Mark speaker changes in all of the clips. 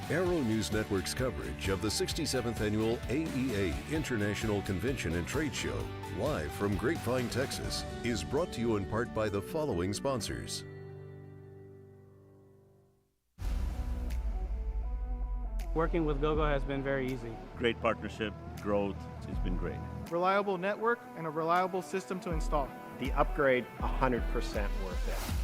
Speaker 1: Aero-News Network's coverage of the 67th Annual AEA International Convention and Trade Show, live from Grapevine, Texas, is brought to you in part by the following sponsors.
Speaker 2: Working with GoGo has been very easy.
Speaker 3: Great partnership, growth, it's been great.
Speaker 4: Reliable network and a reliable system to install.
Speaker 5: The upgrade, 100% worth it.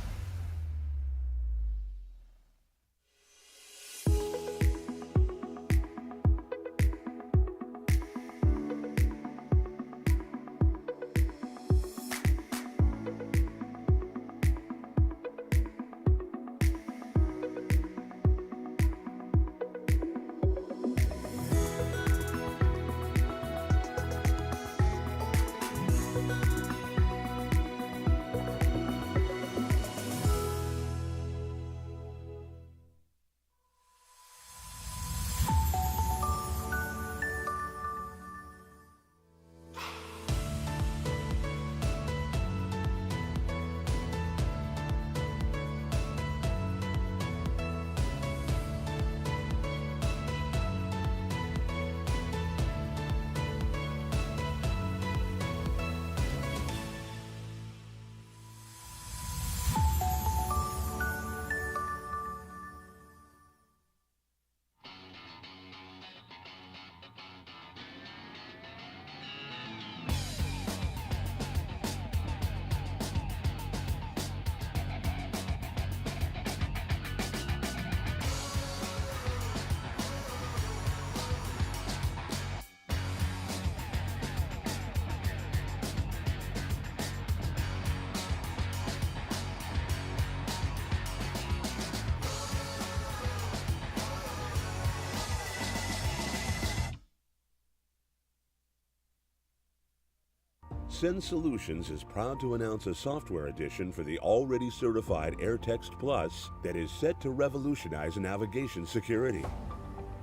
Speaker 6: Send Solutions is proud to announce a software edition for the already certified AirText Plus that is set to revolutionize navigation security.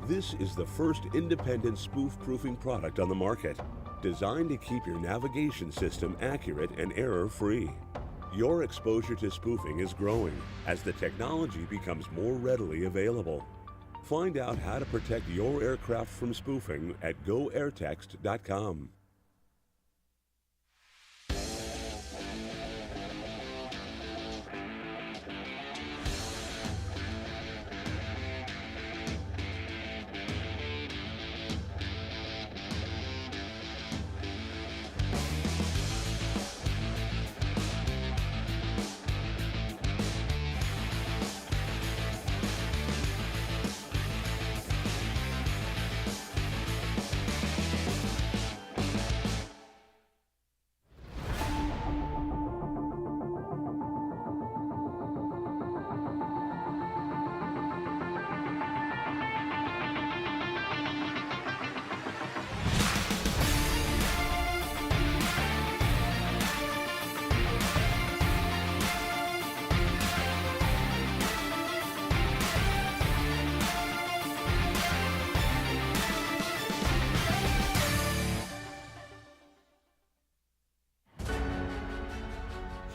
Speaker 6: This is the first independent spoof-proofing product on the market, designed to keep your navigation system accurate and error-free. Your exposure to spoofing is growing as the technology becomes more readily available. Find out how to protect your aircraft from spoofing at goairtext.com.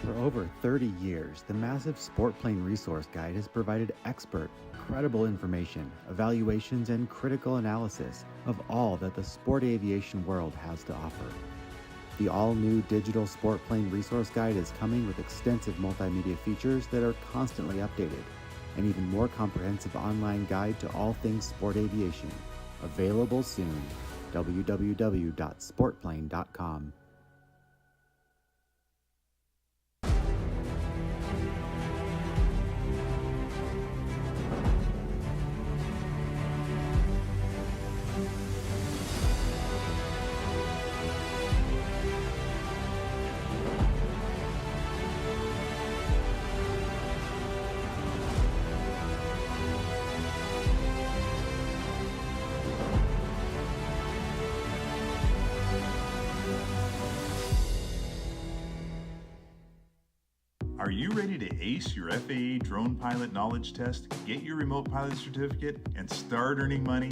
Speaker 7: For over 30 years, the massive Sport Plane Resource Guide has provided expert, credible information, evaluations, and critical analysis of all that the sport aviation world has to offer. The all-new digital Sport Plane Resource Guide is coming with extensive multimedia features that are constantly updated, an even more comprehensive online guide to all things sport aviation. Available soon. www.sportplane.com.
Speaker 8: Are you ready to ace your FAA drone pilot knowledge test, get your remote pilot certificate, and start earning money?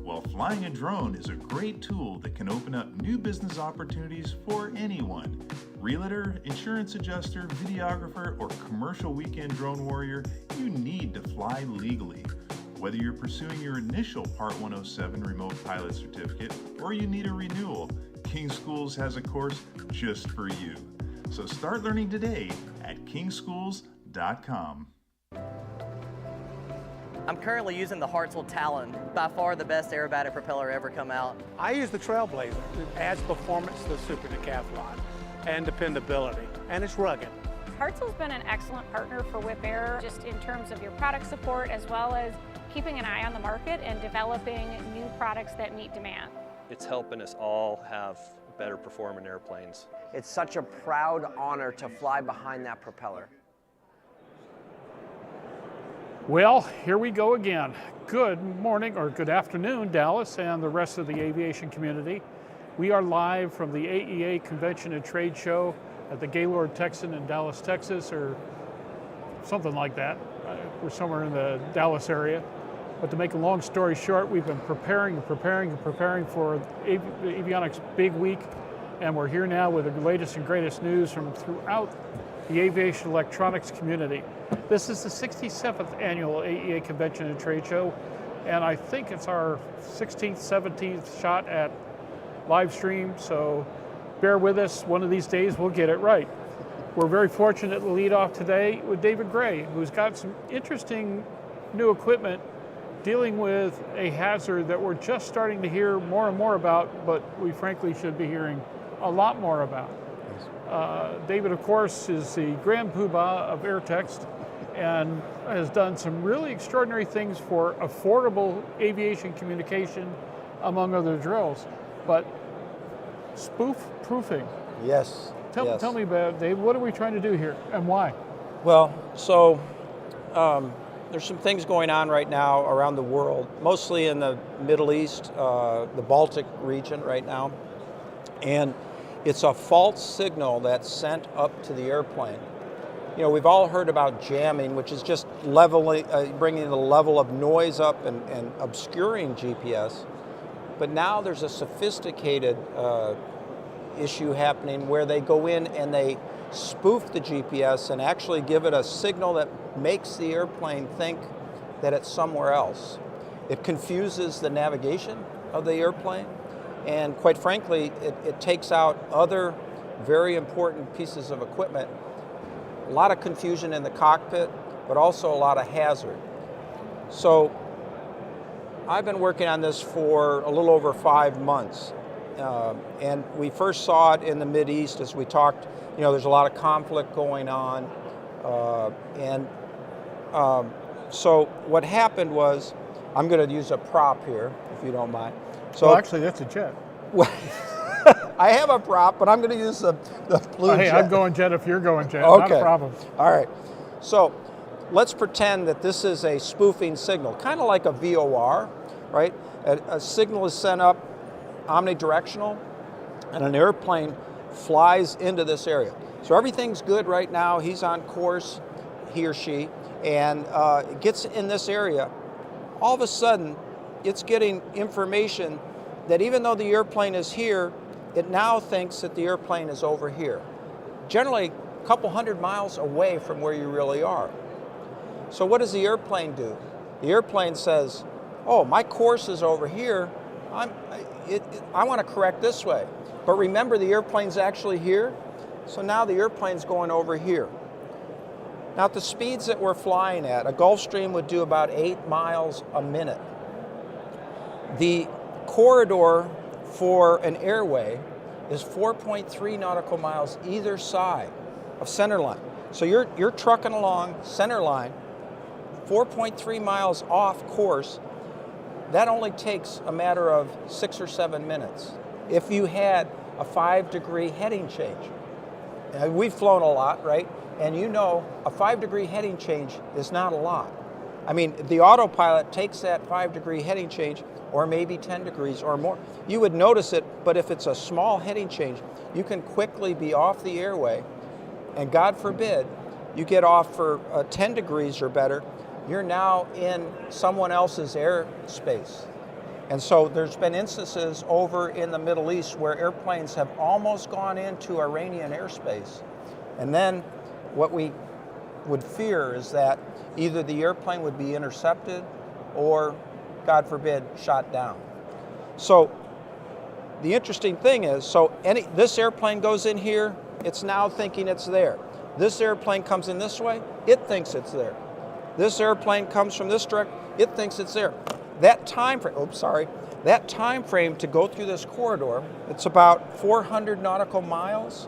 Speaker 8: Well, flying a drone is a great tool that can open up new business opportunities for anyone. Realtor, insurance adjuster, videographer, or commercial weekend drone warrior, you need to fly legally. Whether you're pursuing your initial Part 107 remote pilot certificate or you need a renewal, King Schools has a course just for you. So start learning today at kingschools.com.
Speaker 9: I'm currently using the Hartsel Talon, by far the best aerobatic propeller ever come out.
Speaker 10: I use the Trailblazer. It adds performance to the Super Decathlon and dependability, and it's rugged.
Speaker 11: Hartsel's been an excellent partner for Whip Air, just in terms of your product support as well as keeping an eye on the market and developing new products that meet demand.
Speaker 12: It's helping us all have better performing airplanes.
Speaker 13: It's such a proud honor to fly behind that propeller.
Speaker 14: Well, here we go again. Good morning or good afternoon, Dallas and the rest of the aviation community. We are live from the AEA Convention and Trade Show at the Gaylord Texan in Dallas, Texas, or something like that. We're somewhere in the Dallas area. But to make a long story short, we've been preparing for avionics big week, and we're here now with the latest and greatest news from throughout the aviation electronics community. This is the 67th annual AEA Convention and Trade Show, and I think it's our 16th, 17th shot at live stream, so bear with us. One of these days we'll get it right. We're very fortunate to lead off today with David Gray, who's got some interesting new equipment dealing with a hazard that we're just starting to hear more and more about, but we frankly should be hearing a lot more about. David, of course, is the Grand Poobah of AirText and has done some really extraordinary things for affordable aviation communication, among other drills. But spoof proofing.
Speaker 15: Yes.
Speaker 14: Tell me about it, Dave. What are we trying to do here and why?
Speaker 15: Well, so there's some things going on right now around the world, mostly in the Middle East, the Baltic region right now. And it's a false signal that's sent up to the airplane. You know, we've all heard about jamming, which is just bringing the level of noise up and obscuring GPS. But now there's a sophisticated issue happening where they go in and they spoof the GPS and actually give it a signal that makes the airplane think that it's somewhere else. It confuses the navigation of the airplane, and quite frankly, it takes out other very important pieces of equipment. A lot of confusion in the cockpit, but also a lot of hazard. So I've been working on this for a little over 5 months. And we first saw it in the Mideast as we talked. You know, there's a lot of conflict going on. So what happened was, I'm going to use a prop here, if you don't mind. So
Speaker 14: well, actually, that's a jet.
Speaker 15: I have a prop, but I'm going to use the blue jet.
Speaker 14: Hey, I'm going jet if you're going jet.
Speaker 15: Okay.
Speaker 14: Not a problem.
Speaker 15: All right. So let's pretend that this is a spoofing signal, kind of like a VOR, right? A signal is sent up omnidirectional, and an airplane flies into this area. So everything's good right now. He's on course, he or she, and it gets in this area. All of a sudden, it's getting information that even though the airplane is here, it now thinks that the airplane is over here, generally a couple hundred miles away from where you really are. So what does the airplane do? The airplane says, oh, my course is over here. I want to correct this way. But remember, the airplane's actually here, so now the airplane's going over here. Now, at the speeds that we're flying at, a Gulfstream would do about 8 miles a minute. The corridor for an airway is 4.3 nautical miles either side of center line. So you're trucking along center line, 4.3 miles off course. That only takes a matter of 6 or 7 minutes if you had a 5-degree heading change. And we've flown a lot, right? And you know a 5-degree heading change is not a lot. I mean, the autopilot takes that 5-degree heading change, or maybe 10 degrees or more. You would notice it, but if it's a small heading change, you can quickly be off the airway, and God forbid, you get off for 10 degrees or better, you're now in someone else's airspace. And so there's been instances over in the Middle East where airplanes have almost gone into Iranian airspace. And then what we would fear is that either the airplane would be intercepted or, God forbid, shot down. So the interesting thing is, this airplane goes in here, it's now thinking it's there. This airplane comes in this way, it thinks it's there. This airplane comes from this direction, it thinks it's there. That time frame to go through this corridor, it's about 400 nautical miles.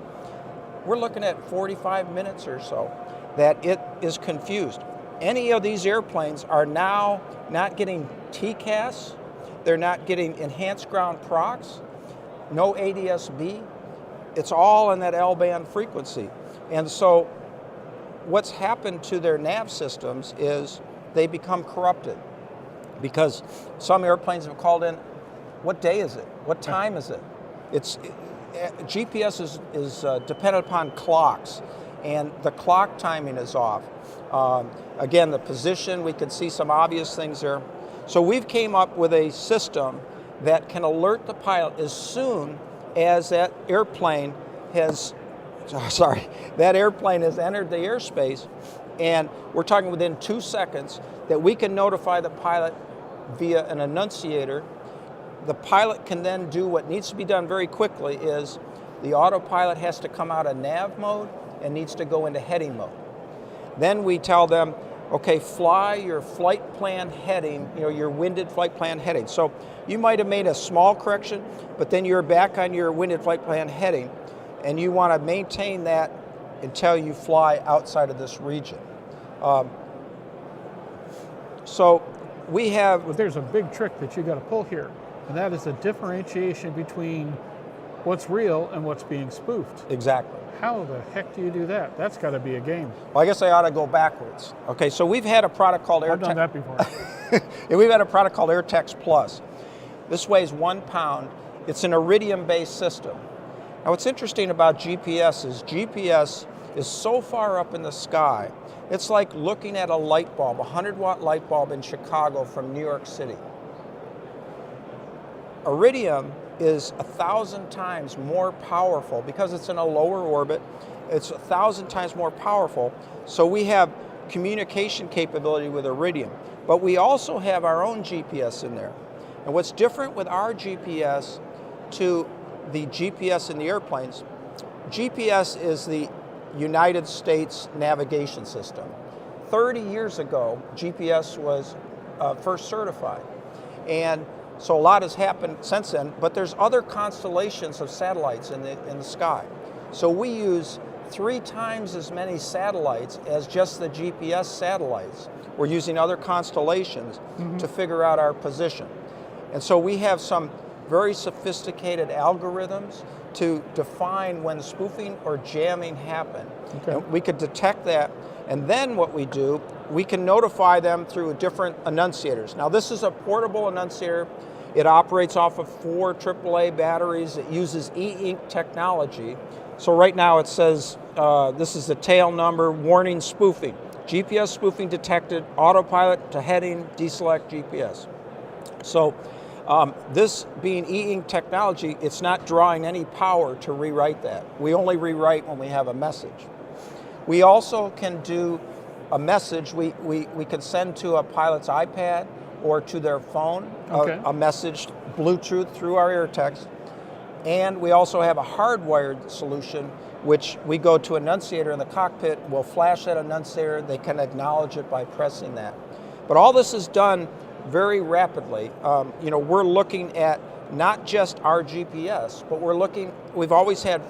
Speaker 15: We're looking at 45 minutes or so that it is confused. Any of these airplanes are now not getting TCAS, they're not getting enhanced ground procs, no ADS-B. It's all in that L-band frequency. And so what's happened to their nav systems is they become corrupted, because some airplanes have called in, what day is it? What time is it? GPS is dependent upon clocks, and the clock timing is off. Again, the position, we can see some obvious things there. So we've came up with a system that can alert the pilot as soon as that airplane has entered the airspace, and we're talking within 2 seconds that we can notify the pilot via an annunciator. The pilot can then do what needs to be done very quickly is the autopilot has to come out of nav mode and needs to go into heading mode. Then we tell them, okay, fly your flight plan heading, your winded flight plan heading. So you might have made a small correction, but then you're back on your winded flight plan heading, and you want to maintain that until you fly outside of this region. So we have...
Speaker 14: Well, there's a big trick that you got to pull here, and that is the differentiation between what's real and what's being spoofed.
Speaker 15: Exactly.
Speaker 14: How the heck do you do that? That's got to be a game.
Speaker 15: Well, I guess I ought to go backwards. Okay, so we've had a product called
Speaker 14: I've done that before.
Speaker 15: Yeah, we've had a product called AirTex Plus. This weighs 1 pound. It's an iridium-based system. Now, what's interesting about GPS is so far up in the sky, it's like looking at a light bulb, a 100-watt light bulb in Chicago from New York City. Iridium is 1,000 times more powerful because it's in a lower orbit. It's 1,000 times more powerful. So we have communication capability with Iridium, but we also have our own GPS in there. And what's different with our GPS to the GPS in the airplanes, GPS is the United States navigation system. 30 years ago, GPS was first certified. And so a lot has happened since then, but there's other constellations of satellites in the sky. So we use 3 times as many satellites as just the GPS satellites. We're using other constellations to figure out our position. And so we have some very sophisticated algorithms to define when spoofing or jamming happen. Okay. And we could detect that, and then what we do, we can notify them through different annunciators. Now, this is a portable annunciator. It operates off of 4 AAA batteries. It uses e-ink technology. So right now it says, this is the tail number, warning spoofing. GPS spoofing detected, autopilot to heading, deselect GPS. So this being e-ink technology, it's not drawing any power to rewrite that. We only rewrite when we have a message. We also can do a message we can send to a pilot's iPad or to their phone, okay, a message Bluetooth through our AirTex. And we also have a hardwired solution, which we go to an annunciator in the cockpit, we'll flash that annunciator, they can acknowledge it by pressing that. But all this is done very rapidly. We're looking at not just our GPS, but we've always had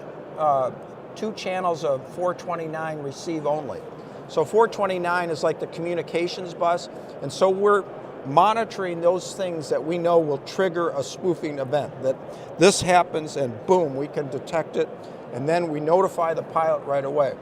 Speaker 15: 2 channels of 429 receive only. So 429 is like the communications bus, and so we're monitoring those things that we know will trigger a spoofing event, that this happens and boom, we can detect it, and then we notify the pilot right away.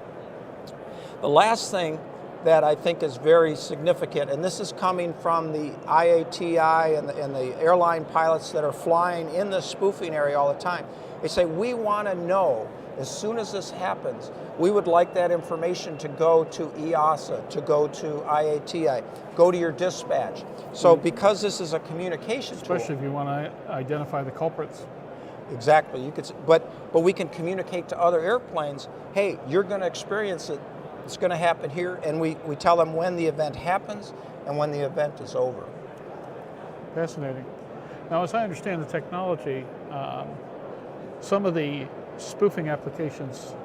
Speaker 15: The last thing that I think is very significant, and this is coming from the IATI and the airline pilots that are flying in the spoofing area all the time. They say, we want to know, as soon as this happens, we would like that information to go to EASA, to go to IATI, go to your dispatch. So because this is a communication tool.
Speaker 14: Especially if you want to identify the culprits.
Speaker 15: Exactly. But we can communicate to other airplanes, hey, you're going to experience it. It's going to happen here, and we tell them when the event happens and when the event is over.
Speaker 14: Fascinating. Now, as I understand the technology, some of the spoofing applications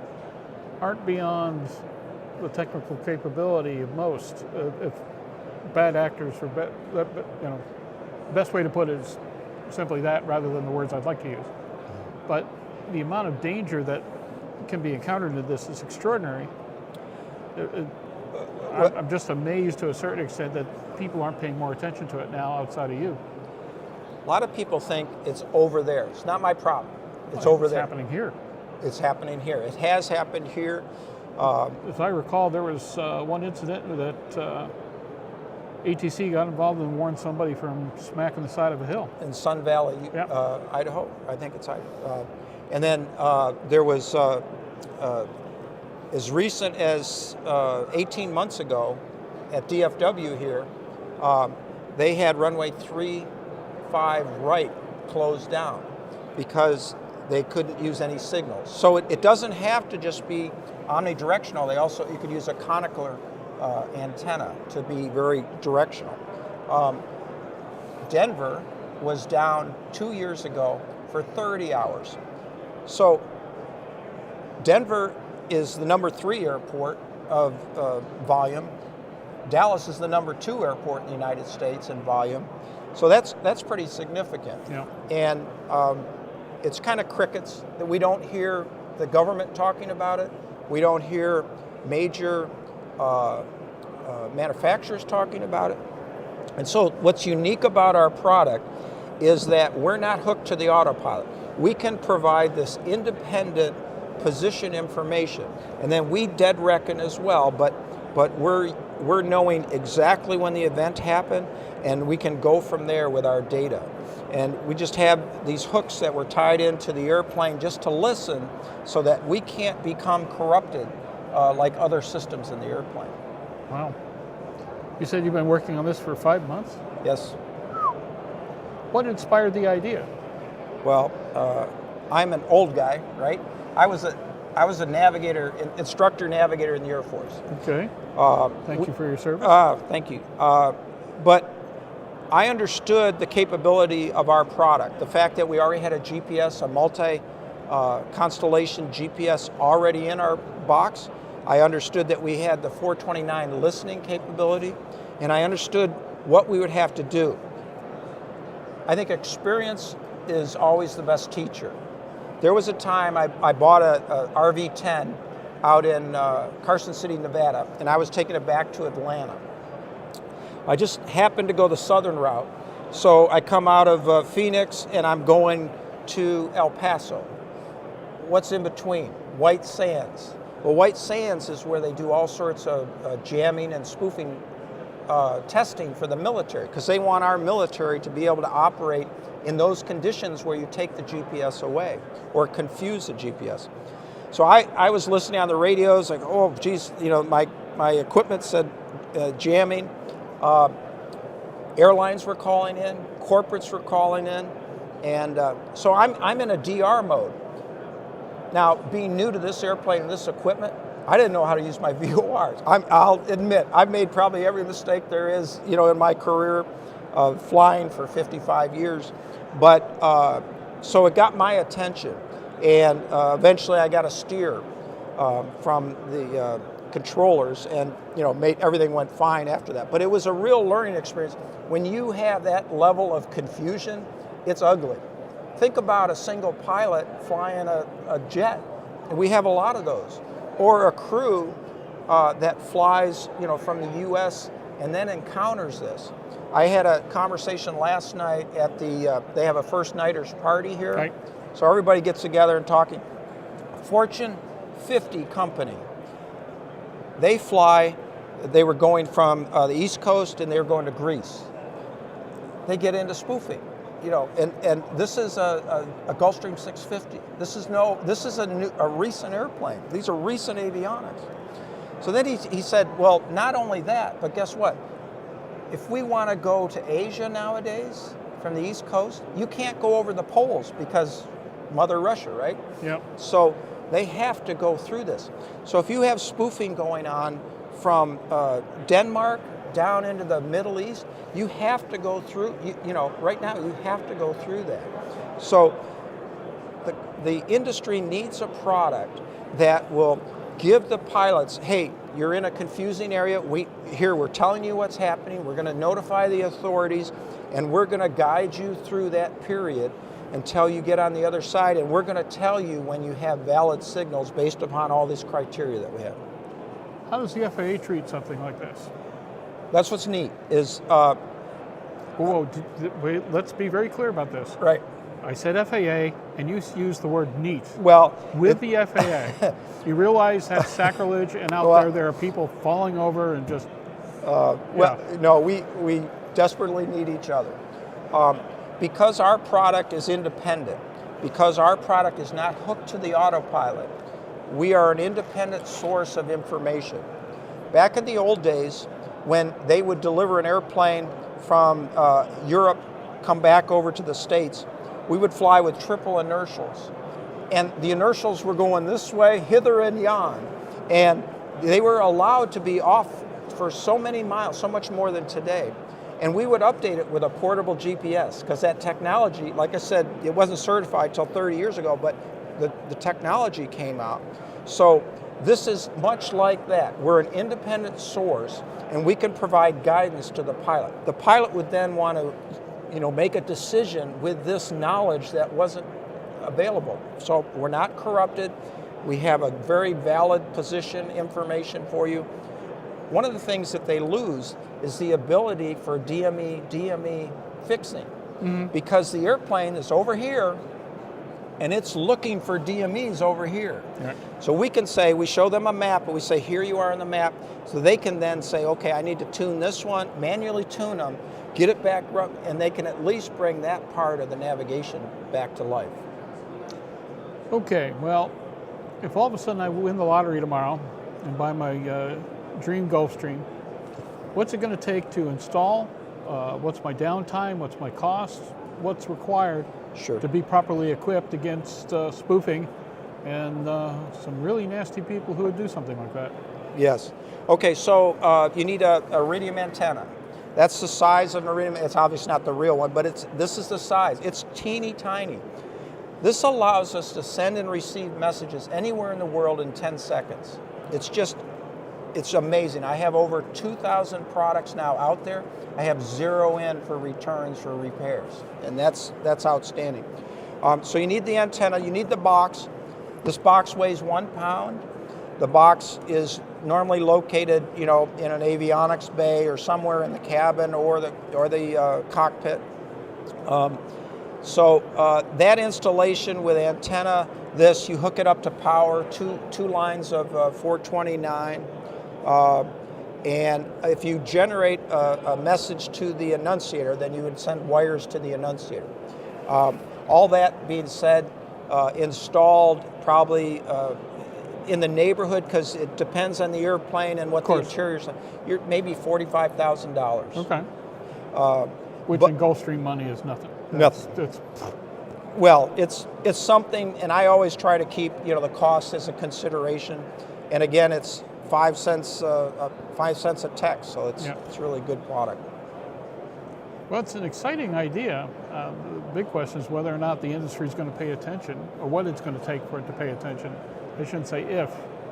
Speaker 14: aren't beyond the technical capability of most. If bad actors, best way to put it is simply that rather than the words I'd like to use. But the amount of danger that can be encountered in this is extraordinary. I'm just amazed to a certain extent that people aren't paying more attention to it now outside of you.
Speaker 15: A lot of people think it's over there. It's not my problem. It's over there.
Speaker 14: It's happening here.
Speaker 15: It's happening here. It has happened here.
Speaker 14: As I recall, there was one incident that ATC got involved and warned somebody from smacking the side of a hill.
Speaker 15: In Sun Valley,
Speaker 14: yep.
Speaker 15: Idaho. I think it's Idaho. And then there was, as recent as 18 months ago at DFW here, they had runway 35 right closed down because they couldn't use any signals. So it doesn't have to just be omnidirectional. You could use a conical antenna to be very directional. Denver was down 2 years ago for 30 hours. So Denver is the number 3 airport of volume. Dallas is the number 2 airport in the United States in volume. So that's pretty significant.
Speaker 14: Yeah.
Speaker 15: And it's kind of crickets that we don't hear the government talking about it. We don't hear major manufacturers talking about it. And so what's unique about our product is that we're not hooked to the autopilot. We can provide this independent position information, and then we dead reckon as well, but we're knowing exactly when the event happened, and we can go from there with our data. And we just have these hooks that were tied into the airplane just to listen so that we can't become corrupted like other systems in the airplane.
Speaker 14: Wow. You said you've been working on this for 5 months?
Speaker 15: Yes.
Speaker 14: What inspired the idea?
Speaker 15: Well, I'm an old guy, right? I was a navigator, instructor navigator in the Air Force.
Speaker 14: Okay. Thank you for your service.
Speaker 15: Thank you. But I understood the capability of our product. The fact that we already had a GPS, a multi-constellation GPS already in our box. I understood that we had the 429 listening capability, and I understood what we would have to do. I think experience is always the best teacher. There was a time I bought a RV-10 out in Carson City, Nevada, and I was taking it back to Atlanta. I just happened to go the southern route. So I come out of Phoenix and I'm going to El Paso. What's in between? White Sands. Well, White Sands is where they do all sorts of jamming and spoofing testing for the military, because they want our military to be able to operate in those conditions where you take the GPS away or confuse the GPS. So I was listening on the radios, like, oh, geez, my equipment said jamming. Airlines were calling in, corporates were calling in, and so I'm in a DR mode. Now, being new to this airplane and this equipment, I didn't know how to use my VORs. I'll admit, I've made probably every mistake there is, in my career of flying for 55 years. But so it got my attention, and eventually I got a steer from the controllers, and everything went fine after that. But it was a real learning experience. When you have that level of confusion, it's ugly. Think about a single pilot flying a jet, and we have a lot of those, or a crew that flies, from the U.S. and then encounters this. I had a conversation last night at they have a first nighters party here,
Speaker 14: right.
Speaker 15: So everybody gets together and talking. Fortune 50 company. They were going from the East Coast and they were going to Greece. They get into spoofing, and this is a Gulfstream 650. This is a recent airplane. These are recent avionics. So then he said, well, not only that, but guess what? If we want to go to Asia nowadays from the East Coast, you can't go over the poles because Mother Russia, right?
Speaker 14: Yep.
Speaker 15: So they have to go through this. So if you have spoofing going on from Denmark down into the Middle East, you have to go through, right now you have to go through that. So the industry needs a product that will give the pilots, hey, you're in a confusing area, we're telling you what's happening, we're going to notify the authorities, and we're going to guide you through that period until you get on the other side, and we're going to tell you when you have valid signals based upon all these criteria that we have.
Speaker 14: How does the FAA treat something like this?
Speaker 15: That's what's neat, is...
Speaker 14: wait, let's be very clear about this.
Speaker 15: Right.
Speaker 14: I said FAA, and you used the word neat.
Speaker 15: Well,
Speaker 14: with the FAA, you realize that's sacrilege, and out there are people falling over and just.
Speaker 15: No, we desperately need each other, because our product is independent, because our product is not hooked to the autopilot. We are an independent source of information. Back in the old days, when they would deliver an airplane from Europe, come back over to the States, we would fly with triple inertials. And the inertials were going this way, hither and yon. And they were allowed to be off for so many miles, so much more than today. And we would update it with a portable GPS, because that technology, like I said, it wasn't certified till 30 years ago, but the technology came out. So this is much like that. We're an independent source, and we can provide guidance to the pilot. The pilot would then want to make a decision with this knowledge that wasn't available. So we're not corrupted. We have a very valid position information for you. One of the things that they lose is the ability for DME fixing, because the airplane is over here and it's looking for DMEs over here.
Speaker 14: Yeah.
Speaker 15: So we can say, we show them a map, and we say, here you are on the map, so they can then say, okay, I need to tune this one, manually tune them, get it back, and they can at least bring that part of the navigation back to life.
Speaker 14: Okay, well, if all of a sudden I win the lottery tomorrow and buy my dream Gulfstream, what's it going to take to install? What's my downtime? What's my cost? What's required to be properly equipped against spoofing and some really nasty people who would do something like that?
Speaker 15: Yes. Okay, so you need a iridium antenna. That's the size of an iridium. It's obviously not the real one, but this is the size. It's teeny tiny. This allows us to send and receive messages anywhere in the world in 10 seconds. It's amazing. I have over 2,000 products now out there. I have 0 in for returns for repairs, and that's outstanding. So you need the antenna, you need the box. This box weighs 1 pound. The box is normally located, in an avionics bay or somewhere in the cabin or the cockpit. So that installation with antenna, you hook it up to power, two lines of 429. And if you generate a message to the annunciator, then you would send wires to the annunciator. All that being said, installed probably in the neighborhood, because it depends on the airplane and what the interior's like, you're maybe $45,000.
Speaker 14: Okay. Which in Gulfstream money is nothing.
Speaker 15: Nothing. Well, it's something, and I always try to keep the cost as a consideration. And again, it's 5 cents a text, so it's really a good product.
Speaker 14: Well, it's an exciting idea. The big question is whether or not the industry is going to pay attention, or what it's going to take for it to pay attention. I shouldn't say if,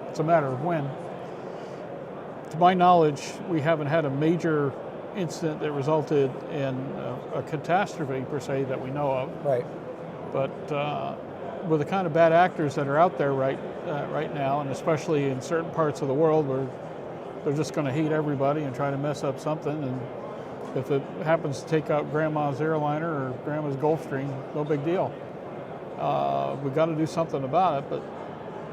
Speaker 14: it's a matter of when. To my knowledge, we haven't had a major incident that resulted in a catastrophe per se that we know of.
Speaker 15: Right.
Speaker 14: But with the kind of bad actors that are out there right now, and especially in certain parts of the world where they're just going to hate everybody and try to mess up something, and if it happens to take out Grandma's airliner or Grandma's Gulfstream, no big deal. We've got to do something about it, but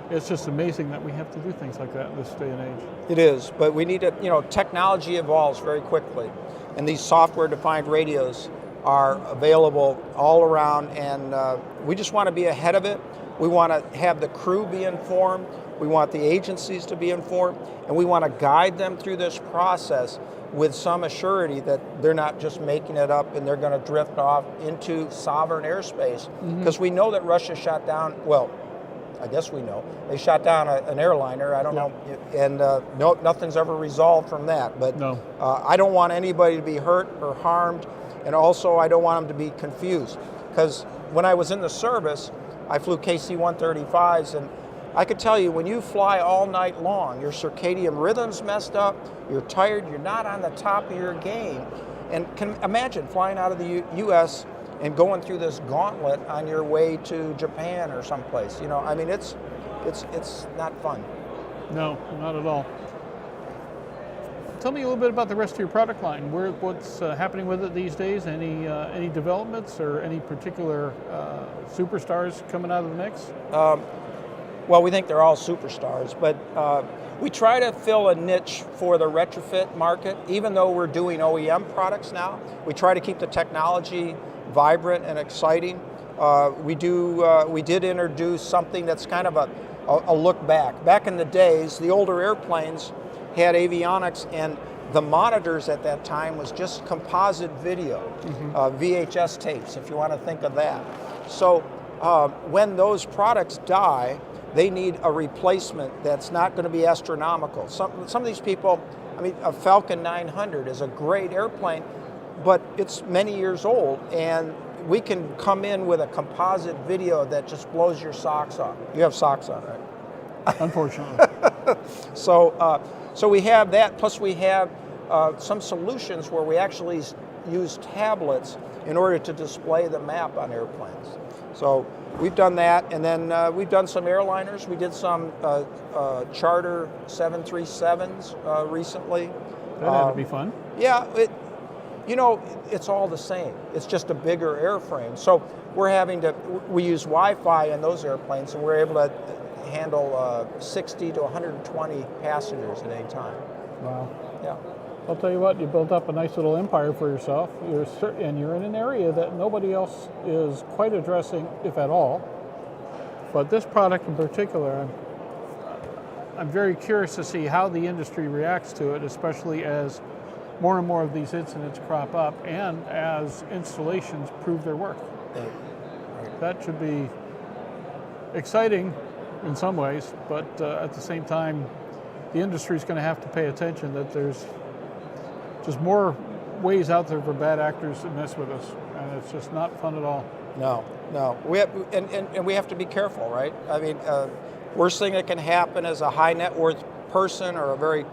Speaker 14: it's just amazing that we have to do things like that in this day and age.
Speaker 15: It is, but we need to, technology evolves very quickly, and these software-defined radios are available all around, and we just want to be ahead of it. We want to have the crew be informed. We want the agencies to be informed, and we want to guide them through this process with some assurity that they're not just making it up and they're going to drift off into sovereign airspace, because we know that Russia shot down, I guess we know. They shot down an airliner. I don't know, and no, nothing's ever resolved from that. But
Speaker 14: no.
Speaker 15: I don't want anybody to be hurt or harmed, and also I don't want them to be confused. Because when I was in the service, I flew KC-135s, and I could tell you, when you fly all night long, your circadian rhythm's messed up, you're tired, you're not on the top of your game. And can imagine flying out of the U.S. and going through this gauntlet on your way to Japan or someplace. You know, I mean, it's not fun.
Speaker 14: No, not at all. Tell me a little bit about the rest of your product line. What's happening with it these days? Any developments or any particular superstars coming out of the mix?
Speaker 15: Well, we think they're all superstars, but we try to fill a niche for the retrofit market. Even though we're doing OEM products now, we try to keep the technology vibrant and exciting. We did introduce something that's kind of a look back. Back in the days, the older airplanes had avionics, and the monitors at that time was just composite video, VHS tapes, if you want to think of that. So when those products die, they need a replacement that's not going to be astronomical. Some of these people, I mean, a Falcon 900 is a great airplane, but it's many years old, and we can come in with a composite video that just blows your socks off. You have socks on, right?
Speaker 14: Unfortunately.
Speaker 15: So we have that, plus we have some solutions where we actually use tablets in order to display the map on airplanes. So we've done that, and then we've done some airliners. We did some charter 737s recently.
Speaker 14: That had to be fun.
Speaker 15: Yeah, it's all the same. It's just a bigger airframe. So we use Wi-Fi in those airplanes, and we're able to handle 60 to 120 passengers at any time.
Speaker 14: Wow.
Speaker 15: Yeah.
Speaker 14: I'll tell you what, you built up a nice little empire for yourself. And you're in an area that nobody else is quite addressing, if at all. But this product in particular, I'm very curious to see how the industry reacts to it, especially as more and more of these incidents crop up and as installations prove their worth. That should be exciting in some ways, but at the same time, the industry is going to have to pay attention that there's just more ways out there for bad actors to mess with us, and it's just not fun at all.
Speaker 15: No. And we have to be careful, right? I mean, worst thing that can happen is a high net worth person or a very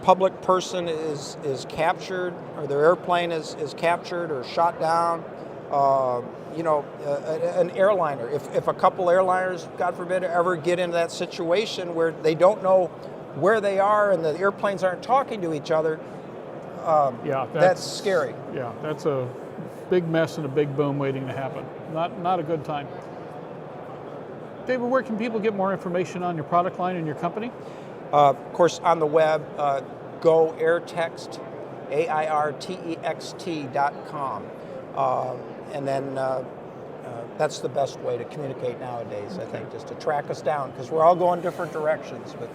Speaker 15: public person is captured, or their airplane is captured or shot down. An airliner. If a couple airliners, God forbid, ever get into that situation where they don't know where they are and the airplanes aren't talking to each other, that's scary.
Speaker 14: Yeah, that's a big mess and a big boom waiting to happen. Not a good time. David, where can people get more information on your product line and your company?
Speaker 15: Of course, on the web, go airtext, AIRTEXT.com. And then that's the best way to communicate nowadays, I think, just to track us down, because we're all going different directions, but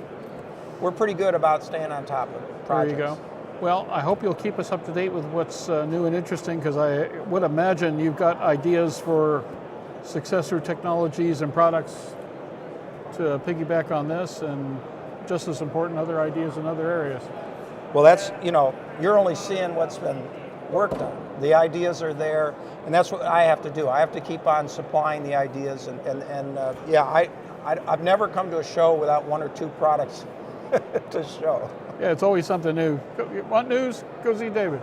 Speaker 15: we're pretty good about staying on top of projects.
Speaker 14: There you go. Well, I hope you'll keep us up to date with what's new and interesting, because I would imagine you've got ideas for successor technologies and products to piggyback on this, and just as important, other ideas in other areas.
Speaker 15: Well, that's, you're only seeing what's been worked on. The ideas are there, and that's what I have to do. I have to keep on supplying the ideas, I've never come to a show without one or two products to show.
Speaker 14: Yeah, it's always something new. You want news? Go see David.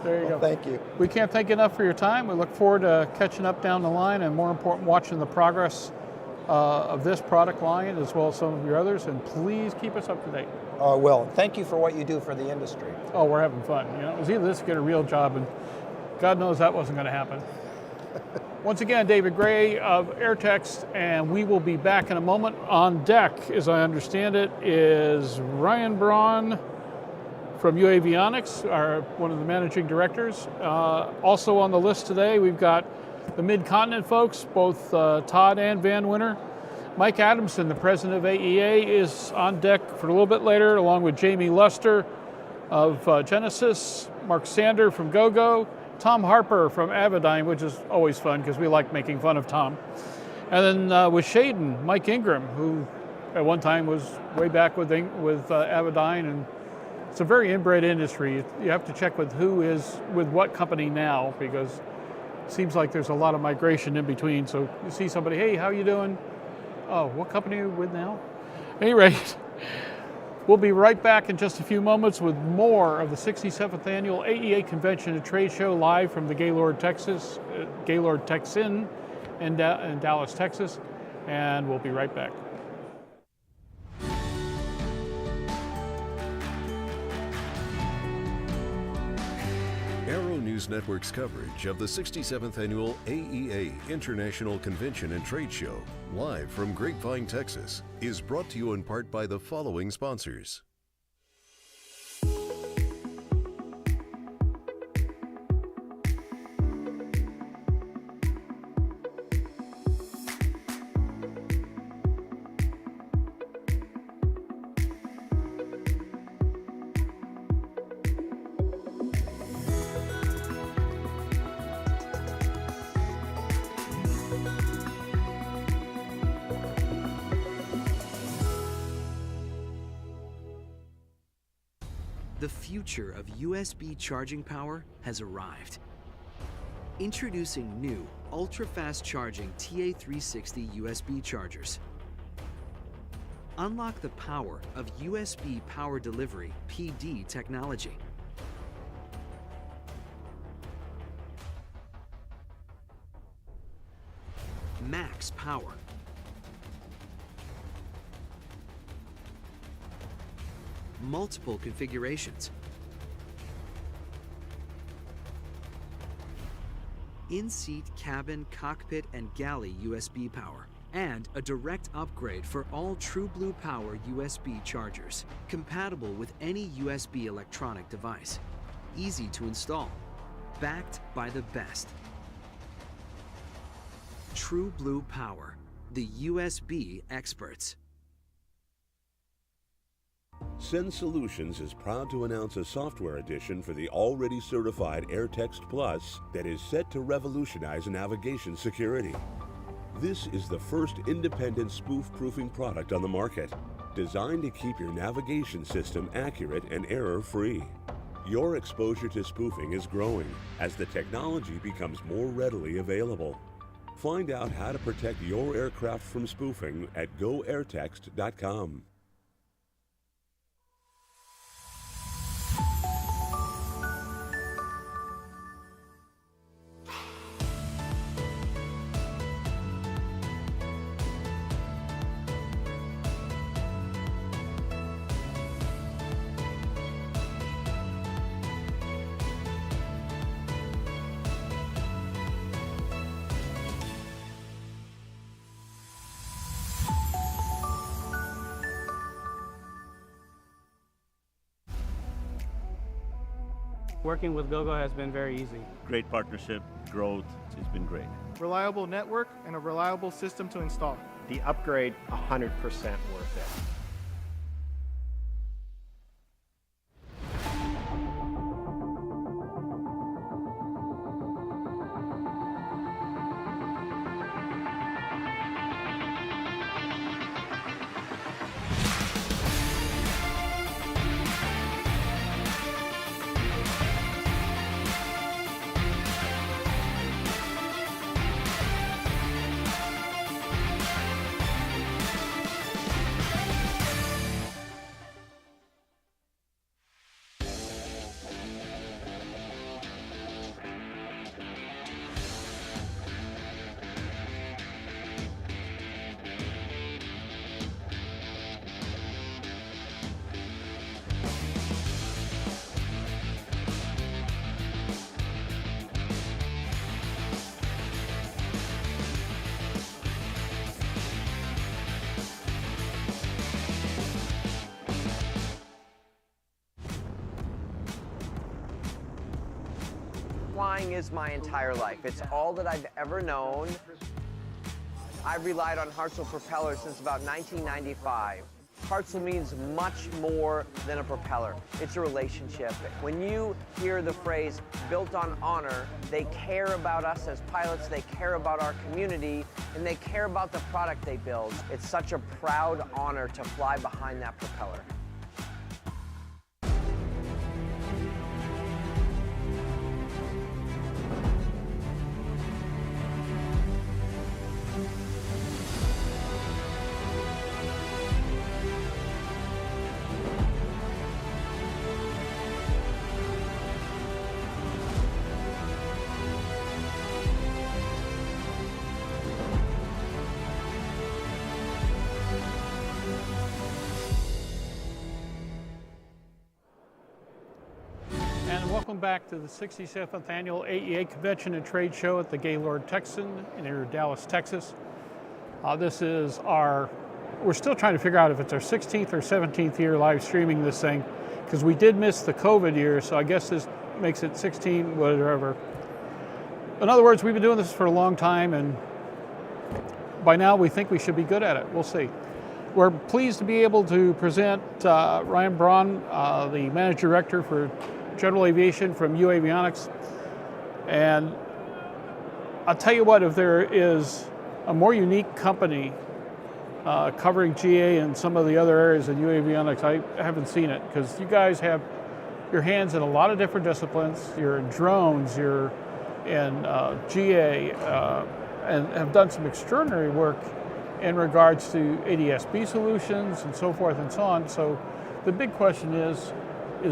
Speaker 14: There you go.
Speaker 15: Thank you.
Speaker 14: We can't thank you enough for your time. We look forward to catching up down the line, and more important, watching the progress of this product line as well as some of your others, and please keep us up to date.
Speaker 15: Will. Thank you for what you do for the industry.
Speaker 14: Oh, we're having fun. It was either this or get a real job, and God knows that wasn't going to happen. Once again, David Gray of AirText, and we will be back in a moment. On deck, as I understand it, is Ryan Braun from UAvionics, one of the managing directors. Also on the list today, we've got the Mid-Continent folks, both Todd and Van Winter. Mike Adamson, the president of AEA, is on deck for a little bit later, along with Jamie Luster of Genesis, Mark Sander from GoGo, Tom Harper from Avidyne, which is always fun because we like making fun of Tom, And then with Shaden, Mike Ingram, who at one time was way back with Avidyne, and it's a very inbred industry. You have to check with who is with what company now, because it seems like there's a lot of migration in between. So you see somebody, hey, how you doing? Oh, what company are you with now? At any rate, we'll be right back in just a few moments with more of the 67th Annual AEA Convention and Trade Show live from the Gaylord Texan in Dallas, Texas, and we'll be right back.
Speaker 1: Aero-News Network's coverage of the 67th Annual AEA International Convention and Trade Show, live from Grapevine, Texas, is brought to you in part by the following sponsors.
Speaker 16: The future of USB charging power has arrived. Introducing new ultra-fast charging TA360 USB chargers. Unlock the power of USB Power Delivery PD technology. Max power. Multiple configurations. In-seat, cabin, cockpit, and galley USB power. And a direct upgrade for all True Blue Power USB chargers, compatible with any USB electronic device. Easy to install. Backed by the best. True Blue Power, the USB experts.
Speaker 6: Send Solutions is proud to announce a software edition for the already certified AirText Plus that is set to revolutionize navigation security. This is the first independent spoof-proofing product on the market, designed to keep your navigation system accurate and error-free. Your exposure to spoofing is growing as the technology becomes more readily available. Find out how to protect your aircraft from spoofing at goairtext.com.
Speaker 2: Working with GoGo has been very easy.
Speaker 3: Great partnership, growth, it's been great.
Speaker 4: Reliable network and a reliable system to install.
Speaker 5: The upgrade, 100% worth it.
Speaker 13: Flying is my entire life. It's all that I've ever known. I've relied on Hartzell propellers since about 1995. Hartzell means much more than a propeller. It's a relationship. When you hear the phrase built on honor, they care about us as pilots, they care about our community, and they care about the product they build. It's such a proud honor to fly behind that propeller.
Speaker 14: Welcome back to the 67th Annual AEA Convention and Trade Show at the Gaylord Texan near Dallas, Texas. This is we're still trying to figure out if it's our 16th or 17th year live streaming this thing, because we did miss the COVID year, so I guess this makes it 16, whatever. In other words, we've been doing this for a long time, and by now we think we should be good at it. We'll see. We're pleased to be able to present Ryan Braun, the Managing Director for General Aviation from U Avionics. And I'll tell you what, if there is a more unique company covering GA and some of the other areas in U Avionics, I haven't seen it, because you guys have your hands in a lot of different disciplines. You're in drones, you're in GA, and have done some extraordinary work in regards to ADS-B solutions and so forth and so on. So the big question is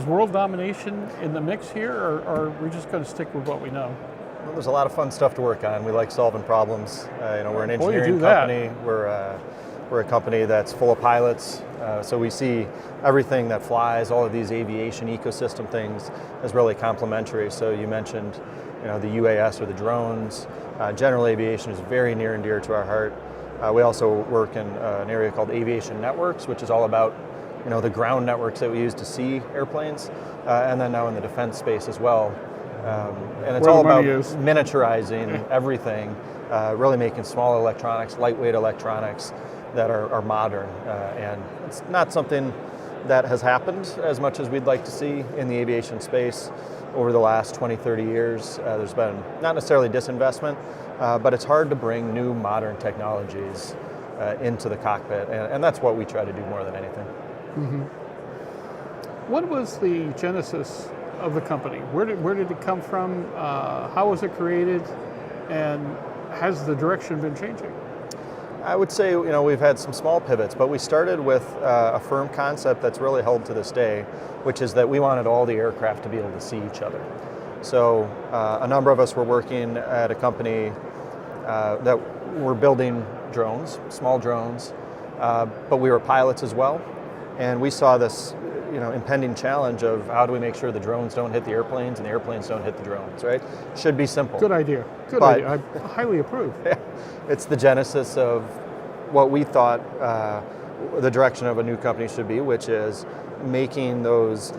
Speaker 14: world domination in the mix here, or are we just going to stick with what we know?
Speaker 17: Well, there's a lot of fun stuff to work on. We like solving problems. We're an engineering company. We're a company that's full of pilots, so we see everything that flies, all of these aviation ecosystem things, as really complementary. So you mentioned, the UAS or the drones. General aviation is very near and dear to our heart. We also work in an area called aviation networks, which is all about the ground networks that we use to see airplanes, and then now in the defense space as well. And it's all about miniaturizing everything, really making small electronics, lightweight electronics that are modern. And it's not something that has happened as much as we'd like to see in the aviation space over the last 20, 30 years. There's been not necessarily disinvestment, but it's hard to bring new modern technologies into the cockpit, and that's what we try to do more than anything.
Speaker 14: Mm-hmm. What was the genesis of the company? Where did it come from? How was it created? And has the direction been changing?
Speaker 17: I would say, we've had some small pivots, but we started with a firm concept that's really held to this day, which is that we wanted all the aircraft to be able to see each other. So a number of us were working at a company that were building drones, small drones, but we were pilots as well. And we saw this, impending challenge of how do we make sure the drones don't hit the airplanes and the airplanes don't hit the drones, right? Should be simple.
Speaker 14: Good idea. Good idea. I highly approve.
Speaker 17: It's the genesis of what we thought the direction of a new company should be, which is making those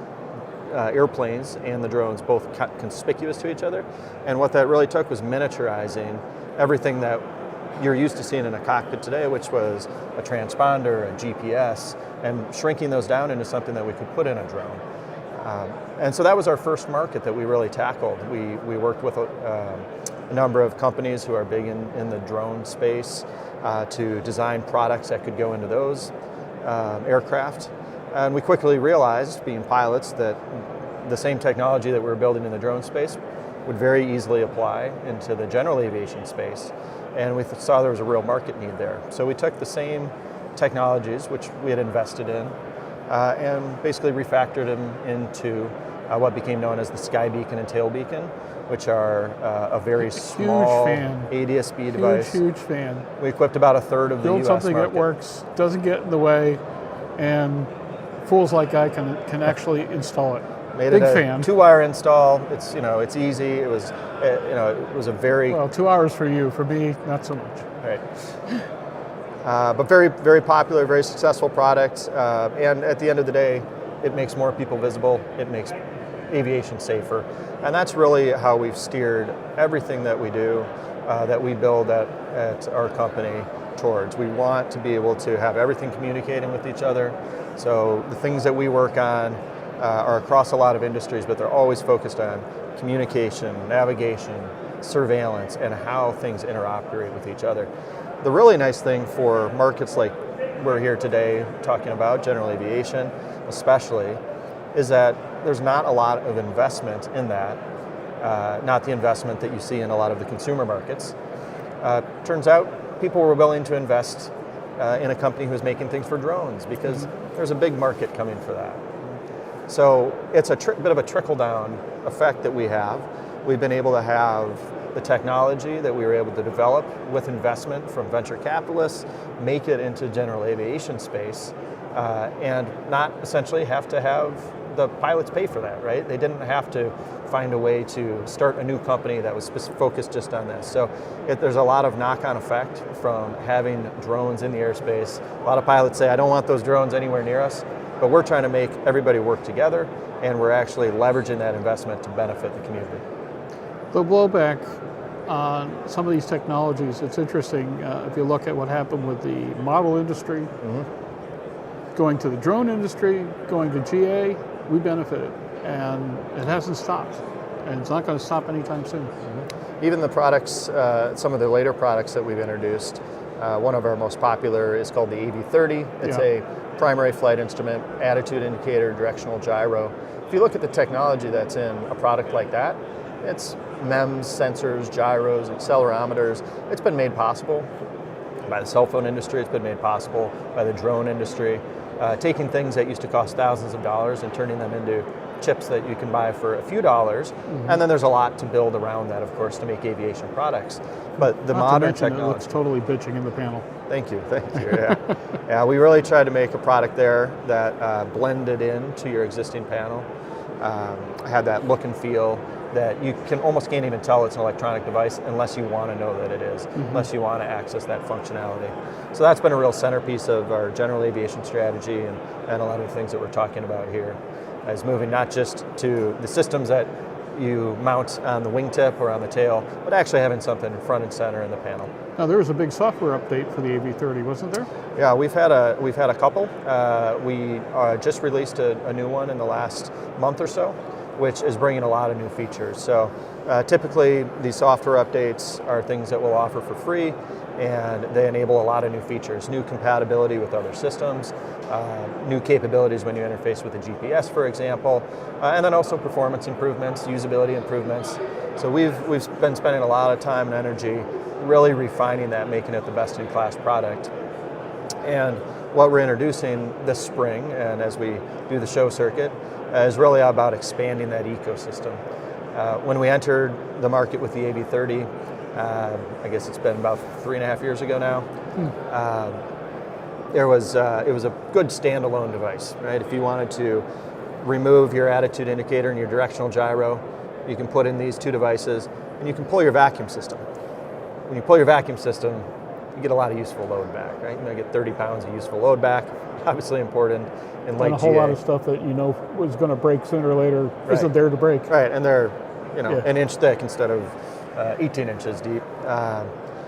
Speaker 17: airplanes and the drones both conspicuous to each other. And what that really took was miniaturizing everything that you're used to seeing in a cockpit today, which was a transponder, a GPS, and shrinking those down into something that we could put in a drone. And so that was our first market that we really tackled. We worked with a number of companies who are big in the drone space to design products that could go into those aircraft. And we quickly realized, being pilots, that the same technology that we were building in the drone space would very easily apply into the general aviation space. And we saw there was a real market need there. So we took the same technologies, which we had invested in, and basically refactored them into what became known as the Sky Beacon and Tail Beacon, which are a very small ADS-B device.
Speaker 14: Huge fan.
Speaker 17: We equipped about a third of the US market.
Speaker 14: Build something that works, doesn't get in the way, and fools like I can actually install it.
Speaker 17: Made
Speaker 14: Big
Speaker 17: it a
Speaker 14: fan.
Speaker 17: 2-wire install. It's it's easy. It was it was a very
Speaker 14: 2 hours for you. For me, not so much.
Speaker 17: Right. But very, very popular, very successful product. And at the end of the day, it makes more people visible. It makes aviation safer. And that's really how we've steered everything that we do, that we build at our company towards. We want to be able to have everything communicating with each other. So the things that we work on are across a lot of industries, but they're always focused on communication, navigation, surveillance, and how things interoperate with each other. The really nice thing for markets like we're here today talking about, general aviation especially, is that there's not a lot of investment in that, not the investment that you see in a lot of the consumer markets. Turns out people were willing to invest in a company who's making things for drones because there's a big market coming for that. So it's a bit of a trickle-down effect that we have. We've been able to have the technology that we were able to develop with investment from venture capitalists, make it into general aviation space, and not essentially have to have the pilots pay for that, right? They didn't have to find a way to start a new company that was focused just on this. So there's a lot of knock-on effect from having drones in the airspace. A lot of pilots say, I don't want those drones anywhere near us, but we're trying to make everybody work together, and we're actually leveraging that investment to benefit the community.
Speaker 14: The blowback on some of these technologies, it's interesting if you look at what happened with the model industry, going to the drone industry, going to GA, we benefited, and it hasn't stopped, and it's not going to stop anytime soon.
Speaker 17: Even the products, some of the later products that we've introduced, one of our most popular is called the AV30. It's a primary flight instrument, attitude indicator, directional gyro. If you look at the technology that's in a product like that, it's MEMS, sensors, gyros, accelerometers. It's been made possible by the cell phone industry. It's been made possible by the drone industry. Taking things that used to cost thousands of dollars and turning them into chips that you can buy for a few dollars. And then there's a lot to build around that, of course, to make aviation products. But the modern technology.
Speaker 14: It looks totally bitching in the panel.
Speaker 17: Thank you. Yeah. Yeah, we really tried to make a product there that blended into your existing panel. Had that look and feel that you can't even tell it's an electronic device unless you want to know that it is, unless you want to access that functionality. So that's been a real centerpiece of our general aviation strategy and a lot of the things that we're talking about here, is moving not just to the systems that you mount on the wingtip or on the tail, but actually having something front and center in the panel.
Speaker 14: Now there was a big software update for the AV30, wasn't there?
Speaker 17: Yeah, we've had a couple. We just released a new one in the last month or so, which is bringing a lot of new features. So typically these software updates are things that we'll offer for free, and they enable a lot of new features, new compatibility with other systems, new capabilities when you interface with the GPS, for example, and then also performance improvements, usability improvements. So we've been spending a lot of time and energy really refining that, making it the best-in-class product. And what we're introducing this spring, and as we do the show circuit, is really about expanding that ecosystem. When we entered the market with the AV30, I guess it's been about 3.5 years ago now, it was a good standalone device, right? If you wanted to remove your attitude indicator and your directional gyro, you can put in these two devices, and you can pull your vacuum system. When you pull your vacuum system, you get a lot of useful load back, right? You get 30 pounds of useful load back, obviously important in Lake GA.
Speaker 14: And a whole lot of stuff that you know was going to break sooner or later isn't there to break.
Speaker 17: Right, and they're an inch thick instead of 18 inches deep.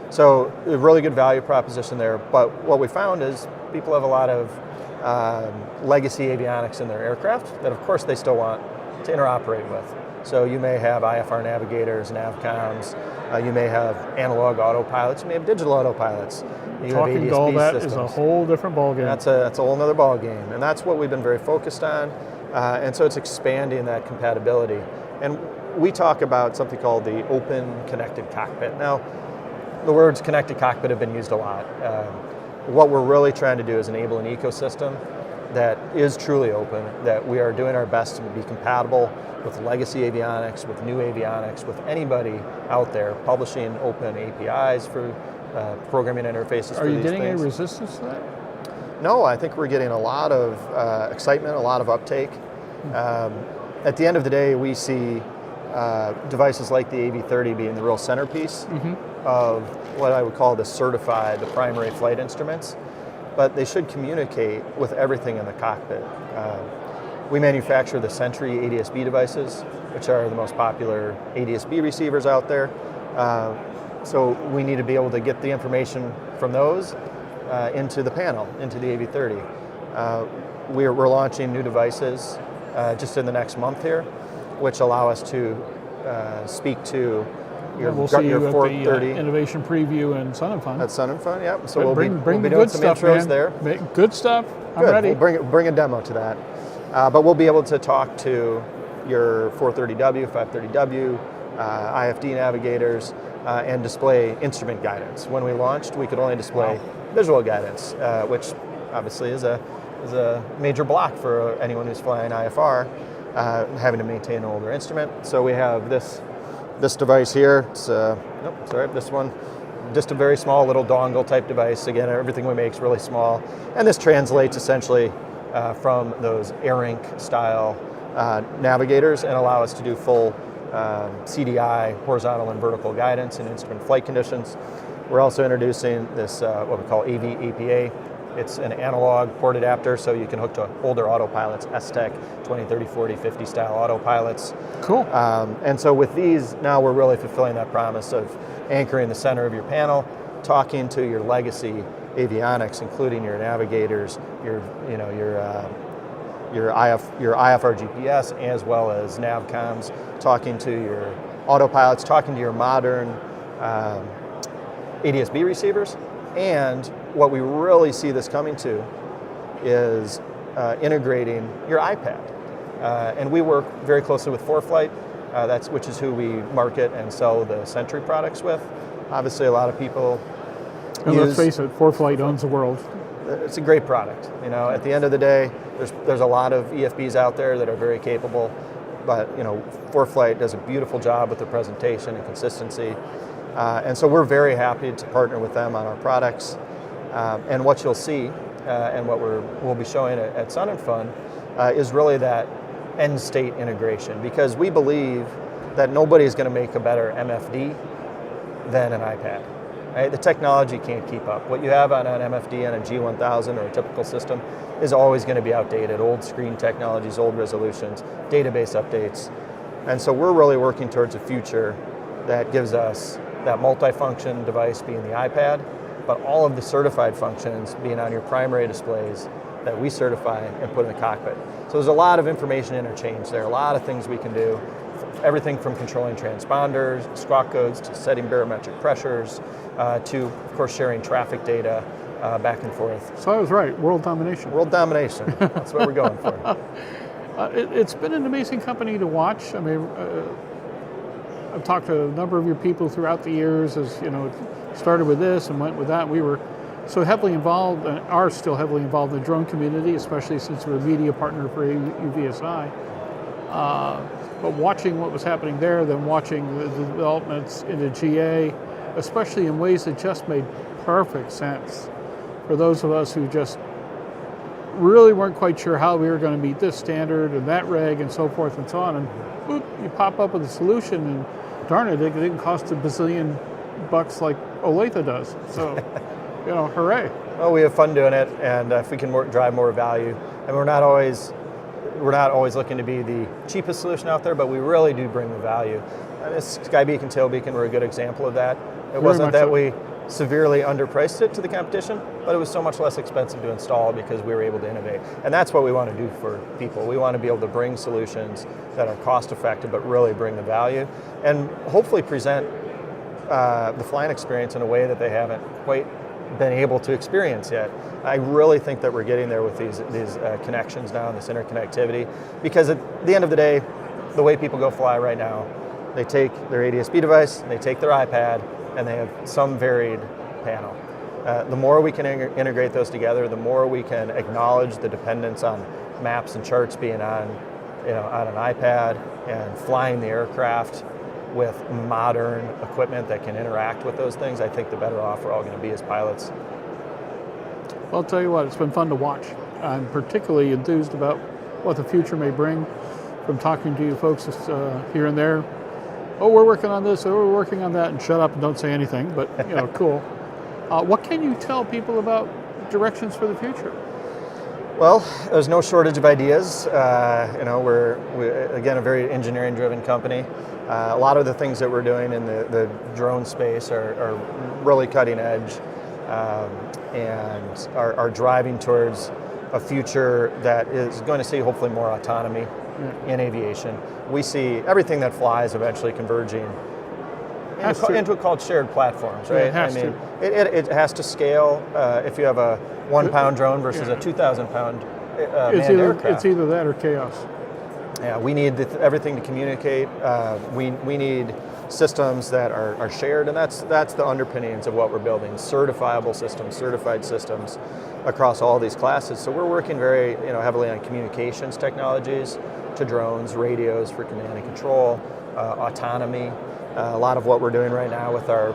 Speaker 17: So a really good value proposition there, but what we found is people have a lot of legacy avionics in their aircraft that of course they still want to interoperate with. So you may have IFR navigators, navcoms, you may have analog autopilots, you may have digital autopilots.
Speaker 14: Talking to all that is a whole different ballgame.
Speaker 17: That's a whole other ballgame, and that's what we've been very focused on, and so it's expanding that compatibility. And we talk about something called the open connected cockpit. Now, the words connected cockpit have been used a lot. What we're really trying to do is enable an ecosystem that is truly open, that we are doing our best to be compatible with legacy avionics, with new avionics, with anybody out there publishing open APIs for programming interfaces for these things.
Speaker 14: Are you getting any resistance to that?
Speaker 17: No, I think we're getting a lot of excitement, a lot of uptake. At the end of the day, we see devices like the AV30 being the real centerpiece of what I would call the primary flight instruments, but they should communicate with everything in the cockpit. We manufacture the Sentry ADS-B devices, which are the most popular ADS-B receivers out there. So we need to be able to get the information from those into the panel, into the AV30. We're launching new devices just in the next month here, which allow us to speak to your,
Speaker 14: we'll see
Speaker 17: your
Speaker 14: you
Speaker 17: 430
Speaker 14: at the innovation preview in Sun and Fun.
Speaker 17: At Sun and Fun, yeah. So
Speaker 14: But
Speaker 17: we'll be doing some intros there.
Speaker 14: Good stuff. I'm
Speaker 17: Good.
Speaker 14: ready.
Speaker 17: We'll bring a demo to that. But we'll be able to talk to your 430W, 530W, IFD navigators, and display instrument guidance. When we launched, we could only display visual guidance, which obviously is a major block for anyone who's flying IFR, having to maintain an older instrument. So we have this device here. It's this one. Just a very small little dongle type device. Again, everything we make is really small. And this translates essentially from those AirInc style navigators and allow us to do full CDI, horizontal and vertical guidance in instrument flight conditions. We're also introducing this, what we call AV-APA. It's an analog port adapter, so you can hook to older autopilots, S-Tech, 20, 30, 40, 50 style autopilots.
Speaker 14: Cool.
Speaker 17: And so with these, now we're really fulfilling that promise of anchoring the center of your panel, talking to your legacy avionics, including your navigators, your IFR GPS, as well as navcoms, talking to your autopilots, talking to your modern ADS-B receivers. And what we really see this coming to is integrating your iPad. And we work very closely with ForeFlight, which is who we market and sell the Sentry products with. Obviously, a lot of people
Speaker 14: let's face it, ForeFlight owns the world.
Speaker 17: It's a great product. You know, at the end of the day, there's a lot of EFBs out there that are very capable, but ForeFlight does a beautiful job with the presentation and consistency. And so we're very happy to partner with them on our products. And what you'll see, and what we'll be showing at Sun and Fun, is really that end state integration, because we believe that nobody's going to make a better MFD than an iPad. Right? The technology can't keep up. What you have on an MFD and a G1000 or a typical system is always going to be outdated. Old screen technologies, old resolutions, database updates. And so we're really working towards a future that gives us that multifunction device being the iPad, but all of the certified functions being on your primary displays that we certify and put in the cockpit. So there's a lot of information interchange there, a lot of things we can do. Everything from controlling transponders, squawk codes, to setting barometric pressures, to, of course, sharing traffic data back and forth.
Speaker 14: So I was right, world domination.
Speaker 17: World domination, that's what we're going for.
Speaker 14: It's been an amazing company to watch. I mean, I've talked to a number of your people throughout the years, as started with this and went with that. We were so heavily involved, and are still heavily involved in the drone community, especially since we're a media partner for UVSI. But watching what was happening there, then watching the developments into GA, especially in ways that just made perfect sense for those of us who just really weren't quite sure how we were going to meet this standard and that reg and so forth and so on. And boop, you pop up with a solution, and darn it, it didn't cost $1 billion like Olathe does. So, hooray.
Speaker 17: Well, we have fun doing it, and if we can drive more value, and we're not always looking to be the cheapest solution out there, but we really do bring the value. And Skybeacon and Tailbeacon were a good example of that. It wasn't that we severely underpriced it to the competition, but it was so much less expensive to install because we were able to innovate. And that's what we want to do for people. We want to be able to bring solutions that are cost effective, but really bring the value, and hopefully present the flying experience in a way that they haven't quite been able to experience yet. I really think that we're getting there with these connections now and this interconnectivity, because at the end of the day, the way people go fly right now, they take their ADS-B device, they take their iPad, and they have some varied panel. The more we can integrate those together, the more we can acknowledge the dependence on maps and charts being on an iPad, and flying the aircraft with modern equipment that can interact with those things. I think the better off we're all going to be as pilots.
Speaker 14: Well, I'll tell you what, it's been fun to watch. I'm particularly enthused about what the future may bring from talking to you folks here and there. Oh, we're working on this, oh, we're working on that, and shut up and don't say anything, but cool. What can you tell people about directions for the future?
Speaker 17: Well, there's no shortage of ideas. You know, we're again a very engineering-driven company. A lot of the things that we're doing in the drone space are really cutting edge and are driving towards a future that is going to see hopefully more autonomy in aviation. We see everything that flies eventually converging into called shared platforms, right? It has to scale. If you have a 1 pound drone versus a 2,000 pound manned aircraft.
Speaker 14: It's either that or chaos.
Speaker 17: Yeah, we need everything to communicate. We need systems that are shared, and that's the underpinnings of what we're building: certifiable systems, certified systems across all these classes. So we're working very heavily on communications technologies to drones, radios for command and control, autonomy. A lot of what we're doing right now with our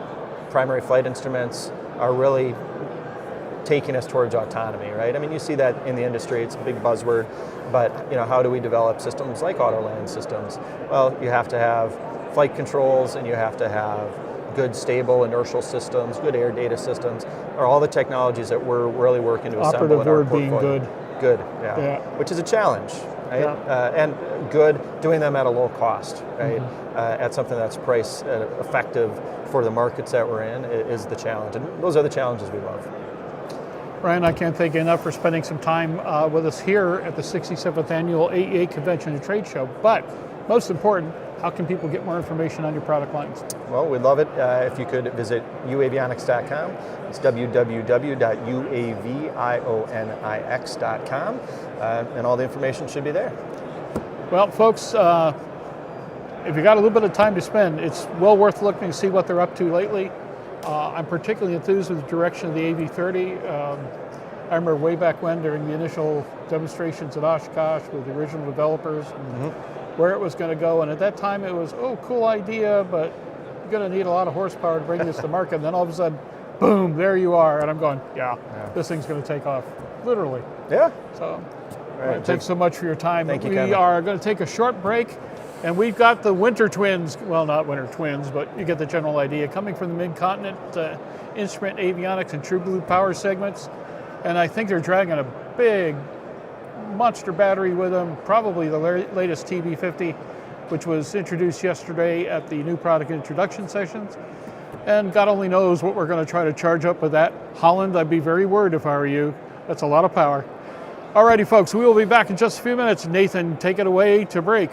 Speaker 17: primary flight instruments are really taking us towards autonomy, right? I mean, you see that in the industry, it's a big buzzword, but how do we develop systems like auto land systems? Well, you have to have flight controls and you have to have good stable inertial systems, good air data systems, are all the technologies that we're really working to assemble in our portfolio.
Speaker 14: Operative word being good.
Speaker 17: Good, yeah. Which is a challenge, right? Yeah. And good, doing them at a low cost, right? At something that's price effective for the markets that we're in is the challenge. And those are the challenges we love.
Speaker 14: Ryan, I can't thank you enough for spending some time with us here at the 67th Annual AEA Convention and Trade Show. But most important, how can people get more information on your product lines?
Speaker 17: Well, we'd love it if you could visit uavionics.com. It's www.uavionics.com, and all the information should be there.
Speaker 14: Well, folks, if you got a little bit of time to spend, it's well worth looking to see what they're up to lately. I'm particularly enthused with the direction of the AV30. I remember way back when, during the initial demonstrations at Oshkosh with the original developers, where it was going to go. And at that time it was, cool idea, but you're going to need a lot of horsepower to bring this to market. And then all of a sudden, boom, there you are. And I'm going, this thing's going to take off, literally.
Speaker 17: Yeah.
Speaker 14: So, thanks so much for your time.
Speaker 17: Thank you,
Speaker 14: We
Speaker 17: Kevin.
Speaker 14: are going to take a short break. And we've got the winter twins, well, not winter twins, but you get the general idea, coming from the Mid-Continent Instrument, Avionics, and True Blue Power segments. And I think they're dragging a big monster battery with them, probably the latest TB50, which was introduced yesterday at the new product introduction sessions. And God only knows what we're going to try to charge up with that. Holland, I'd be very worried if I were you. That's a lot of power. Alrighty, folks, we will be back in just a few minutes. Nathan, take it away to break.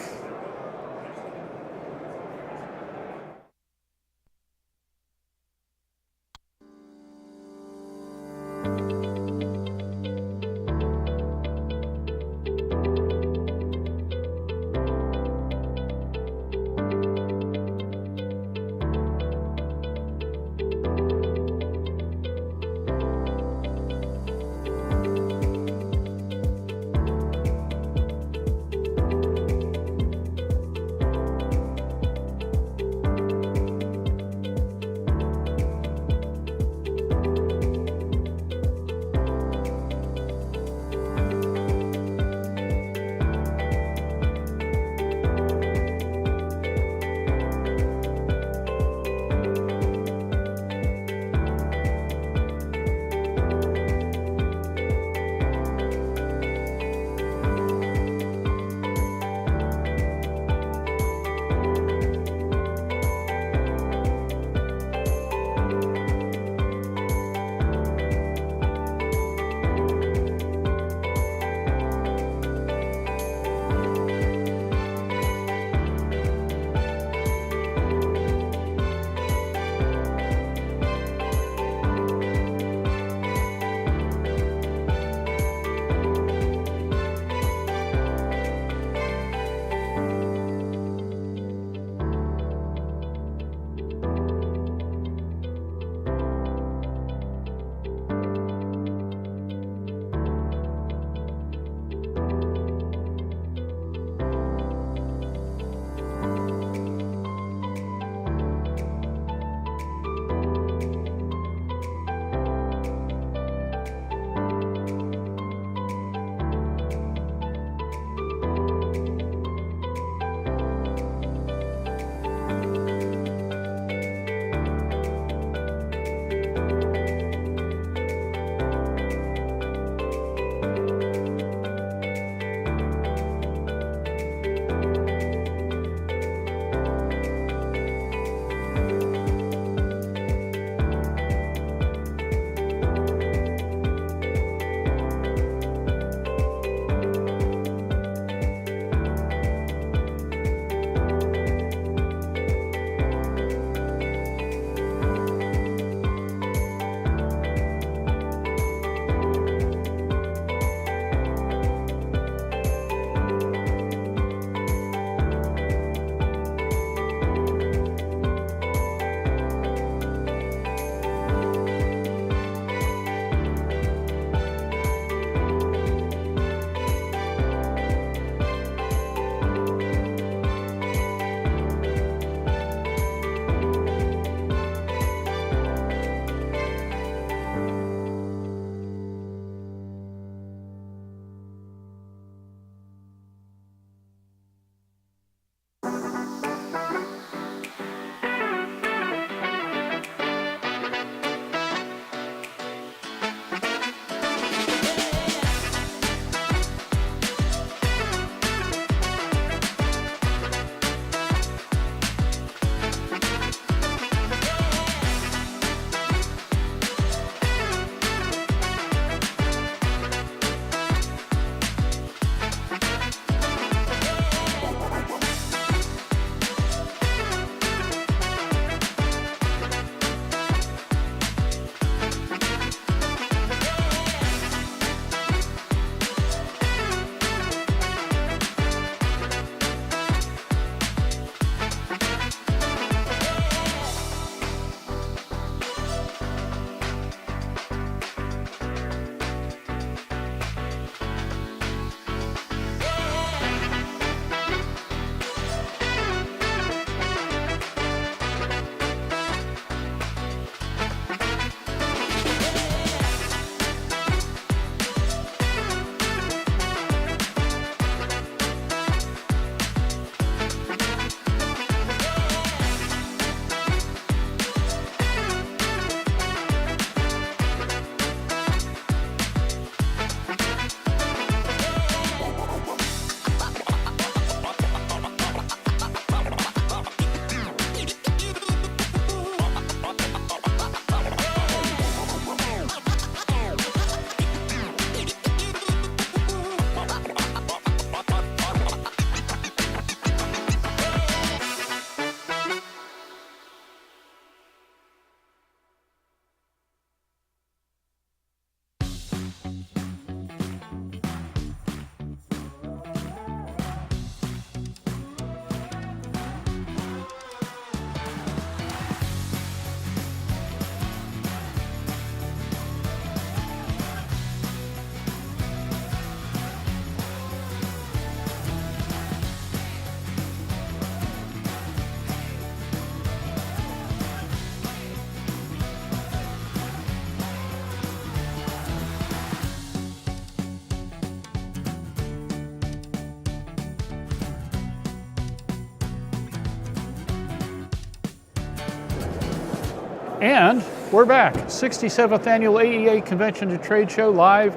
Speaker 14: And we're back. 67th Annual AEA Convention and Trade Show, live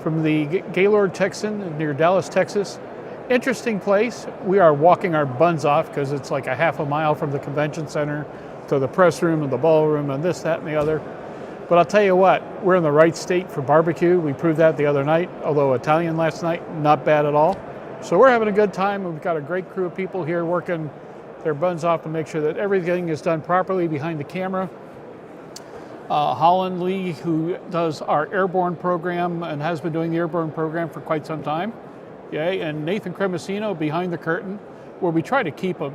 Speaker 14: from the Gaylord Texan near Dallas, Texas. Interesting place. We are walking our buns off because it's like a half a mile from the convention center to the press room and the ballroom and this, that, and the other. But I'll tell you what, we're in the right state for barbecue. We proved that the other night, although Italian last night, not bad at all. So we're having a good time, and we've got a great crew of people here working their buns off to make sure that everything is done properly behind the camera. Holland Lee, who does our airborne program and has been doing the airborne program for quite some time. Yay. And Nathan Cremasino behind the curtain, where we try to keep him,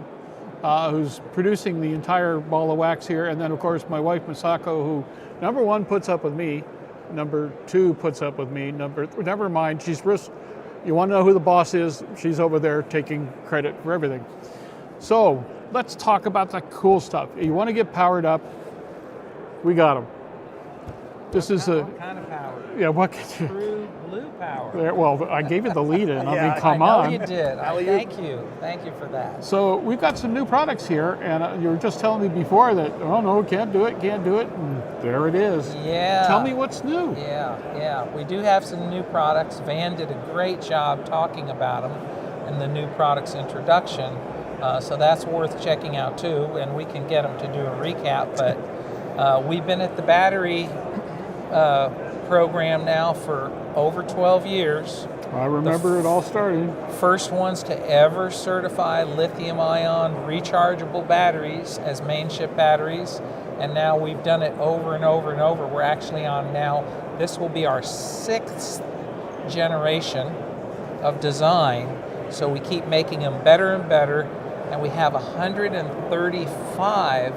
Speaker 14: who's producing the entire ball of wax here. And then, of course, my wife, Masako, who, number one, puts up with me. Number two, puts up with me. Never mind, you want to know who the boss is? She's over there taking credit for everything. So let's talk about the cool stuff. You want to get powered up? We got them.
Speaker 18: What kind of power?
Speaker 14: Yeah, what?
Speaker 18: True blue power.
Speaker 14: Well, I gave you the lead-in.
Speaker 18: Yeah,
Speaker 14: I mean, come
Speaker 18: I know
Speaker 14: on.
Speaker 18: you did. Thank you. Thank you for that.
Speaker 14: So we've got some new products here, and you were just telling me before that, oh no, can't do it, and there it is.
Speaker 18: Yeah.
Speaker 14: Tell me what's new.
Speaker 18: Yeah. We do have some new products. Van did a great job talking about them in the new products introduction, so that's worth checking out too, and we can get them to do a recap, but we've been at the battery program now for over 12 years.
Speaker 14: I remember it all started.
Speaker 18: First ones to ever certify lithium-ion rechargeable batteries as main ship batteries, and now we've done it over and over and over. We're actually on now, this will be our 6th generation of design, so we keep making them better and better, and we have 135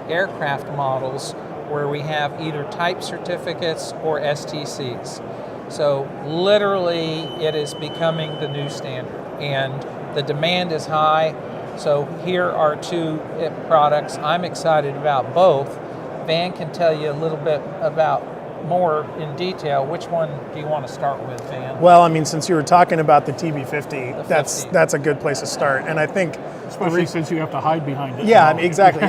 Speaker 18: aircraft models where we have either type certificates or STCs. So literally it is becoming the new standard, and the demand is high. So here are two products. I'm excited about both. Van can tell you a little bit about more in detail. Which one do you want to start with, Van?
Speaker 19: Well, I mean, since you were talking about the TB50, that's a good place to start. And I think,
Speaker 14: especially since you have to hide behind it.
Speaker 19: Yeah, I mean, exactly.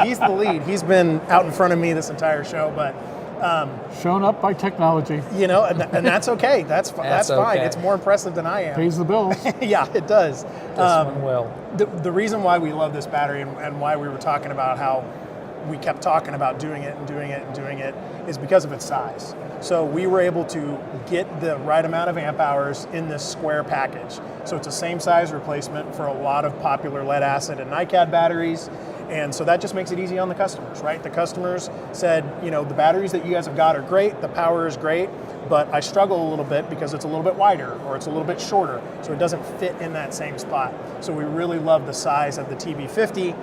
Speaker 19: He's the lead. He's been out in front of me this entire show, but
Speaker 14: shown up by technology.
Speaker 19: You know, and that's okay. That's fine.
Speaker 18: Okay.
Speaker 19: It's more impressive than I am.
Speaker 14: Pays the bills.
Speaker 19: Yeah, it does.
Speaker 18: This one will.
Speaker 19: The reason why we love this battery and why we were talking about how we kept talking about doing it is because of its size. So we were able to get the right amount of amp hours in this square package. So it's a same size replacement for a lot of popular lead acid and NiCad batteries. And so that just makes it easy on the customers, right? The customers said, you know, the batteries that you guys have got are great, the power is great, but I struggle a little bit because it's a little bit wider or it's a little bit shorter, so it doesn't fit in that same spot. So we really love the size of the TB50.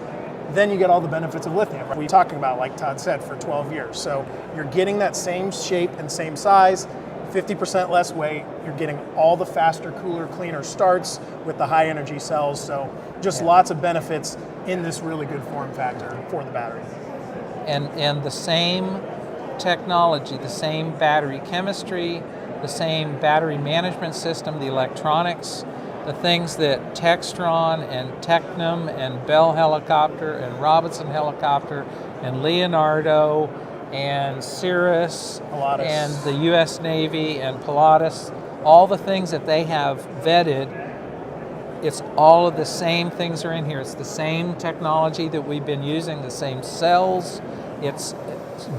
Speaker 19: Then you get all the benefits of lithium. We're talking about, like Todd said, for 12 years. So you're getting that same shape and same size, 50% less weight. You're getting all the faster, cooler, cleaner starts with the high energy cells. So just lots of benefits in this really good form factor for the battery.
Speaker 18: And the same technology, the same battery chemistry, the same battery management system, the electronics, the things that Textron and Tecnam and Bell Helicopter and Robinson Helicopter and Leonardo and Cirrus
Speaker 19: Pilatus.
Speaker 18: And the U.S. Navy and Pilatus, all the things that they have vetted, it's all of the same things are in here. It's the same technology that we've been using, the same cells. It's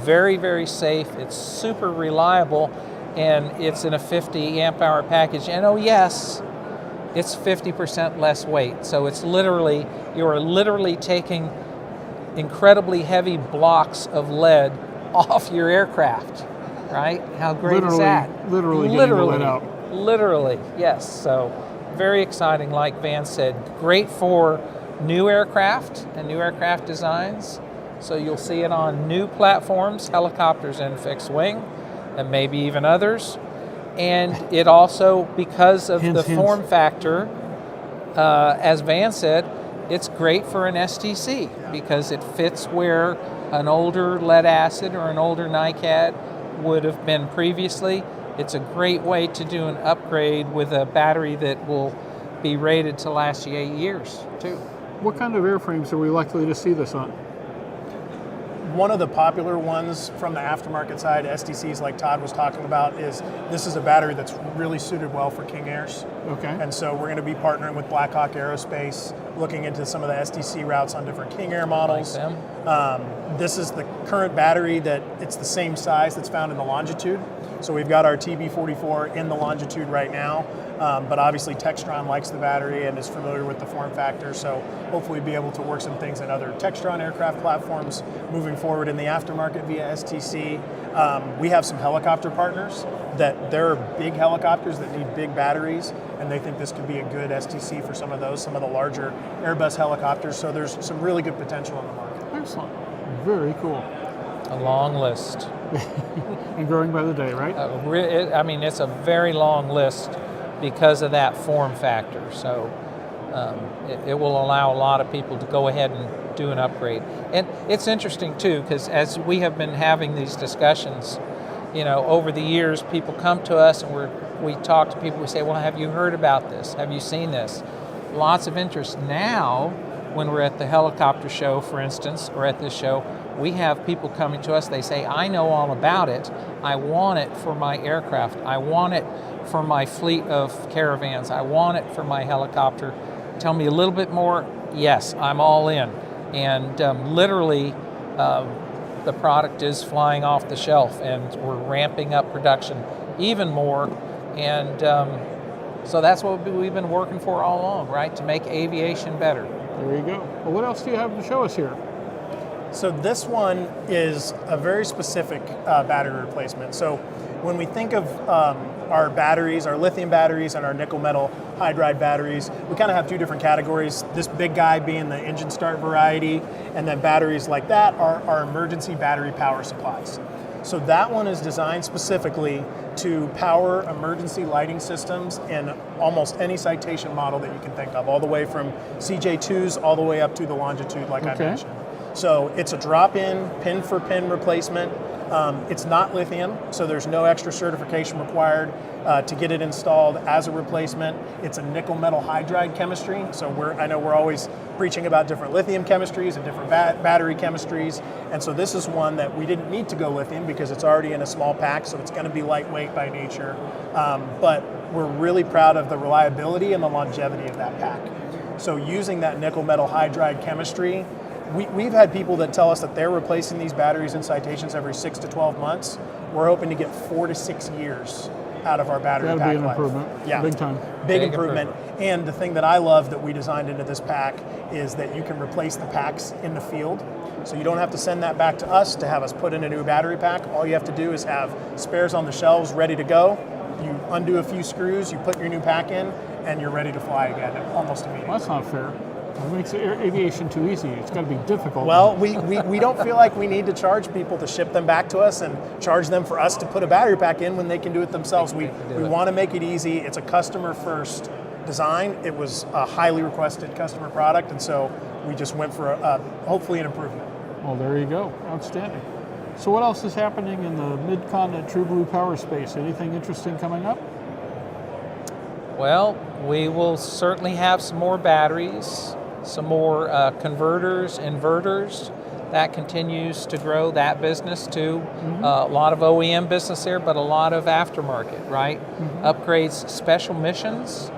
Speaker 18: very, very safe. It's super reliable, and it's in a 50 amp hour package. And oh yes, it's 50% less weight. So it's literally, you are literally taking incredibly heavy blocks of lead off your aircraft, right? How great is that?
Speaker 14: Literally getting the lead out.
Speaker 18: Literally, yes. So very exciting, like Van said. Great for new aircraft and new aircraft designs. So you'll see it on new platforms, helicopters and fixed wing, and maybe even others. And it also, because of the form factor, as Van said, it's great for an STC because it fits where an older lead acid or an older NiCad would have been previously. It's a great way to do an upgrade with a battery that will be rated to last you 8 years, too.
Speaker 14: What kind of airframes are we likely to see this on?
Speaker 19: one of the popular ones from the aftermarket side, STCs like Todd was talking about, is this is a battery that's really suited well for King Airs.
Speaker 14: Okay.
Speaker 19: And so we're going to be partnering with Blackhawk Aerospace, looking into some of the STC routes on different King Air models.
Speaker 18: Like them.
Speaker 19: This is the current battery that it's the same size that's found in the Longitude. So we've got our TB44 in the Longitude right now, but obviously Textron likes the battery and is familiar with the form factor, so hopefully be able to work some things in other Textron aircraft platforms moving forward in the aftermarket via STC. We have some helicopter partners that there are big helicopters that need big batteries, and they think this could be a good STC for some of those, some of the larger Airbus helicopters, so there's some really good potential in the market.
Speaker 14: Excellent. Very cool.
Speaker 18: A long list.
Speaker 14: And growing by the day, right?
Speaker 18: I mean, it's a very long list because of that form factor. So it will allow a lot of people to go ahead and do an upgrade. And it's interesting too, because as we have been having these discussions, you know, over the years, people come to us and we talk to people, we say, well, have you heard about this? Have you seen this? Lots of interest. Now, when we're at the helicopter show, for instance, or at this show, we have people coming to us, they say, I know all about it. I want it for my aircraft. I want it for my fleet of caravans. I want it for my helicopter. Tell me a little bit more. Yes, I'm all in. And literally, the product is flying off the shelf, and we're ramping up production even more. And so that's what we've been working for all along, right? To make aviation better.
Speaker 14: There you go. Well, what else do you have to show us here?
Speaker 19: So this one is a very specific battery replacement. So when we think of our batteries, our lithium batteries and our nickel metal hydride batteries, we kind of have two different categories. This big guy being the engine start variety, and then batteries like that are our emergency battery power supplies. So that one is designed specifically to power emergency lighting systems in almost any Citation model that you can think of, all the way from CJ2s all the way up to the Longitude, like I mentioned. So it's a drop-in, pin-for-pin replacement. It's not lithium, so there's no extra certification required to get it installed as a replacement. It's a nickel metal hydride chemistry, so I know we're always preaching about different lithium chemistries and different battery chemistries, and so this is one that we didn't need to go lithium because it's already in a small pack, so it's going to be lightweight by nature, but we're really proud of the reliability and the longevity of that pack. So using that nickel metal hydride chemistry, we've had people that tell us that they're replacing these batteries in Citations every 6 to 12 months. We're hoping to get 4 to 6 years out of our battery pack life.
Speaker 14: That'll be an improvement.
Speaker 19: Yeah,
Speaker 14: big time.
Speaker 19: Big improvement. And the thing that I love that we designed into this pack is that you can replace the packs in the field. So you don't have to send that back to us to have us put in a new battery pack. All you have to do is have spares on the shelves ready to go. You undo a few screws, you put your new pack in, and you're ready to fly again almost immediately.
Speaker 14: Well, that's not fair. It makes aviation too easy. It's got to be difficult.
Speaker 19: Well, we don't feel like we need to charge people to ship them back to us and charge them for us to put a battery pack in when they can do it themselves. We want to make it easy. It's a customer-first design. It was a highly requested customer product, and so we just went for hopefully an improvement.
Speaker 14: Well, there you go. Outstanding. So what else is happening in the mid-continent True Blue power space? Anything interesting coming up?
Speaker 18: Well, we will certainly have some more batteries, some more converters, inverters. That continues to grow, that business too. A lot of OEM business there, but a lot of aftermarket, right? Upgrades, special missions.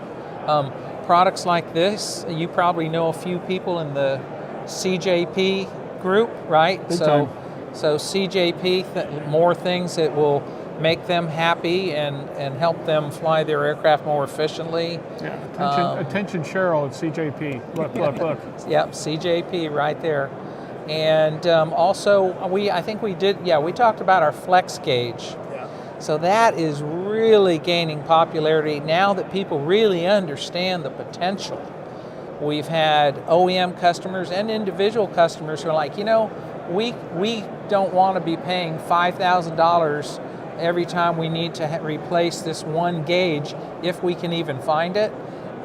Speaker 18: Products like this, you probably know a few people in the CJP group, right?
Speaker 14: Big time.
Speaker 18: So CJP, more things that will make them happy and help them fly their aircraft more efficiently.
Speaker 14: Yeah, attention Cheryl at CJP. Look.
Speaker 18: Yep, CJP right there. And also, I think we talked about our flex gauge.
Speaker 19: Yeah.
Speaker 18: So that is really gaining popularity now that people really understand the potential. We've had OEM customers and individual customers who are like, you know, we don't want to be paying $5,000 every time we need to replace this one gauge if we can even find it.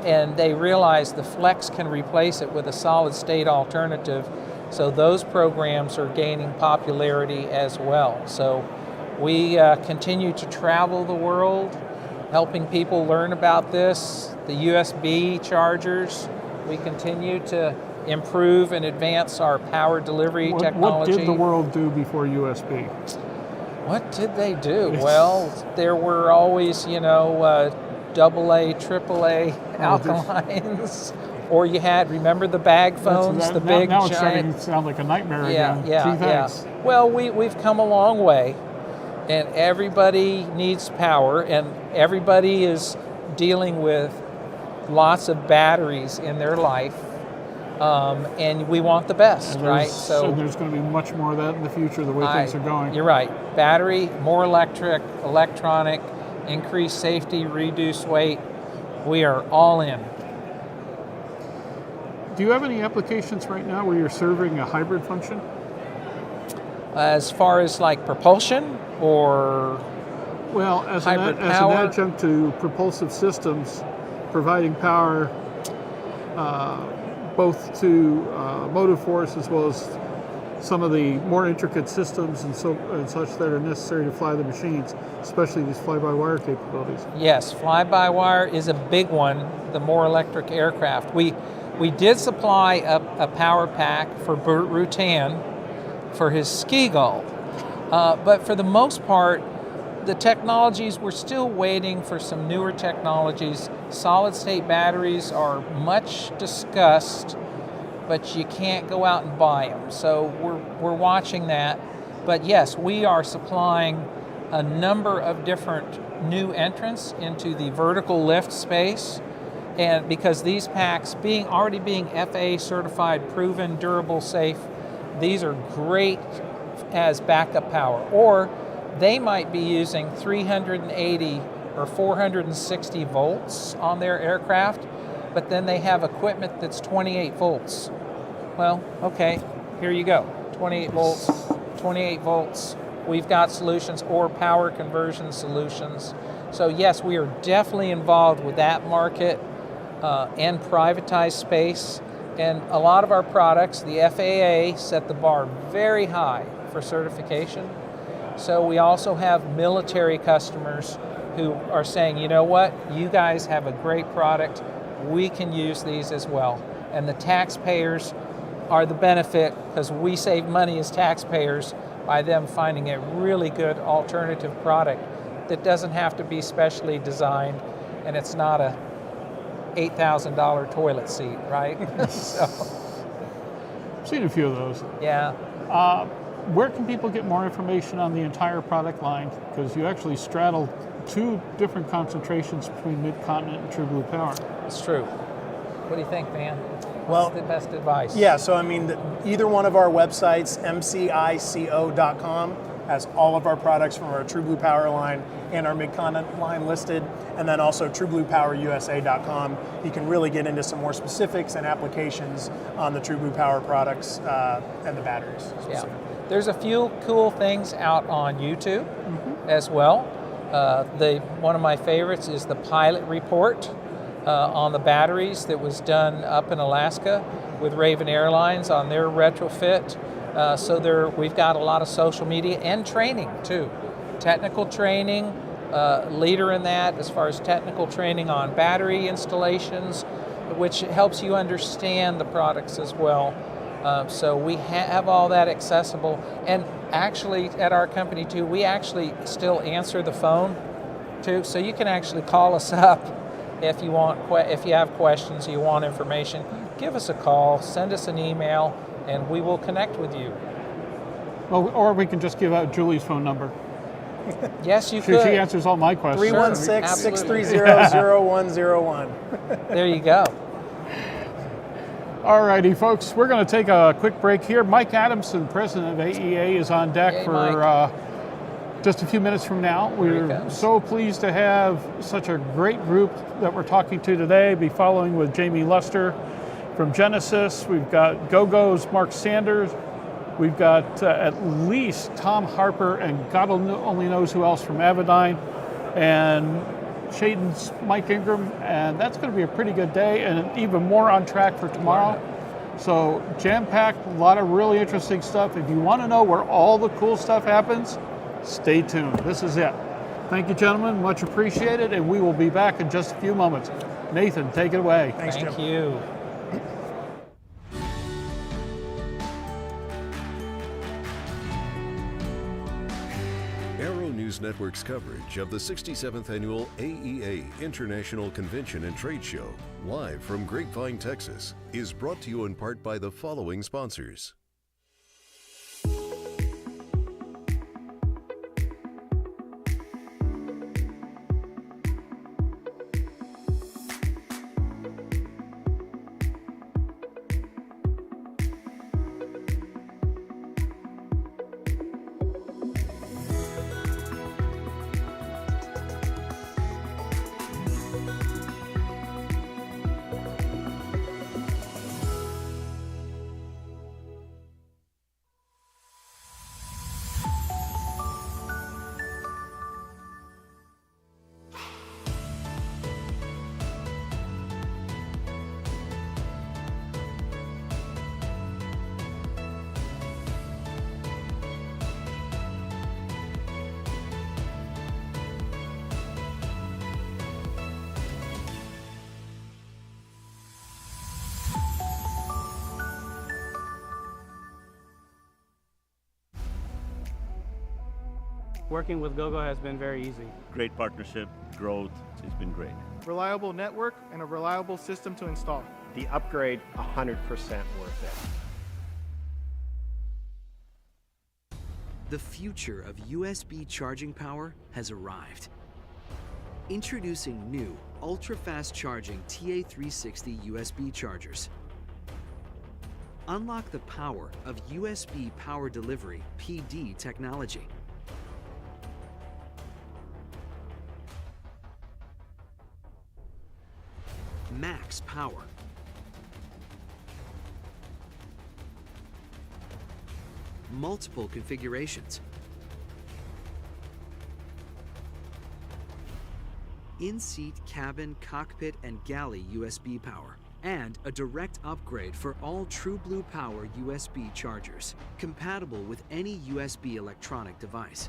Speaker 18: And they realize the flex can replace it with a solid state alternative. So those programs are gaining popularity as well. So we continue to travel the world, helping people learn about this. The USB chargers, we continue to improve and advance our power delivery technology.
Speaker 14: What did the world do before USB?
Speaker 18: What did they do? Well, there were always, you know, AA, AAA alkalines. Or you had, remember the bag phones, the big
Speaker 14: now
Speaker 18: giant.
Speaker 14: It's starting to sound like a nightmare
Speaker 18: yeah,
Speaker 14: again.
Speaker 18: Yeah,
Speaker 14: Gee, thanks.
Speaker 18: yeah. Well, we've come a long way, and everybody needs power, and everybody is dealing with lots of batteries in their life, and we want the best, right?
Speaker 14: So there's going to be much more of that in the future, the way things are going.
Speaker 18: You're right. Battery, more electric, electronic, increased safety, reduced weight. We are all in.
Speaker 14: Do you have any applications right now where you're serving a hybrid function?
Speaker 18: As far as like propulsion or
Speaker 14: well, as an adjunct to propulsive systems, providing power both to motive force as well as some of the more intricate systems and such that are necessary to fly the machines, especially these fly-by-wire capabilities.
Speaker 18: Yes, fly-by-wire is a big one. The more electric aircraft. We did supply a power pack for Burt Rutan for his ski gull, but for the most part, the technologies, we're still waiting for some newer technologies. Solid-state batteries are much discussed, but you can't go out and buy them. So we're watching that. But yes, we are supplying a number of different new entrants into the vertical lift space. And because these packs, already being FAA certified, proven, durable, safe, these are great as backup power. Or they might be using 380 or 460 volts on their aircraft, but then they have equipment that's 28 volts. Well, okay, here you go. 28 volts, 28 volts. We've got solutions or power conversion solutions. So yes, we are definitely involved with that market. And privatized space. And a lot of our products, the FAA set the bar very high for certification. So we also have military customers who are saying, you know what, you guys have a great product, we can use these as well. And the taxpayers are the benefit because we save money as taxpayers by them finding a really good alternative product that doesn't have to be specially designed, and it's not a $8,000 toilet seat, right? So.
Speaker 14: I've seen a few of those.
Speaker 18: Yeah.
Speaker 14: Where can people get more information on the entire product line? Because you actually straddle two different concentrations between Mid-Continent and True Blue Power.
Speaker 18: It's true. What do you think, Van?
Speaker 19: Well,
Speaker 18: what's the best advice?
Speaker 19: Yeah, so I mean, either one of our websites, mcico.com, has all of our products from our True Blue Power line and our Mid-Continent line listed, and then also truebluepowerusa.com. You can really get into some more specifics and applications on the True Blue Power products and the batteries.
Speaker 18: Yeah. There's a few cool things out on YouTube as well. One of my favorites is the pilot report on the batteries that was done up in Alaska with Raven Airlines on their retrofit. So we've got a lot of social media and training too. Technical training, leader in that as far as technical training on battery installations, which helps you understand the products as well. So we have all that accessible. And actually at our company too, we actually still answer the phone too. So you can actually call us up if you have questions, you want information, give us a call, send us an email, and we will connect with you.
Speaker 14: Well, or we can just give out Julie's phone number.
Speaker 18: Yes, you could.
Speaker 14: She answers all my questions.
Speaker 19: 316-630-0101.
Speaker 18: There you go.
Speaker 14: All righty, folks, we're going to take a quick break here. Mike Adamson, president of AEA, is on deck for just a few minutes from now. We're so pleased to have such a great group that we're talking to today. Be following with Jamie Luster from Genesis. We've got GoGo's Mark Sanders. We've got at least Tom Harper, and God only knows who else from Avidyne, and Shaden's Mike Ingram, and that's going to be a pretty good day, and even more on track for tomorrow. So jam-packed, a lot of really interesting stuff. If you want to know where all the cool stuff happens, stay tuned. This is it. Thank you, gentlemen. Much appreciated, and we will be back in just a few moments. Nathan, take it away.
Speaker 19: Thanks, Jim.
Speaker 18: Thank you.
Speaker 1: Aero-News Network's coverage of the 67th Annual AEA International Convention and Trade Show, live from Grapevine, Texas, is brought to you in part by the following sponsors.
Speaker 2: Working with GoGo has been very easy.
Speaker 3: Great partnership, growth, it's been great.
Speaker 4: Reliable network and a reliable system to install.
Speaker 5: The upgrade, 100% worth it.
Speaker 16: The future of USB charging power has arrived. Introducing new ultra-fast charging TA360 USB chargers. Unlock the power of USB Power Delivery PD technology. Max power. Multiple configurations. In-seat, cabin, cockpit, and galley USB power. And a direct upgrade for all True Blue Power USB chargers. Compatible with any USB electronic device.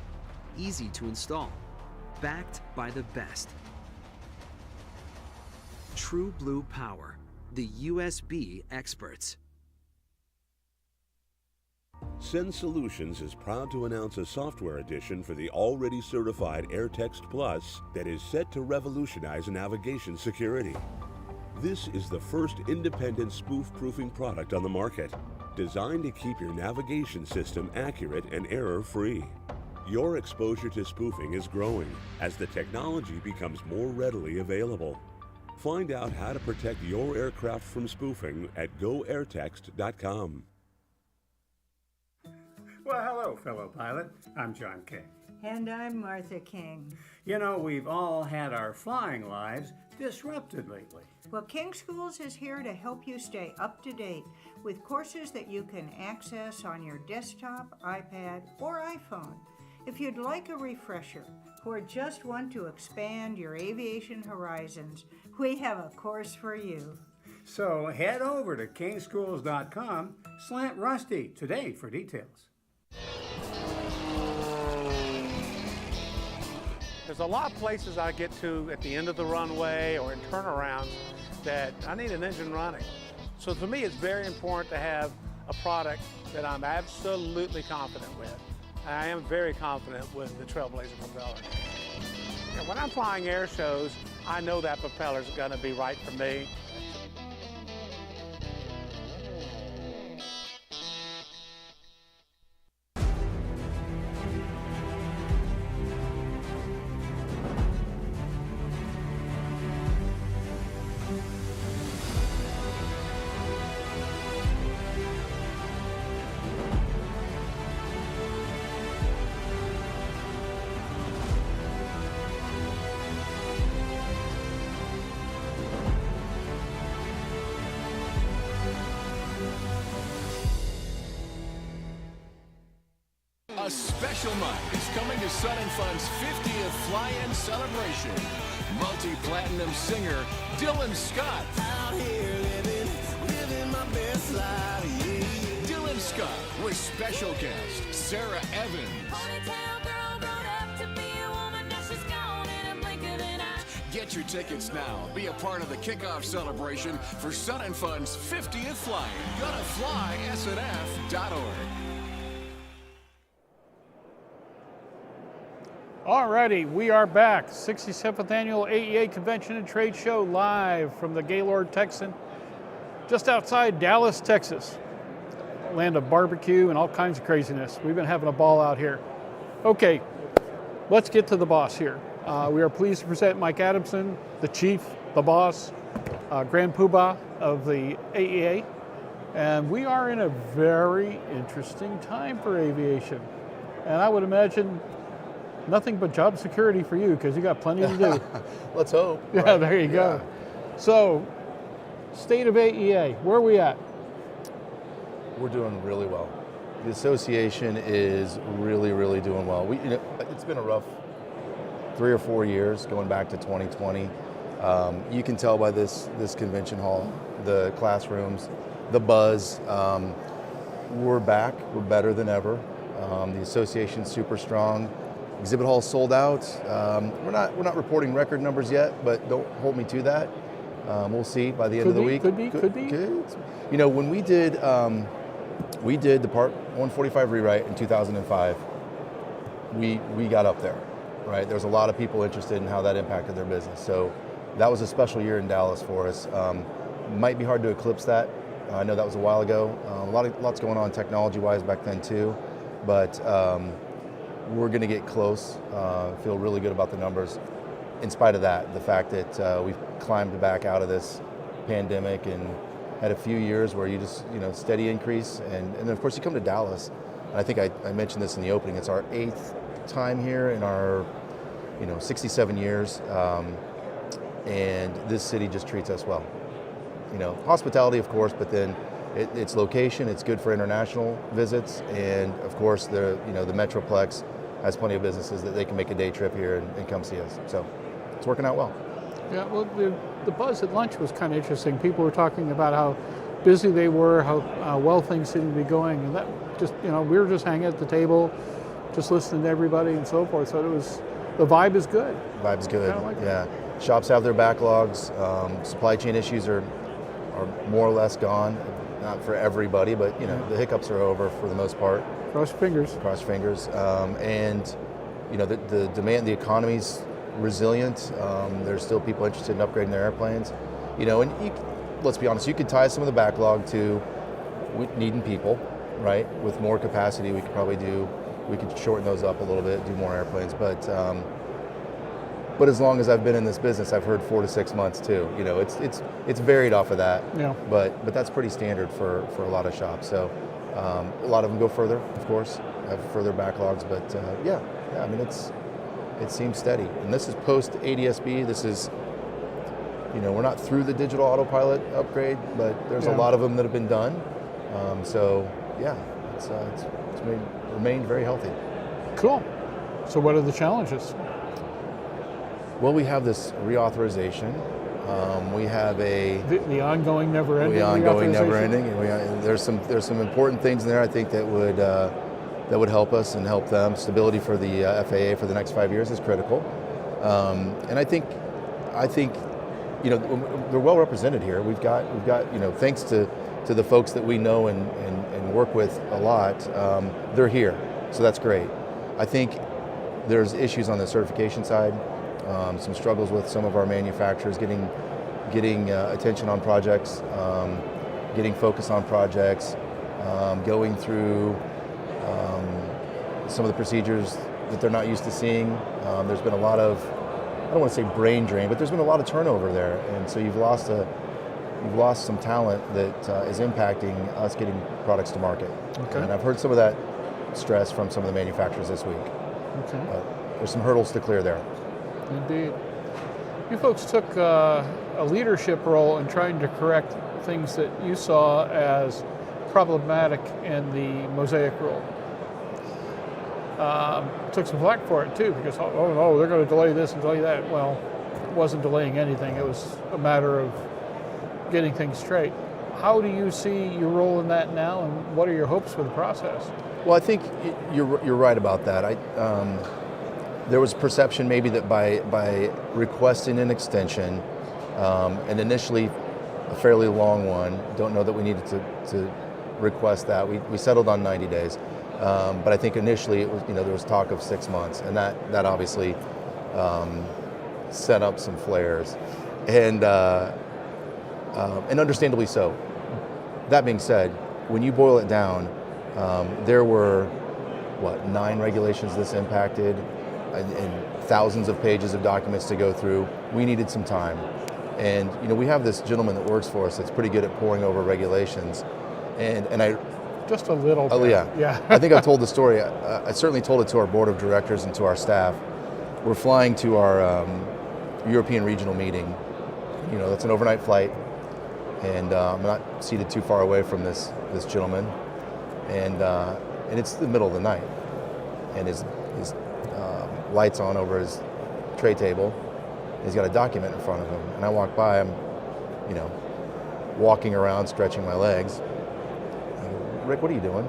Speaker 16: Easy to install. Backed by the best. True Blue Power, the USB experts.
Speaker 6: Send Solutions is proud to announce a software edition for the already certified AirText Plus that is set to revolutionize navigation security. This is the first independent spoof-proofing product on the market, designed to keep your navigation system accurate and error-free. Your exposure to spoofing is growing as the technology becomes more readily available. Find out how to protect your aircraft from spoofing at goairtext.com.
Speaker 20: Well, hello, fellow pilot. I'm John King.
Speaker 21: And I'm Martha King.
Speaker 20: You know, we've all had our flying lives disrupted lately.
Speaker 21: Well, King Schools is here to help you stay up to date with courses that you can access on your desktop, iPad, or iPhone. If you'd like a refresher or just want to expand your aviation horizons, we have a course for you.
Speaker 20: So head over to kingschools.com/Rusty today for details.
Speaker 10: There's a lot of places I get to at the end of the runway or in turnarounds that I need an engine running. So for me, it's very important to have a product that I'm absolutely confident with. I am very confident with the Trailblazer propeller. And when I'm flying air shows, I know that propeller's gonna be right for me.
Speaker 22: A special night is coming to Sun & Fun's 50th fly-in celebration. Multi-platinum singer Dylan Scott. Out here living my best life. Yeah. Dylan Scott with special guest Sarah Evans. Get your tickets now. Be a part of the kickoff celebration for Sun & Fun's 50th fly-in. Gonna fly SNF.org.
Speaker 14: Alrighty, we are back. 67th Annual AEA Convention and Trade Show live from the Gaylord Texan, just outside Dallas, Texas. Land of barbecue and all kinds of craziness. We've been having a ball out here. Okay, let's get to the boss here. We are pleased to present Mike Adamson, the chief, the boss, Grand Poobah of the AEA. And we are in a very interesting time for aviation. And I would imagine nothing but job security for you, because you got plenty to do.
Speaker 7: Let's hope.
Speaker 14: Yeah,
Speaker 7: right?
Speaker 14: there you go. So, state of AEA, where are we at?
Speaker 7: We're doing really well. The association is really, really doing well. It's been a rough 3 or 4 years, going back to 2020. You can tell by this convention hall, the classrooms, the buzz. We're back. We're better than ever. The association's super strong. Exhibit hall sold out. We're not reporting record numbers yet, but don't hold me to that. We'll see by the end of the week.
Speaker 14: Could be.
Speaker 7: You know, when we did the Part 145 rewrite in 2005, we got up there, right? There's a lot of people interested in how that impacted their business. So that was a special year in Dallas for us. Might be hard to eclipse that. I know that was a while ago. Lots going on technology-wise back then too, but we're going to get close. Feel really good about the numbers. In spite of that, the fact that we've climbed back out of this pandemic and had a few years where you just, steady increase. And then of course you come to Dallas. And I think I mentioned this in the opening. It's our 8th time here in our, 67 years. And this city just treats us well. Hospitality, of course, but then its location, it's good for international visits. And of course, the Metroplex has plenty of businesses that they can make a day trip here and come see us. So it's working out well.
Speaker 14: Yeah, well, the buzz at lunch was kind of interesting. People were talking about how busy they were, how well things seemed to be going, and that just, we were just hanging at the table, just listening to everybody and so forth. So the vibe is good.
Speaker 7: Vibe's good.
Speaker 14: Like
Speaker 7: yeah. Shops have their backlogs. Supply chain issues are more or less gone. Not for everybody, but the hiccups are over for the most part.
Speaker 14: Cross fingers.
Speaker 7: Cross fingers. And the demand, the economy's resilient. There's still people interested in upgrading their airplanes. And let's be honest, you could tie some of the backlog to needing people, right? With more capacity, we could shorten those up a little bit, do more airplanes. But as long as I've been in this business, I've heard 4 to 6 months too. It's varied off of that.
Speaker 14: Yeah.
Speaker 7: But that's pretty standard for a lot of shops. So a lot of them go further, of course, have further backlogs. But yeah. I mean, it seems steady. And this is post ADS-B. This is, we're not through the digital autopilot upgrade, but there's a lot of them that have been done. So yeah, it's remained very healthy.
Speaker 14: Cool. So what are the challenges?
Speaker 7: Well, we have this reauthorization. We have
Speaker 14: the ongoing, never-ending.
Speaker 7: The ongoing, never-ending. And there's some important things in there I think that would help us and help them. Stability for the FAA for the next 5 years is critical. And I think they're well represented here. We've got thanks to the folks that we know and work with a lot. They're here, so that's great. I think there's issues on the certification side. Some struggles with some of our manufacturers getting attention on projects, getting focus on projects, going through some of the procedures that they're not used to seeing. There's been a lot of, I don't want to say brain drain, but there's been a lot of turnover there, and so you've lost some talent that is impacting us getting products to market.
Speaker 14: Okay.
Speaker 7: And I've heard some of that stress from some of the manufacturers this week.
Speaker 14: Okay.
Speaker 7: But there's some hurdles to clear there.
Speaker 14: Indeed. You folks took a leadership role in trying to correct things that you saw as problematic in the Mosaic rule. Took some flack for it too, because oh no, they're going to delay this and delay that. Well, it wasn't delaying anything. It was a matter of getting things straight. How do you see your role in that now, and what are your hopes for the process?
Speaker 7: Well, I think you're right about that. There was perception maybe that by requesting an extension, and initially a fairly long one, don't know that we needed to request that. We settled on 90 days. But I think initially it was, there was talk of 6 months, and that obviously set up some flares, and understandably so. That being said, when you boil it down, there were 9 regulations this impacted, and thousands of pages of documents to go through. We needed some time, and we have this gentleman that works for us that's pretty good at poring over regulations, and I.
Speaker 14: Just a little bit.
Speaker 7: Oh, yeah.
Speaker 14: Yeah.
Speaker 7: I think I've told the story. I certainly told it to our board of directors and to our staff. We're flying to our European regional meeting. That's an overnight flight, and I'm not seated too far away from this gentleman, and it's the middle of the night, and his lights on over his tray table. He's got a document in front of him, and I walk by. I'm, walking around, stretching my legs. Rick, what are you doing?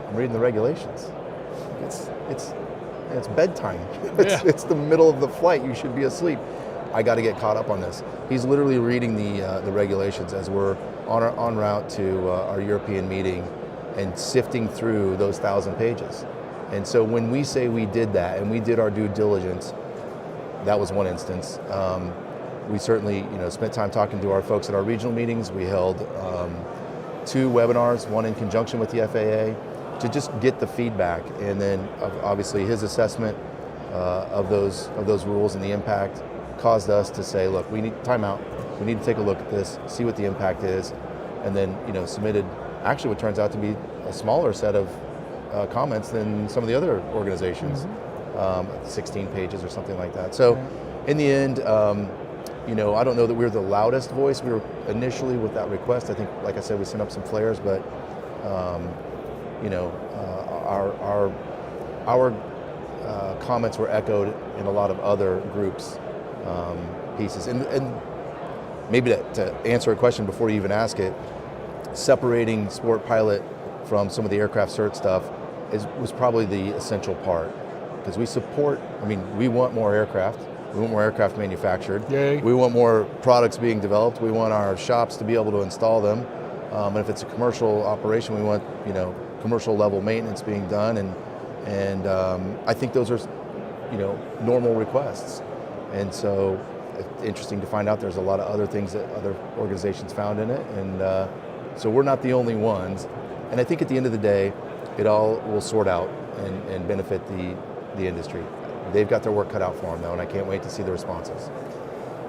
Speaker 7: I'm reading the regulations. It's bedtime. It's the middle of the flight. You should be asleep. I got to get caught up on this. He's literally reading the regulations as we're en route to our European meeting and sifting through those 1,000 pages. And so when we say we did that and we did our due diligence, that was one instance. We certainly, spent time talking to our folks at our regional meetings. We held 2 webinars, one in conjunction with the FAA, to just get the feedback, and then obviously his assessment of those rules and the impact caused us to say, look, we need time out. We need to take a look at this, see what the impact is, and then submitted actually what turns out to be a smaller set of comments than some of the other organizations, 16 pages or something like that. So in the end, I don't know that we were the loudest voice. We were initially with that request. I think, like I said, we sent up some flares, but our comments were echoed in a lot of other groups' pieces. And maybe to answer a question before you even ask it, separating sport pilot from some of the aircraft cert stuff was probably the essential part, because we support. We want more aircraft. We want more aircraft manufactured.
Speaker 14: Yay.
Speaker 7: We want more products being developed. We want our shops to be able to install them. And if it's a commercial operation, we want commercial level maintenance being done. And I think those are normal requests. And so it's interesting to find out there's a lot of other things that other organizations found in it. And so we're not the only ones. And I think at the end of the day, it all will sort out and benefit the industry. They've got their work cut out for them, though, and I can't wait to see the responses.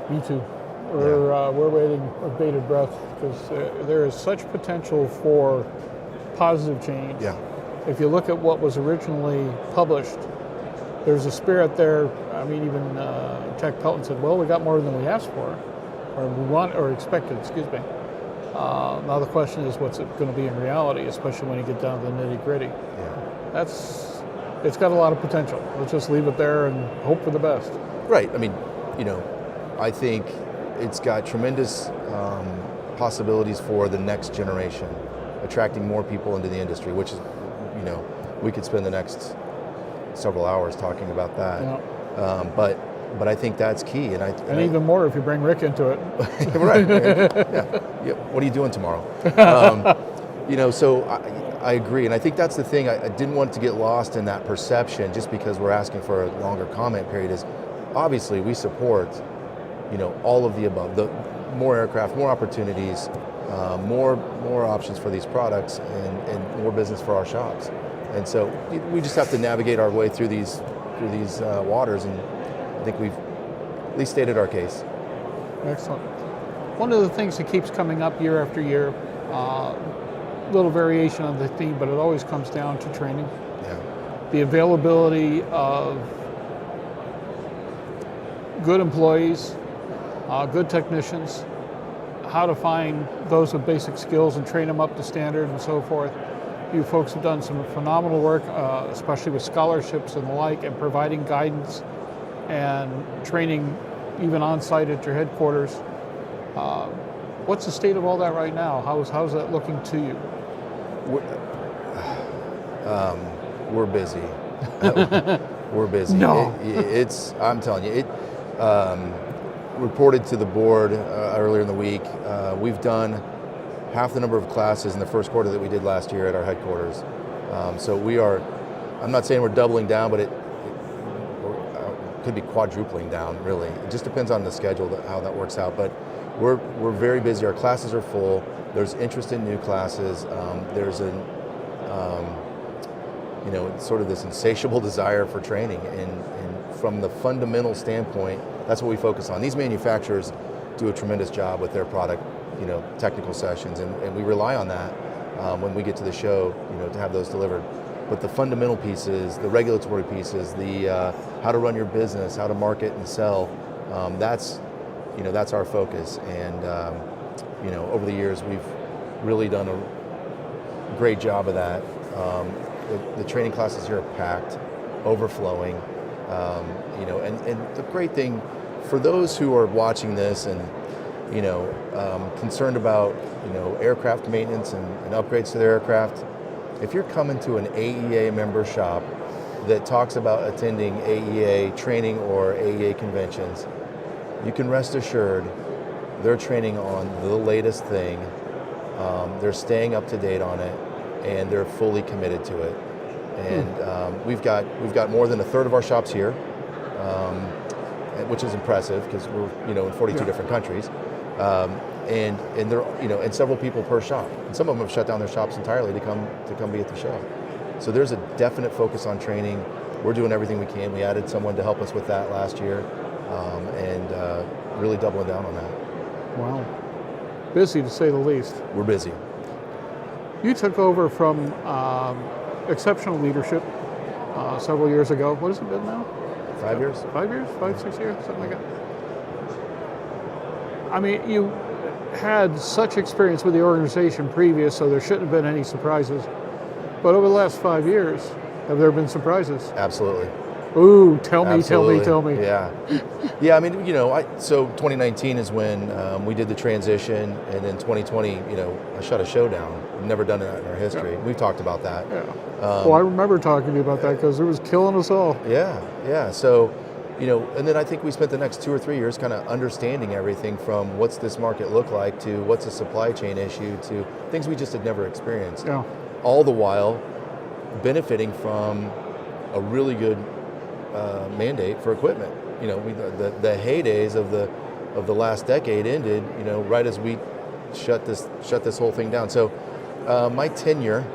Speaker 14: Me too. We're waiting with bated breath, because there is such potential for positive change.
Speaker 7: Yeah.
Speaker 14: If you look at what was originally published, there's a spirit there. Even Jack Pelton said, well, we got more than we asked for, or expected, excuse me. Now the question is, what's it going to be in reality, especially when you get down to the nitty gritty.
Speaker 7: Yeah.
Speaker 14: It's got a lot of potential. Let's just leave it there and hope for the best.
Speaker 7: Right. I think it's got tremendous possibilities for the next generation, attracting more people into the industry, which is, we could spend the next several hours talking about that.
Speaker 14: Yeah.
Speaker 7: But I think that's key. And
Speaker 14: even more if you bring Rick into it.
Speaker 7: Right. Yeah. What are you doing tomorrow? So I agree, and I think that's the thing. I didn't want to get lost in that perception just because we're asking for a longer comment period. Is obviously we support, all of the above. The more aircraft, more opportunities, more options for these products, and more business for our shops. And so we just have to navigate our way through these waters, and I think we've at least stated our case.
Speaker 14: Excellent. One of the things that keeps coming up year after year. Little variation on the theme, but it always comes down to training.
Speaker 7: Yeah.
Speaker 14: The availability of good employees, good technicians, how to find those with basic skills and train them up to standard and so forth. You folks have done some phenomenal work, especially with scholarships and the like, and providing guidance and training even on site at your headquarters. What's the state of all that right now? How's that looking to you?
Speaker 7: We're busy. We're busy.
Speaker 14: No.
Speaker 7: I'm telling you, reported to the board earlier in the week. We've done half the number of classes in the first quarter that we did last year at our headquarters. So we are, I'm not saying we're doubling down, but it could be quadrupling down, really. It just depends on the schedule, how that works out. But we're very busy. Our classes are full. There's interest in new classes. There's an, you know, sort of this insatiable desire for training. And from the fundamental standpoint, that's what we focus on. These manufacturers do a tremendous job with their product, you know, technical sessions, and we rely on that when we get to the show, you know, to have those delivered. But the fundamental pieces, the regulatory pieces, the how to run your business, how to market and sell, that's, you know, that's our focus. And you know, over the years, we've really done a great job of that. The training classes here are packed, overflowing. You know, and the great thing for those who are watching this and, you know, concerned about, you know, aircraft maintenance and upgrades to their aircraft, if you're coming to an AEA member shop that talks about attending AEA training or AEA conventions, you can rest assured they're training on the latest thing. They're staying up to date on it, and they're fully committed to it. And we've got more than a third of our shops here, which is impressive because we're, you know, in 42 different countries, and there, you know, and several people per shop. And some of them have shut down their shops entirely to come be at the show. So there's a definite focus on training. We're doing everything we can. We added someone to help us with that last year, and really doubling down on that.
Speaker 14: Wow, busy to say the least.
Speaker 7: We're busy.
Speaker 14: You took over from exceptional leadership several years ago. What has it been now?
Speaker 7: 5 years.
Speaker 14: 5 years? 5, 6 years? Something like that. I mean, you had such experience with the organization previous, so there shouldn't have been any surprises. But over the last 5 years, have there been surprises?
Speaker 7: Absolutely.
Speaker 14: Ooh, tell me.
Speaker 7: Yeah. Yeah, I mean, you know, so 2019 is when we did the transition, and in 2020, you know, I shut a show down. We've never done that in our history. We've talked about that.
Speaker 14: Yeah. Well, I remember talking to you about that because it was killing us all.
Speaker 7: Yeah. So, you know, and then I think we spent the next 2 or 3 years kind of understanding everything from what's this market look like to what's a supply chain issue to things we just had never experienced.
Speaker 14: Yeah.
Speaker 7: All the while benefiting from a really good mandate for equipment. You know, the heydays of the last decade ended, you know, right as we shut this whole thing down. So my tenure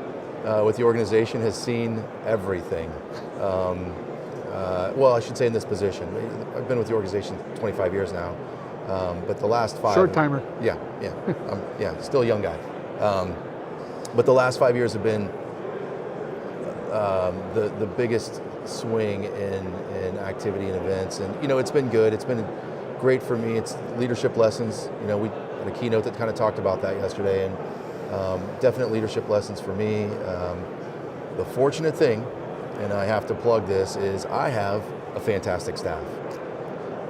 Speaker 7: with the organization has seen everything. Well, I should say in this position. I've been with the organization 25 years now, but the last 5.
Speaker 14: Short timer.
Speaker 7: Yeah. Yeah, still a young guy. But the last 5 years have been the biggest swing in activity and events, and you know, it's been good. It's been great for me. It's leadership lessons. You know, we had a keynote that kind of talked about that yesterday, and definite leadership lessons for me. The fortunate thing, and I have to plug this, is I have a fantastic staff.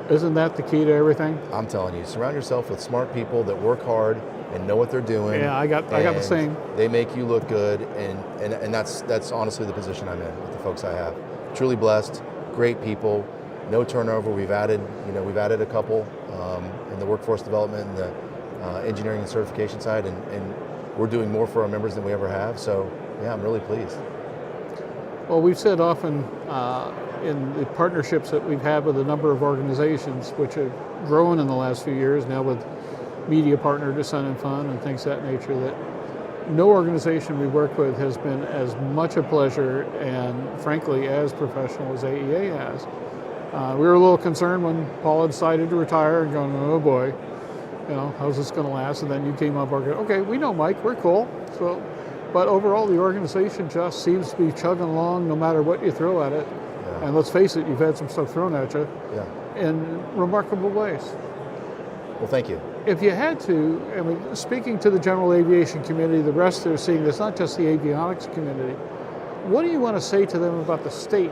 Speaker 14: Isn't that the key to everything?
Speaker 7: I'm telling you, surround yourself with smart people that work hard and know what they're doing.
Speaker 14: Yeah, I got the same.
Speaker 7: They make you look good, and that's honestly the position I'm in with the folks I have. Truly blessed, great people, no turnover. We've added a couple in the workforce development and the engineering and certification side, and we're doing more for our members than we ever have. So yeah, I'm really pleased.
Speaker 14: Well, we've said often in the partnerships that we've had with a number of organizations, which have grown in the last few years, now with media partner to Sun and Fun and things of that nature, that no organization we work with has been as much a pleasure and frankly as professional as AEA has. We were a little concerned when Paul decided to retire and going, oh boy, you know, how's this going to last? And then you came up and okay, we know Mike, we're cool. So, but overall the organization just seems to be chugging along no matter what you throw at it. Yeah. And let's face it, you've had some stuff thrown at you in remarkable ways.
Speaker 7: Well, thank you.
Speaker 14: If you had to, I mean, speaking to the general aviation community, the rest that are seeing this, not just the avionics community, what do you want to say to them about the state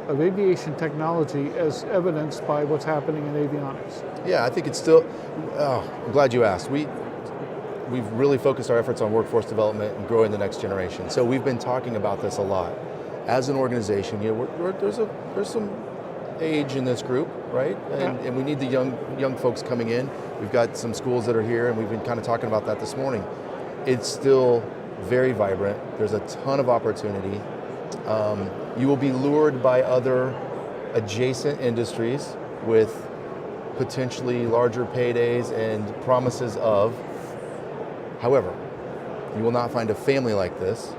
Speaker 14: of aviation technology as evidenced by what's happening in avionics?
Speaker 7: Yeah, I think it's still, I'm glad you asked. We've really focused our efforts on workforce development and growing the next generation. So we've been talking about this a lot. As an organization, you know, there's some age in this group, right? And we need the young folks coming in. We've got some schools that are here, and we've been kind of talking about that this morning. it's still very vibrant. There's a ton of opportunity. You will be lured by other adjacent industries with potentially larger paydays and promises of. However, you will not find a family like this,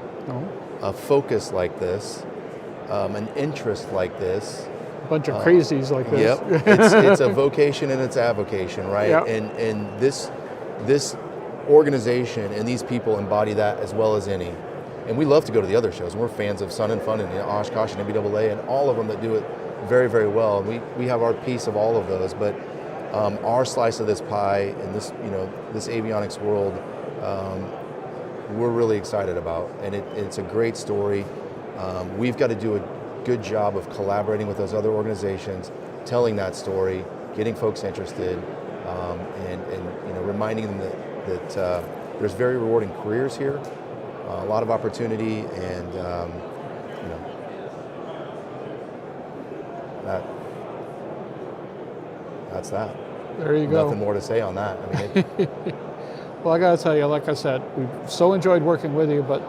Speaker 7: a focus like this, an interest like this.
Speaker 14: A bunch of crazies like this.
Speaker 7: Yep, it's a vocation and it's avocation, right?
Speaker 14: Yep.
Speaker 7: And this organization and these people embody that as well as any. And we love to go to the other shows. And we're fans of Sun and Fun and Oshkosh and NBAA and all of them that do it very, very well. And we have our piece of all of those, but our slice of this pie and this, this avionics world, we're really excited about. And it's a great story. We've got to do a good job of collaborating with those other organizations, telling that story, getting folks interested, and reminding them that there's very rewarding careers here, a lot of opportunity, and that's that.
Speaker 14: There you go.
Speaker 7: Nothing more to say on that. I mean,
Speaker 14: well, I got to tell you, like I said, we've so enjoyed working with you, but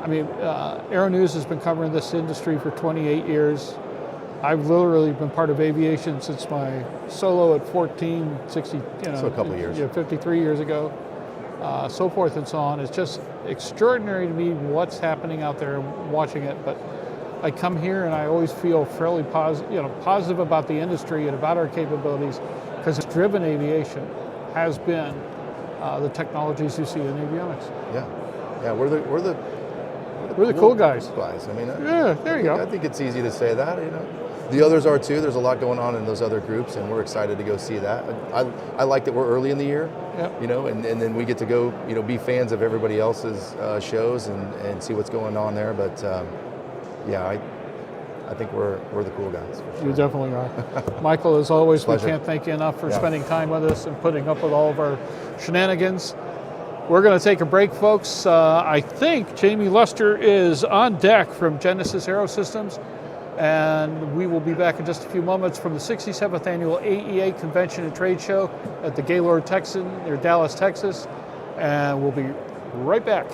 Speaker 14: I mean, Aero-News has been covering this industry for 28 years. I've literally been part of aviation since my solo at 14, 60,
Speaker 7: so a couple of years.
Speaker 14: 53 years ago, so forth and so on. It's just extraordinary to me what's happening out there and watching it. But I come here and I always feel fairly positive about the industry and about our capabilities, because it's driven aviation has been the technologies you see in avionics.
Speaker 7: Yeah, we're the
Speaker 14: cool guys.
Speaker 7: I mean,
Speaker 14: yeah, there you go.
Speaker 7: I think it's easy to say that. The others are too. There's a lot going on in those other groups, and we're excited to go see that. I like that we're early in the year,
Speaker 14: yep.
Speaker 7: And then we get to go, be fans of everybody else's shows and see what's going on there. But yeah, I think we're the cool guys. For sure.
Speaker 14: You definitely are. Michael, as always, we can't thank you enough for spending time with us and putting up with all of our shenanigans. We're going to take a break, folks. I think Jamie Luster is on deck from Genesis Aerosystems, and we will be back in just a few moments from the 67th Annual AEA Convention and Trade Show at the Gaylord Texan near Dallas, Texas, and we'll be right back.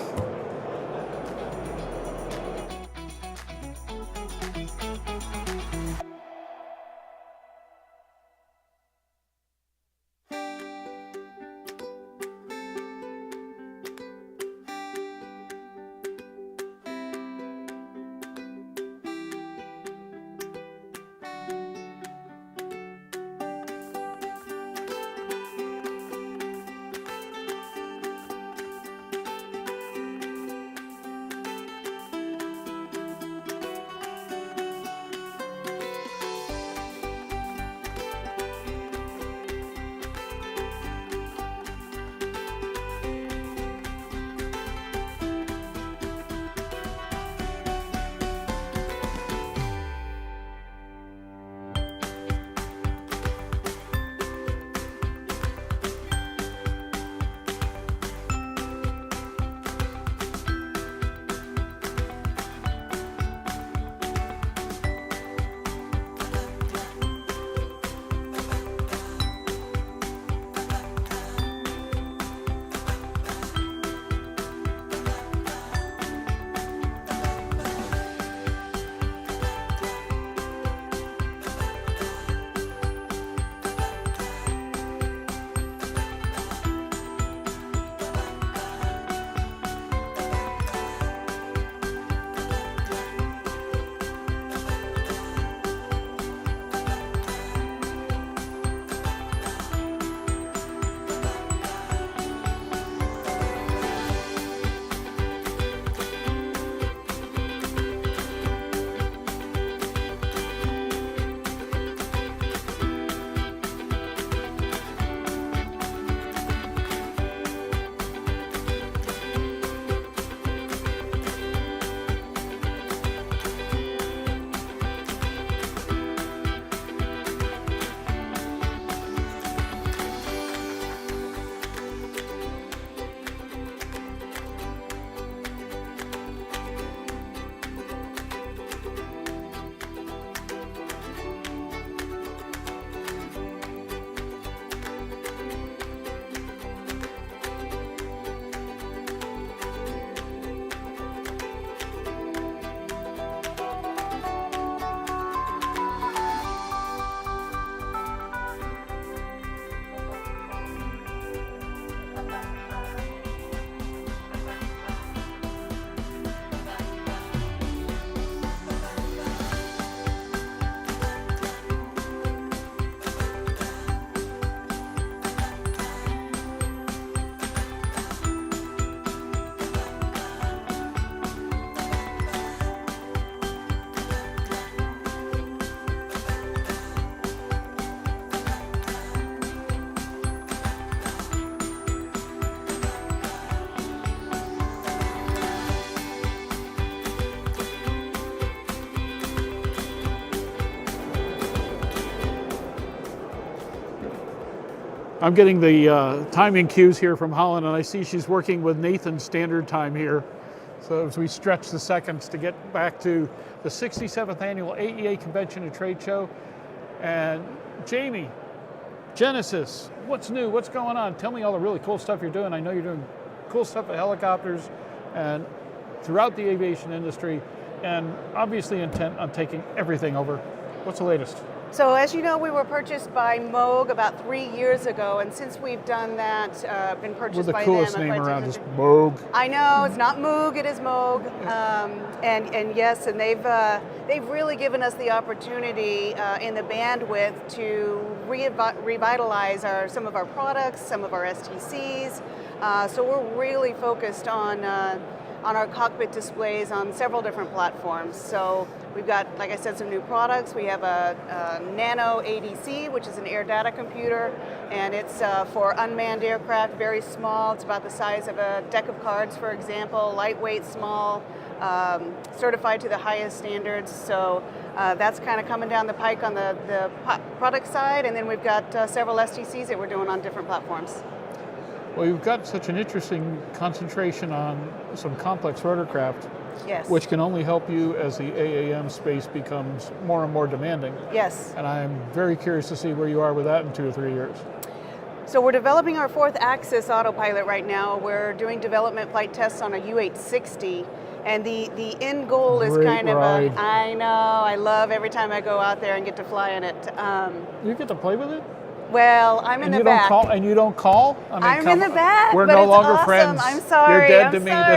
Speaker 14: I'm getting the timing cues here from Holland, and I see she's working with Nathan's standard time here. So as we stretch the seconds to get back to the 67th annual AEA Convention and Trade Show. And Jamie, Genesis, what's new? What's going on? Tell me all the really cool stuff you're doing. I know you're doing cool stuff with helicopters and throughout the aviation industry, and obviously intent on taking everything over. What's the latest?
Speaker 8: So as you know, we were purchased by Moog about 3 years ago, and since we've done that, been purchased by them.
Speaker 14: With the coolest name around is Moog.
Speaker 8: I know, it's not Moog, it is Moog. And yes, and they've really given us the opportunity in the bandwidth to revitalize some of our products, some of our STCs. So we're really focused on our cockpit displays on several different platforms. So we've got, like I said, some new products. We have a Nano ADC, which is an air data computer, and it's for unmanned aircraft, very small. It's about the size of a deck of cards, for example, lightweight, small, certified to the highest standards. So that's kind of coming down the pike on the product side, and then we've got several STCs that we're doing on different platforms.
Speaker 14: Well, you've got such an interesting concentration on some complex rotorcraft,
Speaker 8: yes,
Speaker 14: which can only help you as the AAM space becomes more and more demanding.
Speaker 8: Yes.
Speaker 14: And I'm very curious to see where you are with that in 2 or 3 years.
Speaker 8: So we're developing our 4th axis autopilot right now. We're doing development flight tests on a U-860. And the end goal is
Speaker 14: Great
Speaker 8: kind
Speaker 14: ride.
Speaker 8: of I know, I love every time I go out there and get to fly in it.
Speaker 14: You get to play with it?
Speaker 8: Well, I'm in the back.
Speaker 14: And you don't call? I mean,
Speaker 8: I'm in the back.
Speaker 14: We're
Speaker 8: but
Speaker 14: no
Speaker 8: it's
Speaker 14: longer
Speaker 8: awesome.
Speaker 14: friends.
Speaker 8: I'm sorry.
Speaker 14: You're dead
Speaker 8: I'm
Speaker 14: to me.
Speaker 8: sorry.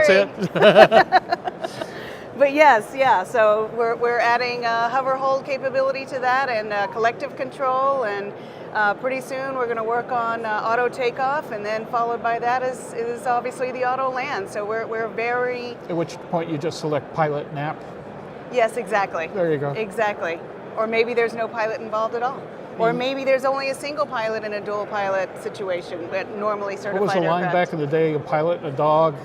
Speaker 14: That's it.
Speaker 8: But yes, yeah. So we're adding hover hold capability to that and collective control, and pretty soon we're going to work on auto takeoff, and then followed by that is obviously the auto land. So we're very.
Speaker 14: At which point you just select pilot nap.
Speaker 8: Yes, exactly.
Speaker 14: There you go.
Speaker 8: Exactly. Or maybe there's no pilot involved at all. Or maybe there's only a single pilot in a dual pilot situation, but normally certified
Speaker 14: What was the line
Speaker 8: aircraft.
Speaker 14: back in the day? A pilot and a dog.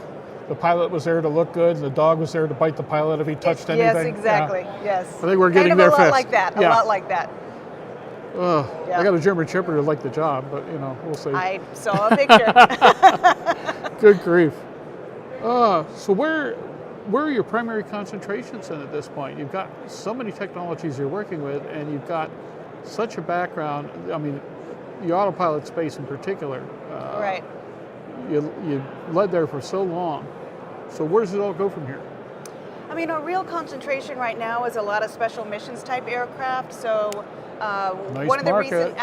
Speaker 14: The pilot was there to look good, and the dog was there to bite the pilot if he touched anything.
Speaker 8: Yes, exactly.
Speaker 14: Yeah.
Speaker 8: Yes.
Speaker 14: I think we're getting
Speaker 8: kind of
Speaker 14: there
Speaker 8: a lot
Speaker 14: fast.
Speaker 8: like that.
Speaker 14: Yeah.
Speaker 8: A lot like that.
Speaker 14: Yeah. I got a German Shepherd who liked the job, but we'll see.
Speaker 8: I saw a picture.
Speaker 14: Good grief. So where are your primary concentrations in at this point? You've got so many technologies you're working with, and you've got such a background. I mean, the autopilot space in particular.
Speaker 8: Right.
Speaker 14: You led there for so long. So where does it all go from here?
Speaker 8: I mean, our real concentration right now is a lot of special missions type aircraft. So
Speaker 14: Nice
Speaker 8: one of the
Speaker 14: market.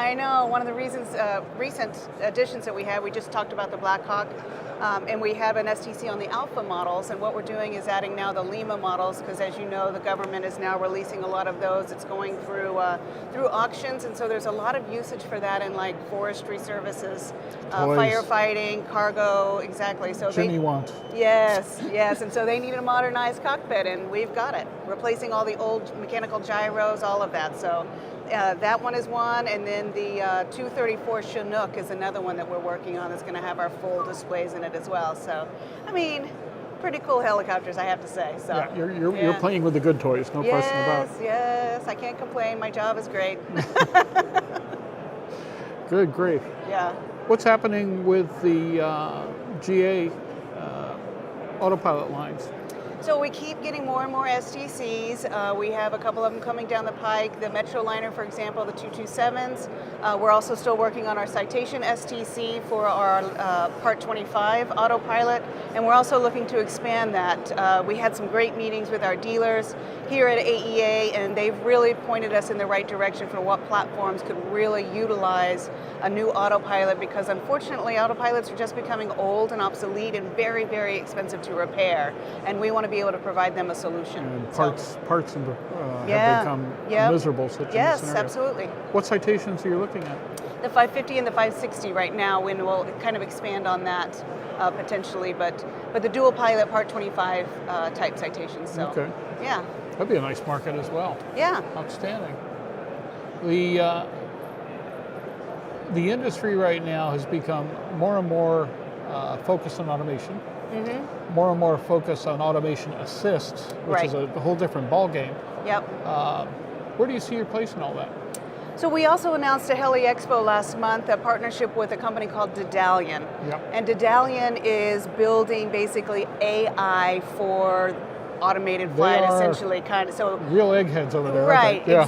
Speaker 8: recent additions that we had, we just talked about the Black Hawk, and we have an STC on the Alpha models, and what we're doing is adding now the Lima models, because as you know, the government is now releasing a lot of those. It's going through auctions, and so there's a lot of usage for that in like forestry services, firefighting, cargo, exactly. So
Speaker 14: Jimmy wants.
Speaker 8: Yes, yes, and so they need a modernized cockpit, and we've got it, replacing all the old mechanical gyros, all of that. So that one is one, and then the 234 Chinook is another one that we're working on that's going to have our full displays in it as well. So, I mean, pretty cool helicopters, I have to say. So
Speaker 14: Yeah, you're playing with the good toys, no question about it.
Speaker 8: Yes, I can't complain. My job is great.
Speaker 14: Good grief.
Speaker 8: Yeah.
Speaker 14: What's happening with the GA autopilot lines?
Speaker 8: So we keep getting more and more STCs. We have a couple of them coming down the pike. The Metroliner, for example, the 227s. We're also still working on our Citation STC for our Part 25 autopilot, and we're also looking to expand that. We had some great meetings with our dealers here at AEA, and they've really pointed us in the right direction for what platforms could really utilize a new autopilot, because unfortunately autopilots are just becoming old and obsolete and very, very expensive to repair, and we want to be able to provide them a solution.
Speaker 14: And parts have become miserable such
Speaker 8: Yes,
Speaker 14: a scenario.
Speaker 8: absolutely.
Speaker 14: What citations are you looking at?
Speaker 8: The 550 and the 560 right now, and we'll kind of expand on that potentially, but the dual pilot Part 25 type citations. So
Speaker 14: Okay.
Speaker 8: yeah.
Speaker 14: That'd be a nice market as well.
Speaker 8: Yeah.
Speaker 14: Outstanding. The industry right now has become more and more focused on automation.
Speaker 8: Mm-hmm.
Speaker 14: More and more focused on automation assist, which is a whole different ballgame.
Speaker 8: Yep.
Speaker 14: Where do you see your place in all that?
Speaker 8: So we also announced at Heli Expo last month a partnership with a company called Dedalian.
Speaker 14: Yep.
Speaker 8: And Dedalian is building basically AI for automated flight, essentially, kind of. So
Speaker 14: real eggheads over there,
Speaker 8: right?
Speaker 14: aren't they? Yeah.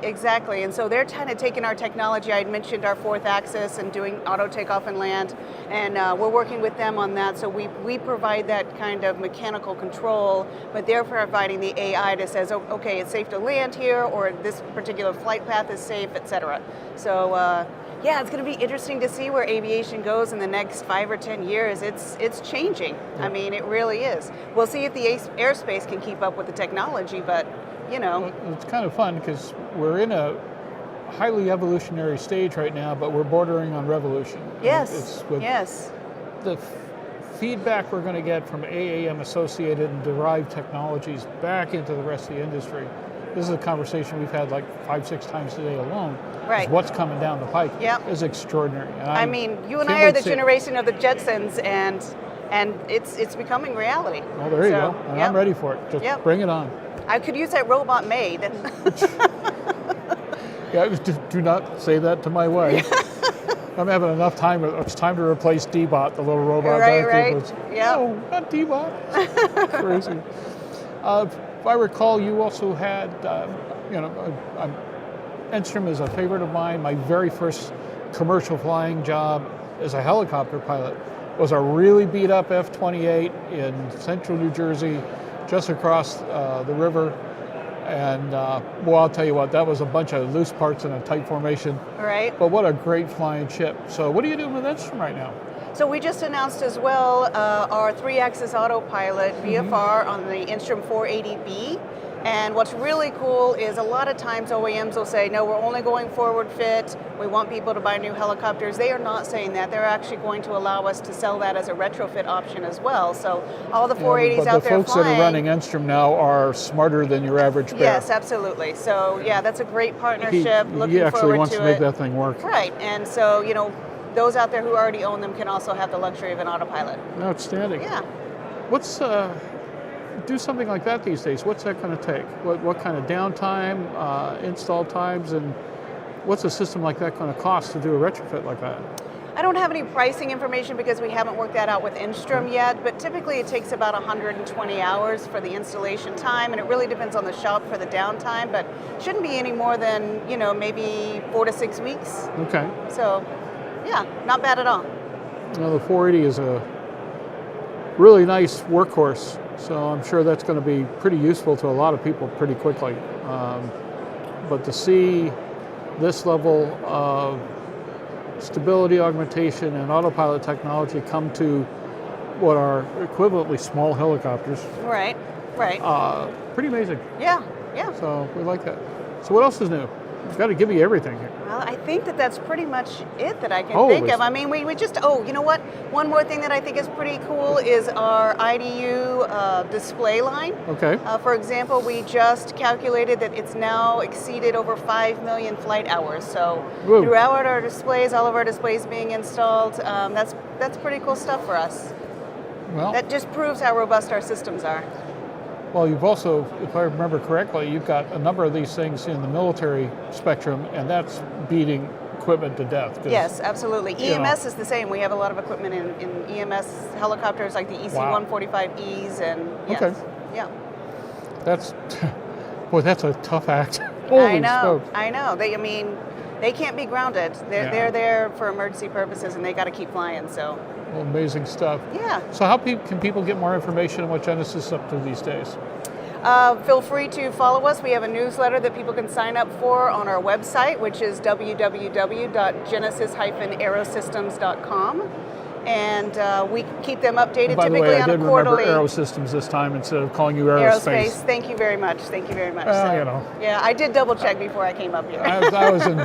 Speaker 8: Exactly. And so they're kind of taking our technology. I had mentioned our fourth axis and doing auto takeoff and land, and we're working with them on that. So we provide that kind of mechanical control, but they're providing the AI that says, oh, okay, it's safe to land here, or this particular flight path is safe, etc. So. Yeah, it's going to be interesting to see where aviation goes in the next 5 or 10 years. It's changing.
Speaker 14: Yeah.
Speaker 8: I mean, it really is. We'll see if the airspace can keep up with the technology, but, you know.
Speaker 14: Well, it's kind of fun because we're in a highly evolutionary stage right now, but we're bordering on revolution.
Speaker 8: Yes,
Speaker 14: yes. The feedback we're going to get from AAM associated and derived technologies back into the rest of the industry. This is a conversation we've had like 5-6 times today alone.
Speaker 8: Right.
Speaker 14: What's coming down the pike is extraordinary. And
Speaker 8: I mean, you and I are the generation of the Jetsons, and it's becoming reality.
Speaker 14: Well, there you go. And I'm ready for it. Just bring it on.
Speaker 8: I could use that robot maid.
Speaker 14: Yeah, do not say that to my wife. I'm having enough time. It's time to replace D-Bot, the little robot.
Speaker 8: Right. Yeah.
Speaker 14: No, not D-Bot. Crazy. If I recall, you also had, Enstrom is a favorite of mine. My very first commercial flying job as a helicopter pilot was a really beat up F-28 in central New Jersey, just across the river. And well, I'll tell you what, that was a bunch of loose parts in a tight formation.
Speaker 8: Right.
Speaker 14: But what a great flying ship. So what are you doing with Enstrom right now?
Speaker 8: So we just announced as well our 3-axis autopilot VFR on the Enstrom 480B. And what's really cool is a lot of times OEMs will say, no, we're only going forward fit. We want people to buy new helicopters. They are not saying that. They're actually going to allow us to sell that as a retrofit option as well. So all the 480s out there flying.
Speaker 14: The folks that are running Enstrom now are smarter than your average bear.
Speaker 8: Yes, absolutely. So yeah, that's a great partnership.
Speaker 14: He actually wants to make that thing work.
Speaker 8: Right. And so, you know, those out there who already own them can also have the luxury of an autopilot.
Speaker 14: Outstanding.
Speaker 8: Yeah.
Speaker 14: What's do something like that these days? What's that going to take? What kind of downtime, install times, and what's a system like that going to cost to do a retrofit like that?
Speaker 8: I don't have any pricing information because we haven't worked that out with Enstrom yet, but typically it takes about 120 hours for the installation time, and it really depends on the shop for the downtime, but shouldn't be any more than, you know, maybe 4 to 6 weeks.
Speaker 14: Okay.
Speaker 8: So, yeah, not bad at all.
Speaker 14: Well, the 480 is a really nice workhorse, so I'm sure that's going to be pretty useful to a lot of people pretty quickly. But to see this level of stability augmentation and autopilot technology come to what are equivalently small helicopters.
Speaker 8: Right.
Speaker 14: Pretty amazing.
Speaker 8: Yeah.
Speaker 14: So we like that. So what else is new? You've got to give me everything here.
Speaker 8: Well, I think that's pretty much it that I can think of. I mean, we just, you know what? One more thing that I think is pretty cool is our IDU display line.
Speaker 14: Okay.
Speaker 8: For example, we just calculated that it's now exceeded over 5 million flight hours. So throughout our displays, all of our displays being installed, that's pretty cool stuff for us.
Speaker 14: Well,
Speaker 8: that just proves how robust our systems are.
Speaker 14: Well, you've also, if I remember correctly, you've got a number of these things in the military spectrum, and that's beating equipment to death.
Speaker 8: Yes, absolutely. EMS is the same. We have a lot of equipment in EMS helicopters like the EC-145Es, and yes. Yeah.
Speaker 14: That's a tough act.
Speaker 8: I know. They can't be grounded. They're there for emergency purposes, and they got to keep flying. So.
Speaker 14: Well, amazing stuff.
Speaker 8: Yeah.
Speaker 14: So how can people get more information on what Genesis is up to these days?
Speaker 8: Feel free to follow us. We have a newsletter that people can sign up for on our website, which is www.genesis-aerosystems.com. And we keep them updated typically on a quarterly.
Speaker 14: By the way, I did remember Aerosystems this time instead of calling you Aerospace.
Speaker 8: Thank you very much. Thank you very much.
Speaker 14: You know.
Speaker 8: Yeah, I did double check before I came up here.
Speaker 14: I was in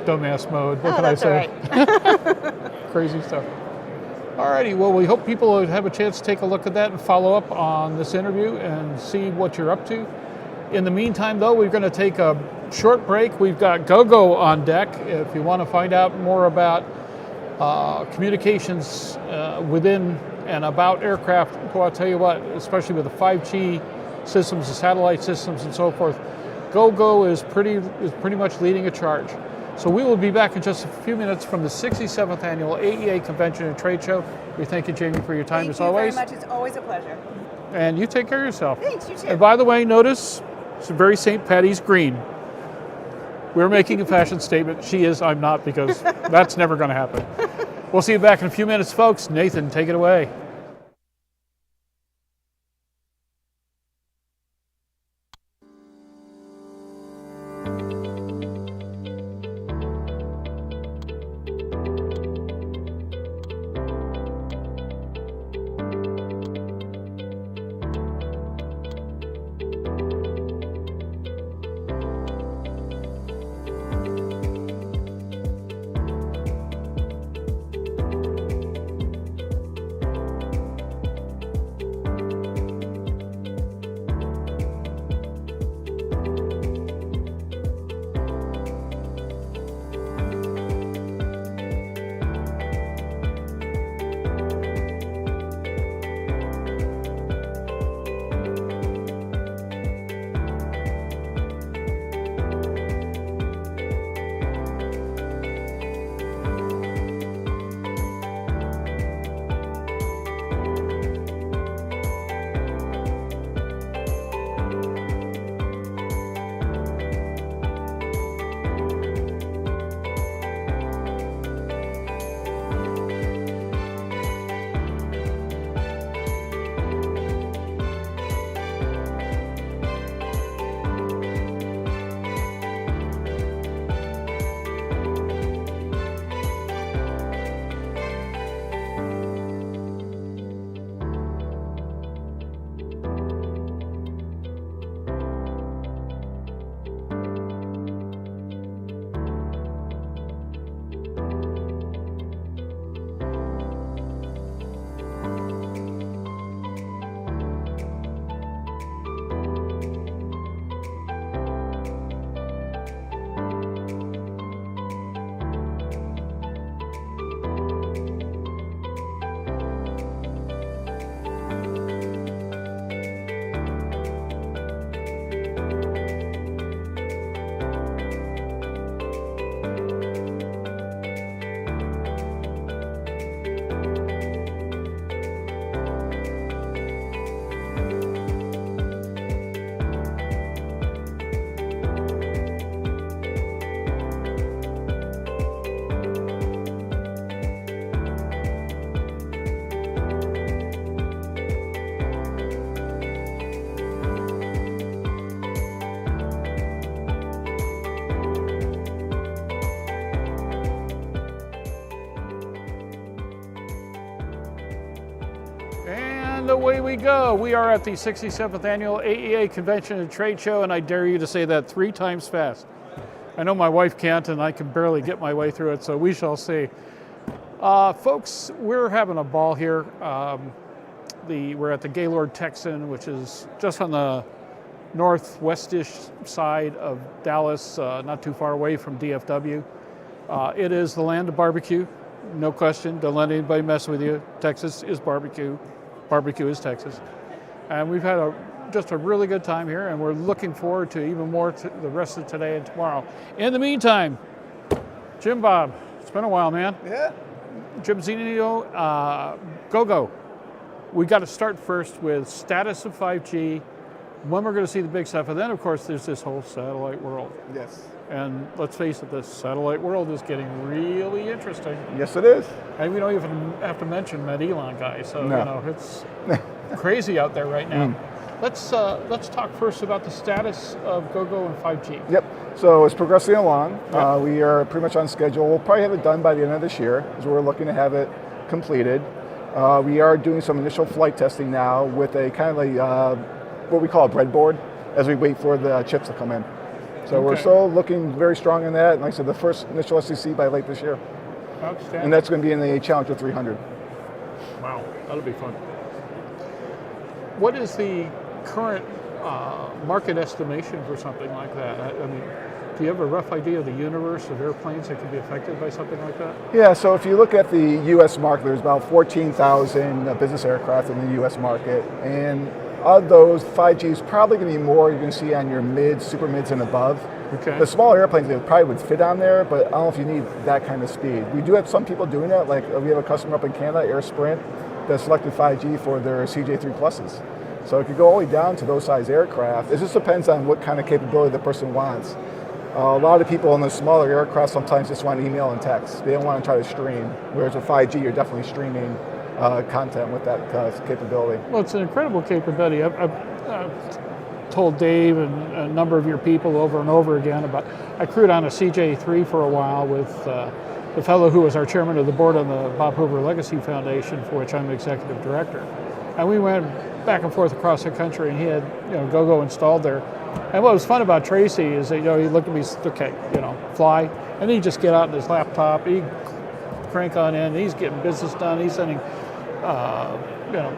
Speaker 14: dumbass mode. What can I say?
Speaker 8: Right.
Speaker 14: Crazy stuff. Alrighty, well, we hope people would have a chance to take a look at that and follow up on this interview and see what you're up to. In the meantime, though, we're going to take a short break. We've got GoGo on deck. If you want to find out more about communications within and about aircraft, well, I'll tell you what, especially with the 5G systems, the satellite systems, and so forth, GoGo is pretty much leading a charge. So we will be back in just a few minutes from the 67th Annual AEA Convention and Trade Show. We thank you, Jamie, for your time as always.
Speaker 8: Thank you very much. It's always a pleasure.
Speaker 14: And you take care of yourself.
Speaker 8: Thanks, you too.
Speaker 14: And by the way, notice it's a very St. Patty's green. We're making a fashion statement. She is, I'm not, because that's never going to happen. We'll see you back in a few minutes, folks. Nathan, take it away. And away we go. We are at the 67th Annual AEA Convention and Trade Show, and I dare you to say that 3 times fast. I know my wife can't, and I can barely get my way through it, so we shall see. Folks, we're having a ball here. We're at the Gaylord Texan, which is just on the northwestish side of Dallas, not too far away from DFW. It is the land of barbecue, no question. Don't let anybody mess with you. Texas is barbecue. Barbecue is Texas. And we've had just a really good time here, and we're looking forward to even more to the rest of today and tomorrow. In the meantime, Jim Bob, it's been a while, man.
Speaker 9: Yeah.
Speaker 14: Jim Zenino, go. We got to start first with status of 5G, when we're going to see the big stuff, and then of course there's this whole satellite world.
Speaker 9: Yes.
Speaker 14: And let's face it, this satellite world is getting really interesting.
Speaker 9: Yes, it is.
Speaker 14: And we don't even have to mention that Elon guy, so
Speaker 9: No.
Speaker 14: you know it's crazy out there right now. Let's talk first about the status of GoGo and 5G.
Speaker 9: Yep. So it's progressing along. We are pretty much on schedule. We'll probably have it done by the end of this year, as we're looking to have it completed. We are doing some initial flight testing now with a kind of like what we call a breadboard, as we wait for the chips to come in. So we're still looking very strong in that. And like I said, the first initial SEC by late this year.
Speaker 14: Outstanding.
Speaker 9: And that's going to be in the Challenger 300.
Speaker 14: Wow, that'll be fun. What is the current market estimation for something like that? I mean, do you have a rough idea of the universe of airplanes that could be affected by something like that?
Speaker 9: Yeah, so if you look at the U.S. market, there's about 14,000 business aircraft in the U.S. market. And Of those, 5G is probably going to be more you're going to see on your mids, super mids, and above.
Speaker 14: Okay.
Speaker 9: The smaller airplanes, they probably would fit on there, but I don't know if you need that kind of speed. We do have some people doing that, like we have a customer up in Canada, Air Sprint, that selected 5G for their CJ3 Pluses. So it could go all the way down to those size aircraft. It just depends on what kind of capability the person wants. A lot of people in the smaller aircraft sometimes just want email and text. They don't want to try to stream, whereas with 5G, you're definitely streaming content with that capability.
Speaker 14: Well, it's an incredible capability. I've told Dave and a number of your people over and over again about, I crewed on a CJ3 for a while with the fellow who was our chairman of the board on the Bob Hoover Legacy Foundation, for which I'm executive director. And we went back and forth across the country, and he had GoGo installed there. And what was fun about Tracy is that he looked at me, okay, fly, and he'd just get out on his laptop, he'd crank on in, he's getting business done, he's sending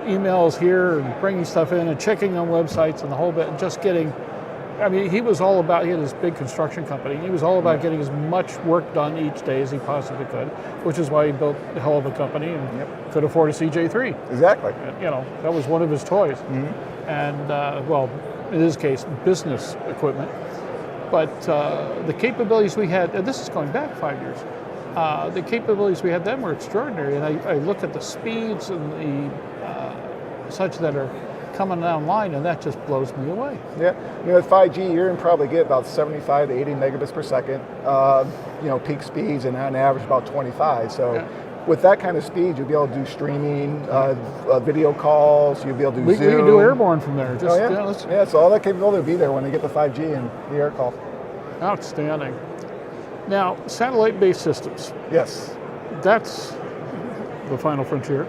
Speaker 14: emails here and bringing stuff in and checking on websites and the whole bit, and just getting, he was all about, he had this big construction company, he was all about getting as much work done each day as he possibly could, which is why he built a hell of a company and could afford a CJ3.
Speaker 9: Exactly.
Speaker 14: That was one of his toys. And, well, in his case, business equipment. But the capabilities we had, and this is going back 5 years, the capabilities we had then were extraordinary. And I look at the speeds and the such that are coming online, and that just blows me away.
Speaker 9: Yeah, with 5G, you're going to probably get about 75 to 80 megabits per second, peak speeds, and on average about 25. So with that kind of speed, you'll be able to do streaming, video calls, you'll be able to do Zoom.
Speaker 14: We can do airborne from there.
Speaker 9: So all that capability will be there when they get the 5G and the air call.
Speaker 14: Outstanding. Now, satellite-based systems.
Speaker 9: Yes.
Speaker 14: That's the final frontier.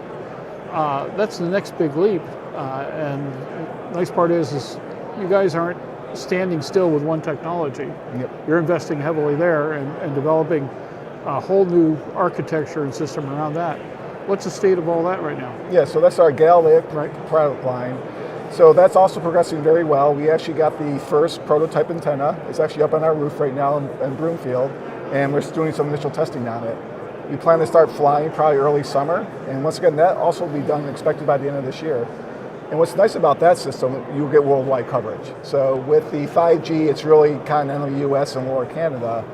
Speaker 14: That's the next big leap. And the nice part is you guys aren't standing still with one technology.
Speaker 9: Yep.
Speaker 14: You're investing heavily there and developing a whole new architecture and system around that. What's the state of all that right now?
Speaker 9: Yeah, so that's our Galileo product line. So that's also progressing very well. We actually got the first prototype antenna. It's actually up on our roof right now in Broomfield, and we're doing some initial testing on it. We plan to start flying probably early summer, and once again, that also will be done expected by the end of this year. And what's nice about that system, you'll get worldwide coverage. So with the 5G, it's really continental US and lower Canada,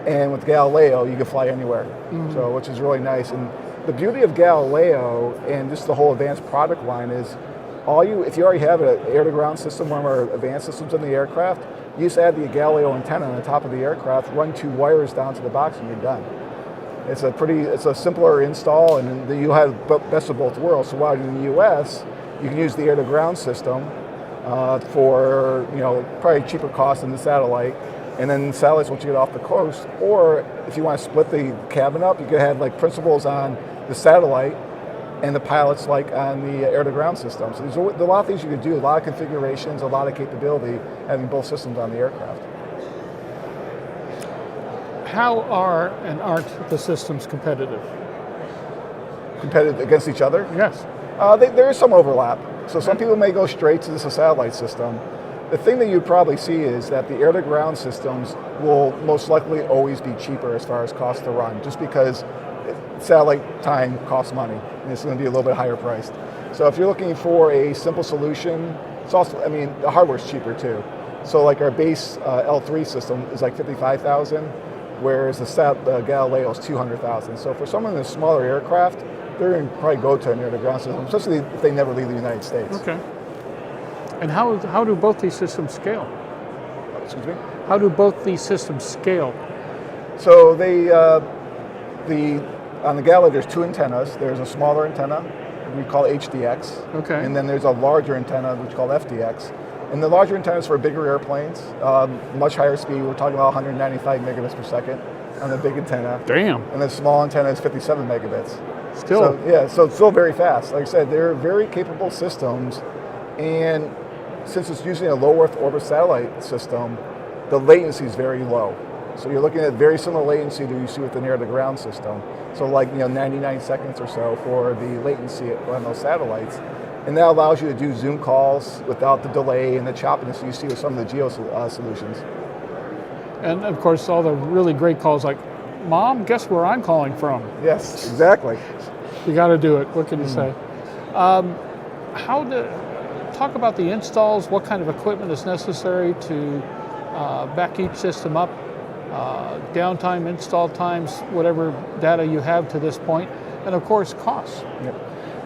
Speaker 9: and with Galileo, you can fly anywhere, so which is really nice. And the beauty of Galileo and just the whole advanced product line is, if you already have an air-to-ground system, one of our advanced systems in the aircraft, you just add the Galileo antenna on the top of the aircraft, run 2 wires down to the box, and you're done. It's a simpler install, and you have best of both worlds. So while you're in the U.S., you can use the air-to-ground system for probably cheaper cost than the satellite. And then satellites, once you get off the coast, or if you want to split the cabin up, you could have like principals on the satellite and the pilots like on the air-to-ground system. So there's a lot of things you could do, a lot of configurations, a lot of capability, having both systems on the aircraft.
Speaker 14: How are and aren't the systems competitive?
Speaker 9: Competitive against each other?
Speaker 14: Yes.
Speaker 9: There is some overlap. So some people may go straight to this satellite system. The thing that you probably see is that the air-to-ground systems will most likely always be cheaper as far as cost to run, just because satellite time costs money, and it's going to be a little bit higher priced. So if you're looking for a simple solution, it's also, the hardware's cheaper too. So like our base L3 system is like $55,000, whereas the Galileo is $200,000. So for someone in a smaller aircraft, they're going to probably go to an air-to-ground system, especially if they never leave the United States.
Speaker 14: Okay. And how do both these systems scale?
Speaker 9: Excuse me?
Speaker 14: How do both these systems scale?
Speaker 9: So on the Galileo, there's 2 antennas. There's a smaller antenna, we call HDX.
Speaker 14: Okay.
Speaker 9: And then there's a larger antenna, which is called FDX. And the larger antenna is for bigger airplanes, much higher speed. We're talking about 195 megabits per second on the big antenna.
Speaker 14: Damn.
Speaker 9: And the small antenna is 57 megabits.
Speaker 14: Still.
Speaker 9: So it's still very fast. Like I said, they're very capable systems. And since it's using a low Earth orbit satellite system, the latency is very low. So you're looking at very similar latency that you see with an air-to-ground system. So 99 seconds or so for the latency on those satellites. And that allows you to do Zoom calls without the delay and the choppiness you see with some of the geo solutions.
Speaker 14: And of course, all the really great calls like, Mom, guess where I'm calling from?
Speaker 9: Yes, exactly.
Speaker 14: You got to do it. What can you say? talk about the installs, what kind of equipment is necessary to back each system up, downtime, install times, whatever data you have to this point, and of course costs.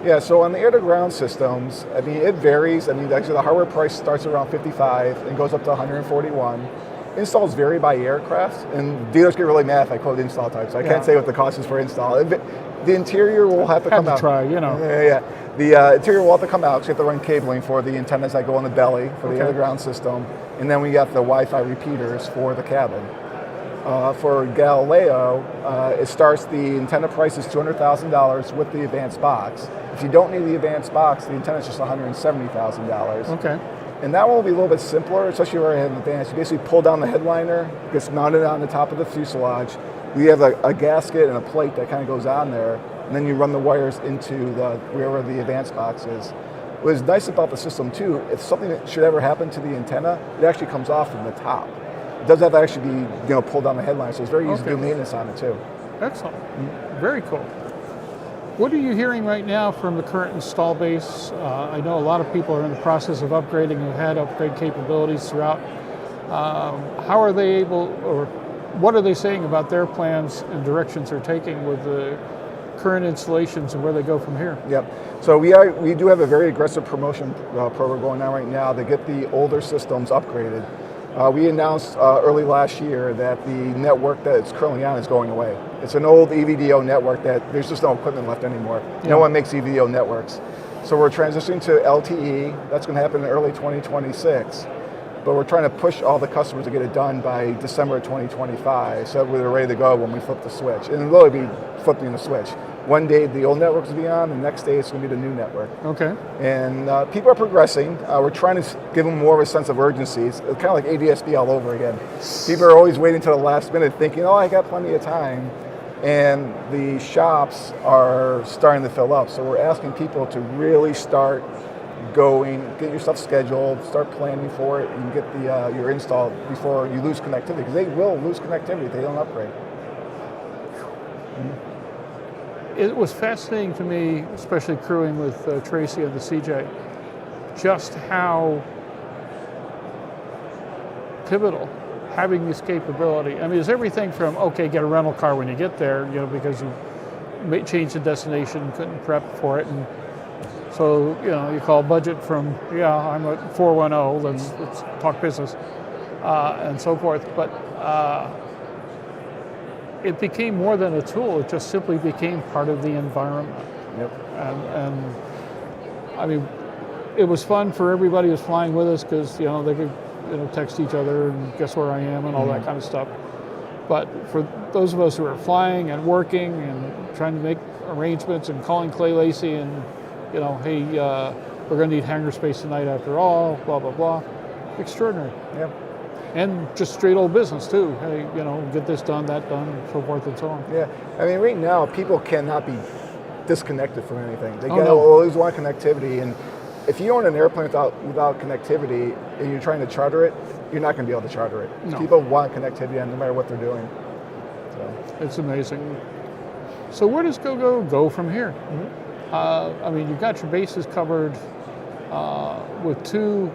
Speaker 9: Yeah, so on the air-to-ground systems, I mean, it varies. I mean, actually the hardware price starts around 55 and goes up to 141. Installs vary by aircraft, and dealers get really mad if I quote install type, so I can't say what the cost is for install. The interior will have to come out.
Speaker 14: Try, you know.
Speaker 9: The interior will have to come out, because you have to run cabling for the antennas that go on the belly for the air-to-ground system, and then we got the Wi-Fi repeaters for the cabin. For Galileo, it starts, the antenna price is $200,000 with the advanced box. If you don't need the advanced box, the antenna is just $170,000.
Speaker 14: Okay.
Speaker 9: And that one will be a little bit simpler, especially where I have advanced. You basically pull down the headliner, gets mounted on the top of the fuselage. We have a gasket and a plate that kind of goes on there, and then you run the wires into wherever the advanced box is. What is nice about the system too, if something that should ever happen to the antenna, it actually comes off from the top. It doesn't have to actually be pulled down the headliner, so it's very easy to do maintenance on it too.
Speaker 14: Excellent. Very cool. What are you hearing right now from the current install base? I know a lot of people are in the process of upgrading and have had upgrade capabilities throughout. How are they able, or what are they saying about their plans and directions they're taking with the current installations and where they go from here?
Speaker 9: Yep. So we do have a very aggressive promotion program going on right now to get the older systems upgraded. We announced early last year that the network that it's currently on is going away. It's an old EVDO network that there's just no equipment left anymore. Yeah. No one makes EVDO networks. So we're transitioning to LTE. That's going to happen in early 2026. But we're trying to push all the customers to get it done by December 2025, so that we're ready to go when we flip the switch. And it'll really be flipping the switch. One day the old networks will be on, the next day it's going to be the new network.
Speaker 14: Okay.
Speaker 9: And people are progressing. We're trying to give them more of a sense of urgency. It's kind of like ADSB all over again. People are always waiting until the last minute thinking, oh, I got plenty of time. And the shops are starting to fill up. So we're asking people to really start going, get your stuff scheduled, start planning for it, and get your install before you lose connectivity, because they will lose connectivity if they don't upgrade.
Speaker 14: It was fascinating to me, especially crewing with Tracy and the CJ, just how pivotal having this capability. I mean, it's everything from, okay, get a rental car when you get there, because you may change the destination, couldn't prep for it, and so, you call budget from, I'm at 410, let's talk business, and so forth. But it became more than a tool. It just simply became part of the environment.
Speaker 9: Yep.
Speaker 14: And I mean, it was fun for everybody who was flying with us, because, they could, text each other and guess where I am and all that kind of stuff. But for those of us who are flying and working and trying to make arrangements and calling Clay Lacey and, hey, we're going to need hangar space tonight after all, blah, blah, blah. Extraordinary.
Speaker 9: Yeah.
Speaker 14: And just straight old business too. Hey, get this done, that done, so forth and so on.
Speaker 9: Yeah. I mean, right now, people cannot be disconnected from anything. They always want connectivity. And if you own an airplane without connectivity and you're trying to charter it, you're not going to be able to charter it.
Speaker 14: No.
Speaker 9: People want connectivity no matter what they're doing. So.
Speaker 14: It's amazing. So where does GoGo go from here? I mean, you've got your bases covered with two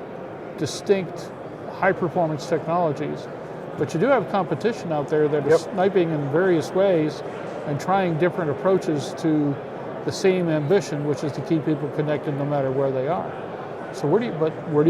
Speaker 14: distinct high-performance technologies, but you do have competition out there that is sniping in various ways and trying different approaches to the same ambition, which is to keep people connected no matter where they are. So where do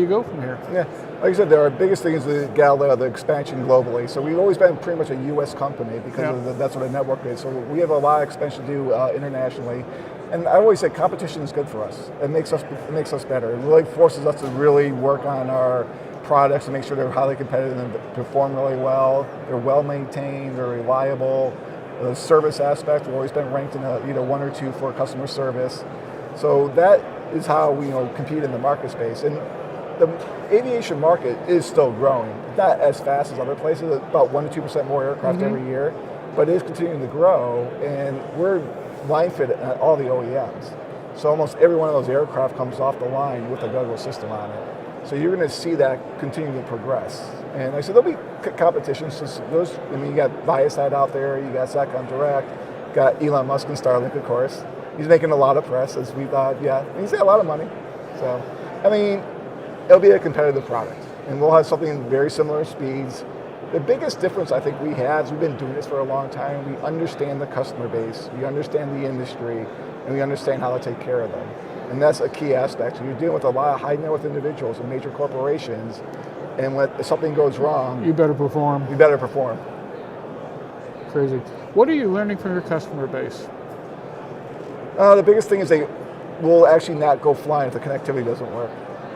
Speaker 14: you go from here?
Speaker 9: Yeah, like I said, our biggest thing is the Galileo, the expansion globally. So we've always been pretty much a U.S. company because that's what our network is. So we have a lot of expansion to do internationally. And I always say competition is good for us. It makes us better. It really forces us to really work on our products and make sure they're highly competitive and perform really well. They're well maintained, they're reliable. The service aspect, we've always been ranked in either 1 or 2 for customer service. So that is how we compete in the market space. And the aviation market is still growing. Not as fast as other places, about 1 to 2% more aircraft every year, but it is continuing to grow, and we're line fit at all the OEMs. So almost every one of those aircraft comes off the line with a GoGo system on it. So you're going to see that continue to progress. And I said there'll be competitions. You got Viasat out there, you got Satcom Direct, got Elon Musk and Starlink, of course. He's making a lot of press, as we thought, and he's got a lot of money. So, I mean, it'll be a competitive product, and we'll have something very similar speeds. The biggest difference I think we have is we've been doing this for a long time. We understand the customer base, we understand the industry, and we understand how to take care of them. And that's a key aspect. So you're dealing with a lot of high net worth individuals and major corporations, and if something goes wrong,
Speaker 14: you better perform.
Speaker 9: You better perform.
Speaker 14: Crazy. What are you learning from your customer base?
Speaker 9: The biggest thing is they will actually not go flying if the connectivity doesn't work.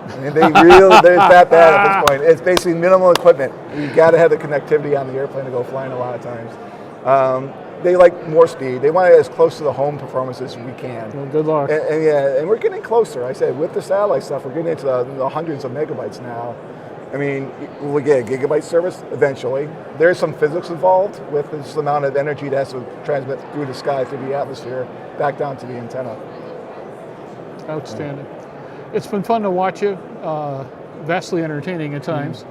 Speaker 9: I mean, they're that bad at this point. It's basically minimal equipment. You got to have the connectivity on the airplane to go flying a lot of times. They like more speed. They want it as close to the home performance as we can.
Speaker 14: Well, good luck.
Speaker 9: And we're getting closer. I said, with the satellite stuff, we're getting into the hundreds of megabytes now. I mean, we'll get a gigabyte service eventually. There's some physics involved with this amount of energy that has to transmit through the sky, through the atmosphere, back down to the antenna.
Speaker 14: Outstanding. It's been fun to watch you, vastly entertaining at times.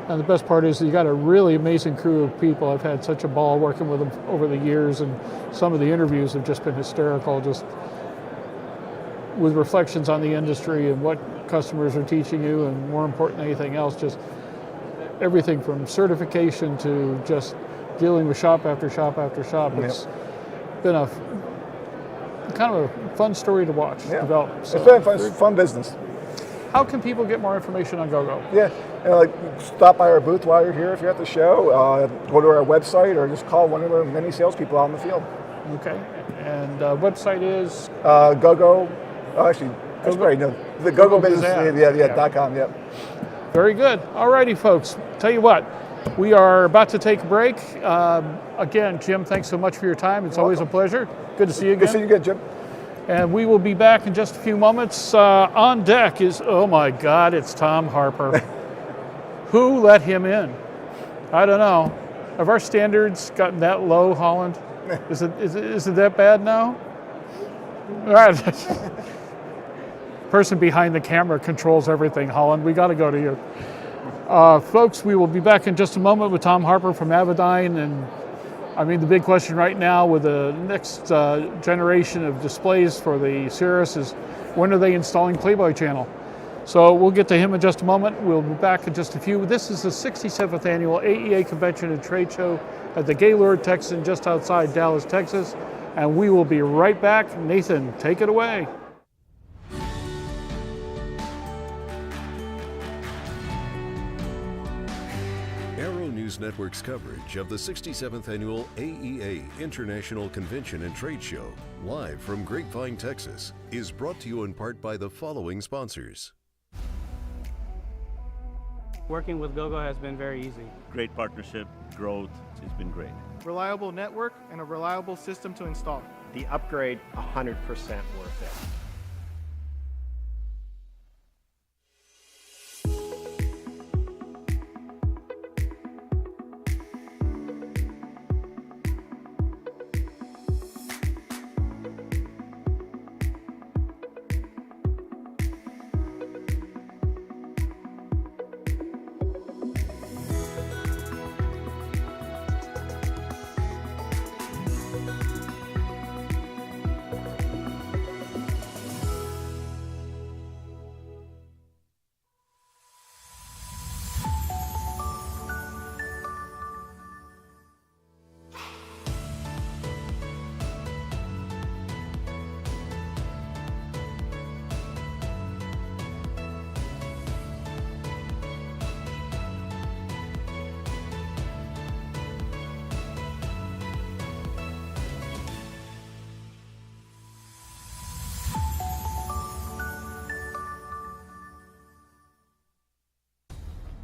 Speaker 14: And the best part is you got a really amazing crew of people. I've had such a ball working with them over the years, and some of the interviews have just been hysterical, just with reflections on the industry and what customers are teaching you, and more important than anything else, just everything from certification to just dealing with shop after shop after shop. It's been a kind of a fun story to watch develop. So,
Speaker 9: it's been fun business.
Speaker 14: How can people get more information on GoGo?
Speaker 9: Yeah, stop by our booth while you're here if you're at the show. Go to our website or just call one of our many salespeople out in the field.
Speaker 14: Okay, and website is?
Speaker 9: GoGo, actually, that's great. No, the GoGo business, .com, yep.
Speaker 14: Very good. All righty, folks. Tell you what, we are about to take a break. Again, Jim, thanks so much for your time. It's always a pleasure. Good to see you again.
Speaker 9: Good to see you again, Jim.
Speaker 14: And we will be back in just a few moments. On deck is, oh my God, it's Tom Harper. Who let him in? I don't know. Have our standards gotten that low, Holland? Is it that bad now? All right. Person behind the camera controls everything, Holland. We got to go to you. Folks, we will be back in just a moment with Tom Harper from Avidyne. And I mean, the big question right now with the next generation of displays for the Cirrus is, when are they installing Playboy channel? So we'll get to him in just a moment. We'll be back in just a few. This is the 67th annual AEA Convention and Trade Show at the Gaylord Texan just outside Dallas, Texas. And we will be right back. Nathan, take it away.
Speaker 1: Aero-News Network's coverage of the 67th Annual AEA International Convention and Trade Show, live from Grapevine, Texas, is brought to you in part by the following sponsors.
Speaker 2: Working with GoGo has been very easy.
Speaker 3: Great partnership, growth, it's been great.
Speaker 4: Reliable network and a reliable system to install.
Speaker 5: The upgrade, 100% worth it.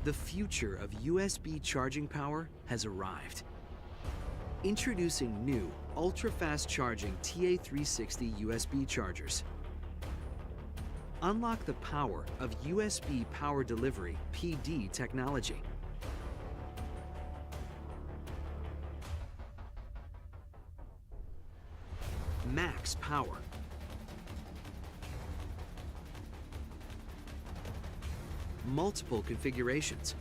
Speaker 16: The future of USB charging power has arrived. Introducing new, ultra-fast charging TA360 USB chargers. Unlock the power of USB Power Delivery PD technology. Max power. Multiple configurations.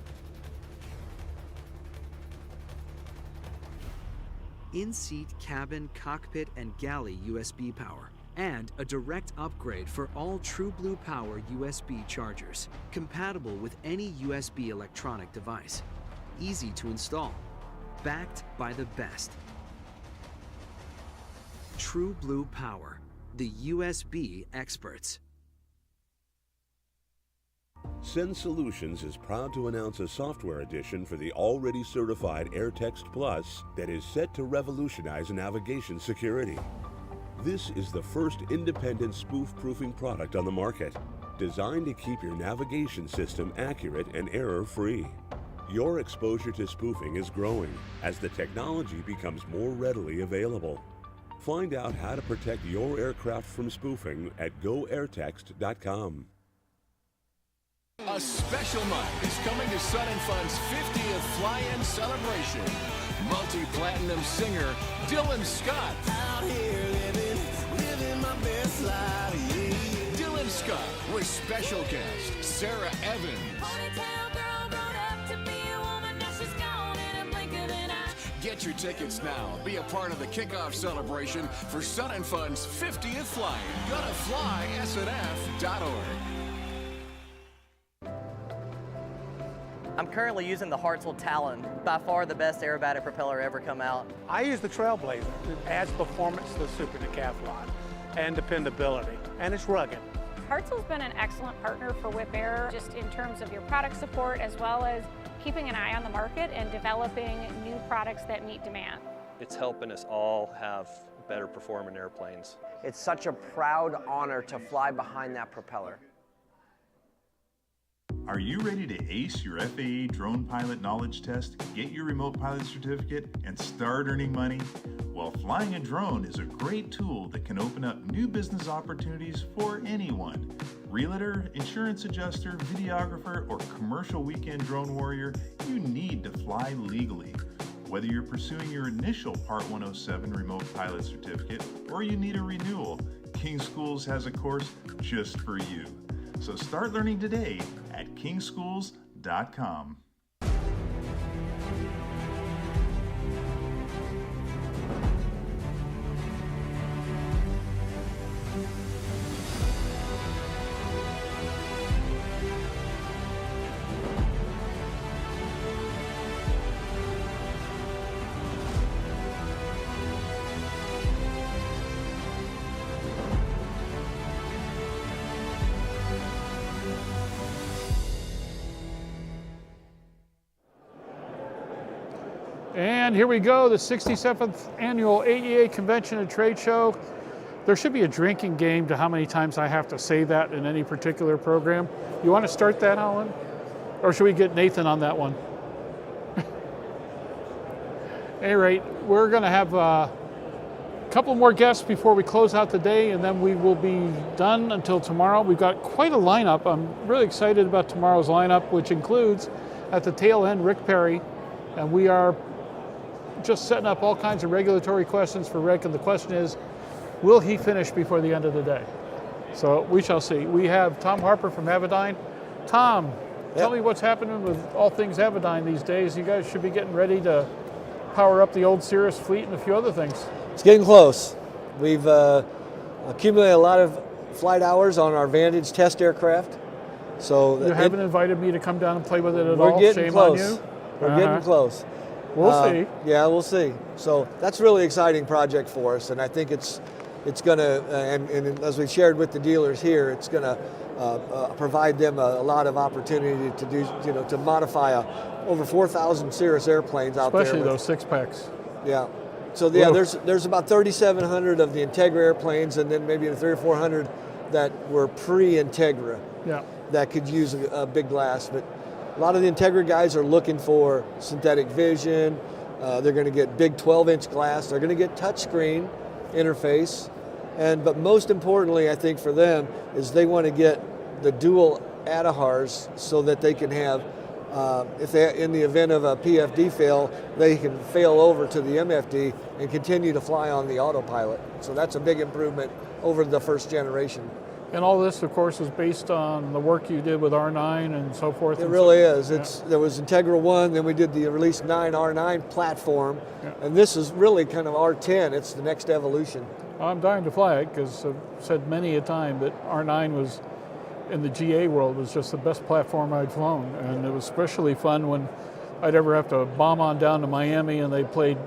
Speaker 16: In-seat, cabin, cockpit, and galley USB power. and a direct upgrade for all True Blue Power USB chargers, compatible with any USB electronic device. Easy to install, backed by the best. True Blue Power, the USB experts.
Speaker 6: Send Solutions is proud to announce a software edition for the already certified AirText Plus that is set to revolutionize navigation security. This is the first independent spoof-proofing product on the market, designed to keep your navigation system accurate and error-free. Your exposure to spoofing is growing as the technology becomes more readily available. Find out how to protect your aircraft from spoofing at goairtext.com.
Speaker 22: A special night is coming to Sun & Fun's 50th fly-in celebration. Multi-platinum singer Dylan Scott. Out here living my best life. Yeah. Dylan Scott with special guest Sarah Evans. Get your tickets now. Be a part of the kickoff celebration for Sun & Fun's 50th fly-in. Go to flysnf.org.
Speaker 11: I'm currently using the Hartzell Talon, by far the best aerobatic propeller ever come out.
Speaker 10: I use the Trailblazer. It adds performance to the Super Decathlon and dependability, and it's rugged.
Speaker 12: Hartzell's been an excellent partner for Whip Air, just in terms of your product support as well as keeping an eye on the market and developing new products that meet demand.
Speaker 23: It's helping us all have better performing airplanes.
Speaker 13: It's such a proud honor to fly behind that propeller.
Speaker 24: Are you ready to ace your FAA drone pilot knowledge test, get your remote pilot certificate, and start earning money? Well, flying a drone is a great tool that can open up new business opportunities for anyone. Realtor, insurance adjuster, videographer, or commercial weekend drone warrior, you need to fly legally. Whether you're pursuing your initial Part 107 remote pilot certificate or you need a renewal, King Schools has a course just for you. So start learning today at kingschools.com.
Speaker 14: And here we go, the 67th Annual AEA Convention and Trade Show. There should be a drinking game to how many times I have to say that in any particular program. You want to start that, Alan? Or should we get Nathan on that one? At any rate, we're going to have a couple more guests before we close out the day, and then we will be done until tomorrow. We've got quite a lineup. I'm really excited about tomorrow's lineup, which includes, at the tail end, Rick Perry, and we are just setting up all kinds of regulatory questions for Rick, and the question is, will he finish before the end of the day? So we shall see. We have Tom Harper from Avidyne. Tom, tell me what's happening with all things Avidyne these days. You guys should be getting ready to power up the old Cirrus fleet and a few other things.
Speaker 25: It's getting close. We've accumulated a lot of flight hours on our Vantage test aircraft. So
Speaker 14: you haven't invited me to come down and play with it at all?
Speaker 25: We're getting
Speaker 14: Shame
Speaker 25: close.
Speaker 14: on you.
Speaker 25: We're getting close.
Speaker 14: We'll see.
Speaker 25: Yeah, we'll see. So that's a really exciting project for us, and I think it's going to, and as we shared with the dealers here, it's going to provide them a lot of opportunity to do, to modify over 4,000 Cirrus airplanes out there.
Speaker 14: Especially those six packs.
Speaker 25: Yeah. So yeah, there's about 3,700 of the Integra airplanes, and then maybe 300 or 400 that were pre-Integra.
Speaker 14: Yeah.
Speaker 25: That could use a big glass, but a lot of the Integra guys are looking for synthetic vision. They're going to get big 12-inch glass. They're going to get touchscreen interface, but most importantly, I think for them is they want to get the dual ADAHRs so that they can have, if they, in the event of a PFD fail, they can fail over to the MFD and continue to fly on the autopilot. So that's a big improvement over the first generation.
Speaker 14: And all this, of course, is based on the work you did with R9 and so forth.
Speaker 25: It really is. There was Integra 1, then we did the Release 9 R9 platform, and this is really kind of R10. It's the next evolution.
Speaker 14: I'm dying to fly it because I've said many a time that R9 was, in the GA world, was just the best platform I'd flown. And it was especially fun when I'd ever have to bomb on down to Miami and they played,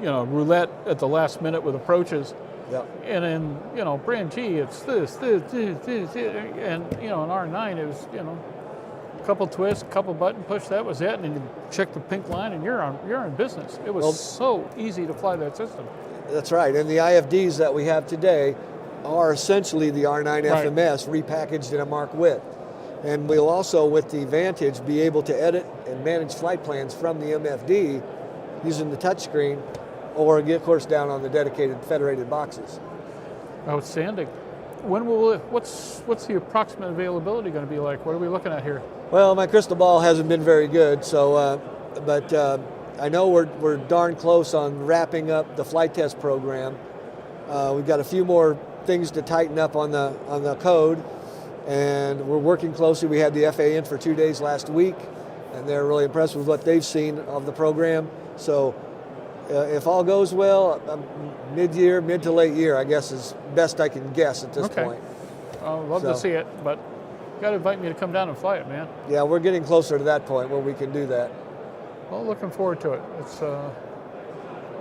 Speaker 14: roulette at the last minute with approaches.
Speaker 25: Yep.
Speaker 14: And in, brand G, it's this, and, in R9, it was, a couple twists, couple button push, that was it. And then you check the pink line and you're in business. It was so easy to fly that system.
Speaker 25: That's right. And the IFDs that we have today are essentially the R9 FMS repackaged in a Mark width. And we'll also, with the Vantage, be able to edit and manage flight plans from the MFD using the touchscreen, or of course down on the dedicated federated boxes.
Speaker 14: Outstanding. When will what's the approximate availability going to be like? What are we looking at here?
Speaker 25: Well, my crystal ball hasn't been very good, so but I know we're darn close on wrapping up the flight test program. We've got a few more things to tighten up on the code, and we're working closely. We had the FAA in for 2 days last week, and they're really impressed with what they've seen of the program. So if all goes well, mid to late year, I guess is best I can guess at this point.
Speaker 14: I'd love to see it, but you got to invite me to come down and fly it, man.
Speaker 25: Yeah, we're getting closer to that point where we can do that.
Speaker 14: Well, looking forward to it.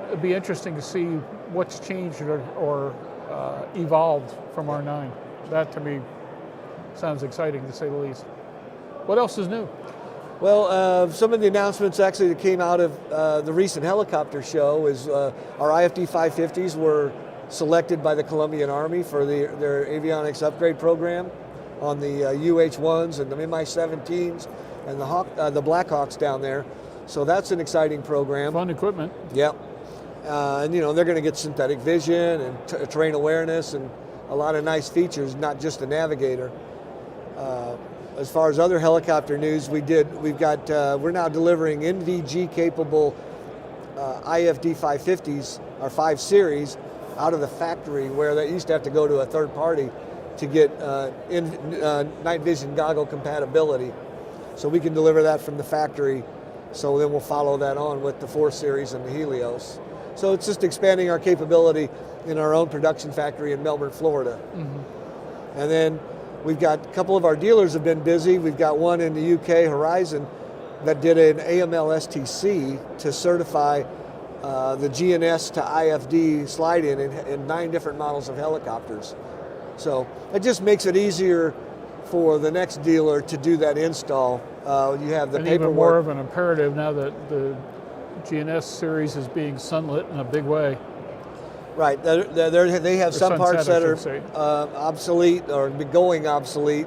Speaker 14: It'd be interesting to see what's changed or evolved from R9. That to me sounds exciting, to say the least. What else is new?
Speaker 25: Well, some of the announcements actually that came out of the recent helicopter show is our IFD 550s were selected by the Colombian Army for their avionics upgrade program on the UH-1s and the Mi-17s and the Blackhawks down there. So that's an exciting program.
Speaker 14: Fun equipment.
Speaker 25: Yep. And they're going to get synthetic vision and terrain awareness and a lot of nice features, not just a navigator. As far as other helicopter news, we're now delivering NVG capable IFD 550s, our 5 series, out of the factory, where they used to have to go to a third party to get night vision goggle compatibility. So we can deliver that from the factory. So then we'll follow that on with the 4 series and the Helios. So it's just expanding our capability in our own production factory in Melbourne, Florida. Mm-hmm. And then we've got a couple of our dealers have been busy. We've got one in the UK, Horizon, that did an AML STC to certify the GNS to IFD slide-in in 9 different models of helicopters. So it just makes it easier for the next dealer to do that install. You have the
Speaker 14: and
Speaker 25: paperwork.
Speaker 14: Even more of an imperative now that the GNS series is being sunlit in a big way.
Speaker 25: Right, they have some parts that are obsolete or going obsolete.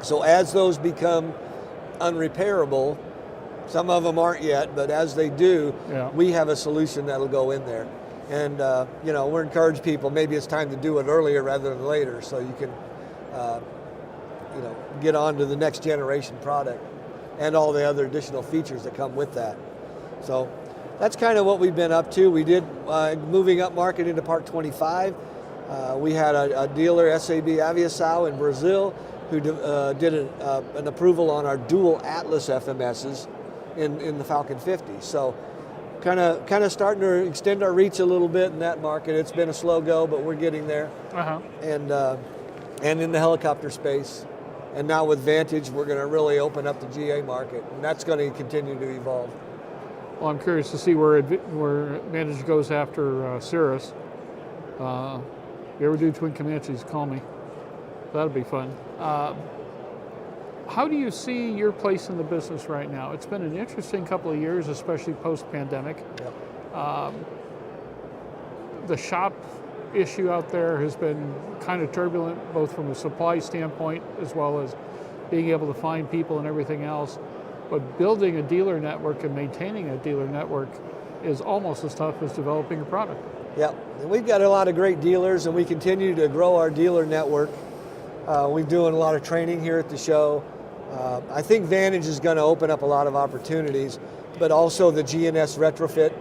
Speaker 25: So as those become unrepairable, some of them aren't yet, but as they do, we have a solution that'll go in there. And we're encouraging people, maybe it's time to do it earlier rather than later, so you can get on to the next generation product and all the other additional features that come with that. So that's kind of what we've been up to. We did, moving up market into Part 25, we had a dealer, SAB Aviação in Brazil, who did an approval on our dual Atlas FMSs in the Falcon 50. So kind of starting to extend our reach a little bit in that market. It's been a slow go, but we're getting there.
Speaker 14: Uh-huh.
Speaker 25: And in the helicopter space. And now with Vantage, we're going to really open up the GA market, and that's going to continue to evolve.
Speaker 14: Well, I'm curious to see where Vantage goes after Cirrus. If you ever do Twin Comanches, call me. That'll be fun. How do you see your place in the business right now? It's been an interesting couple of years, especially post-pandemic.
Speaker 25: Yep.
Speaker 14: The shop issue out there has been kind of turbulent, both from a supply standpoint as well as being able to find people and everything else. But building a dealer network and maintaining a dealer network is almost as tough as developing a product.
Speaker 25: Yep, and we've got a lot of great dealers, and we continue to grow our dealer network. We're doing a lot of training here at the show. I think Vantage is going to open up a lot of opportunities, but also the GNS retrofit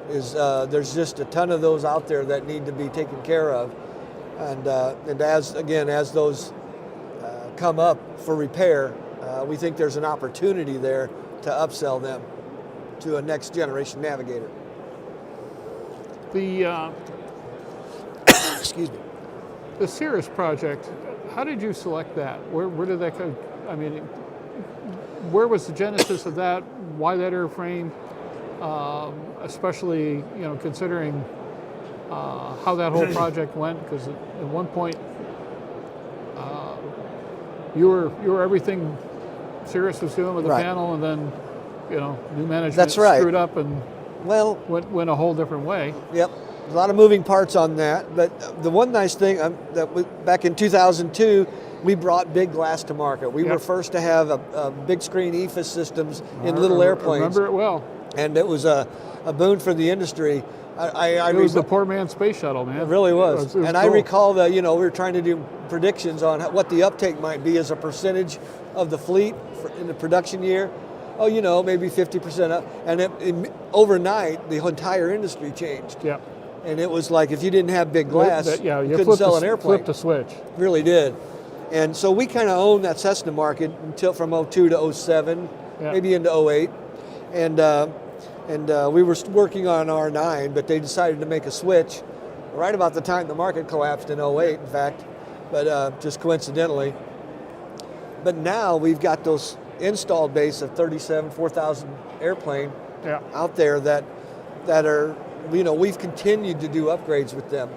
Speaker 25: is there's just a ton of those out there that need to be taken care of, and as those come up for repair, we think there's an opportunity there to upsell them to a next generation navigator.
Speaker 14: The
Speaker 25: Excuse me.
Speaker 14: The Cirrus project, how did you select that? Where did that come? I mean, where was the genesis of that? Why that airframe? Especially, considering how that whole project went, because at one point you were everything Cirrus was doing with the panel, and then new management screwed up and went a whole different way.
Speaker 25: Yep, a lot of moving parts on that. But the one nice thing back in 2002, we brought big glass to market. We were first to have a big screen EFIS systems in little airplanes.
Speaker 14: Remember it well.
Speaker 25: And it was a boon for the industry.
Speaker 14: It was the poor man's space shuttle, man.
Speaker 25: It really was.
Speaker 14: It was
Speaker 25: and
Speaker 14: cool.
Speaker 25: I recall that we were trying to do predictions on what the uptake might be as a percentage of the fleet in the production year. Oh, maybe 50% up. And overnight, the entire industry changed.
Speaker 14: Yeah.
Speaker 25: And it was like if you didn't have big glass,
Speaker 14: you
Speaker 25: you couldn't sell an airplane.
Speaker 14: Flipped a switch.
Speaker 25: Really did. And so we kind of owned that Cessna market until from 02 to 07, maybe into 08. And we were working on R9, but they decided to make a switch right about the time the market collapsed in 08, in fact, but just coincidentally. But now we've got those installed base of 4,000 airplane out there that are, we've continued to do upgrades with them.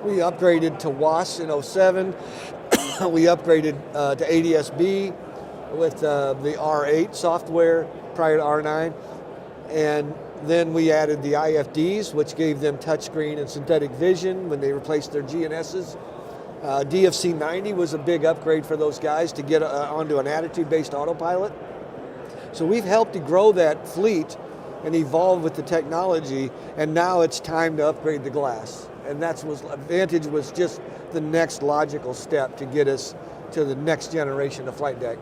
Speaker 25: We upgraded to WAS in 07. We upgraded to ADS-B with the R8 software prior to R9. And then we added the IFDs, which gave them touchscreen and synthetic vision when they replaced their GNSs. DFC-90 was a big upgrade for those guys to get onto an attitude-based autopilot. So we've helped to grow that fleet and evolve with the technology, and now it's time to upgrade the glass. And Vantage was just the next logical step to get us to the next generation of flight deck.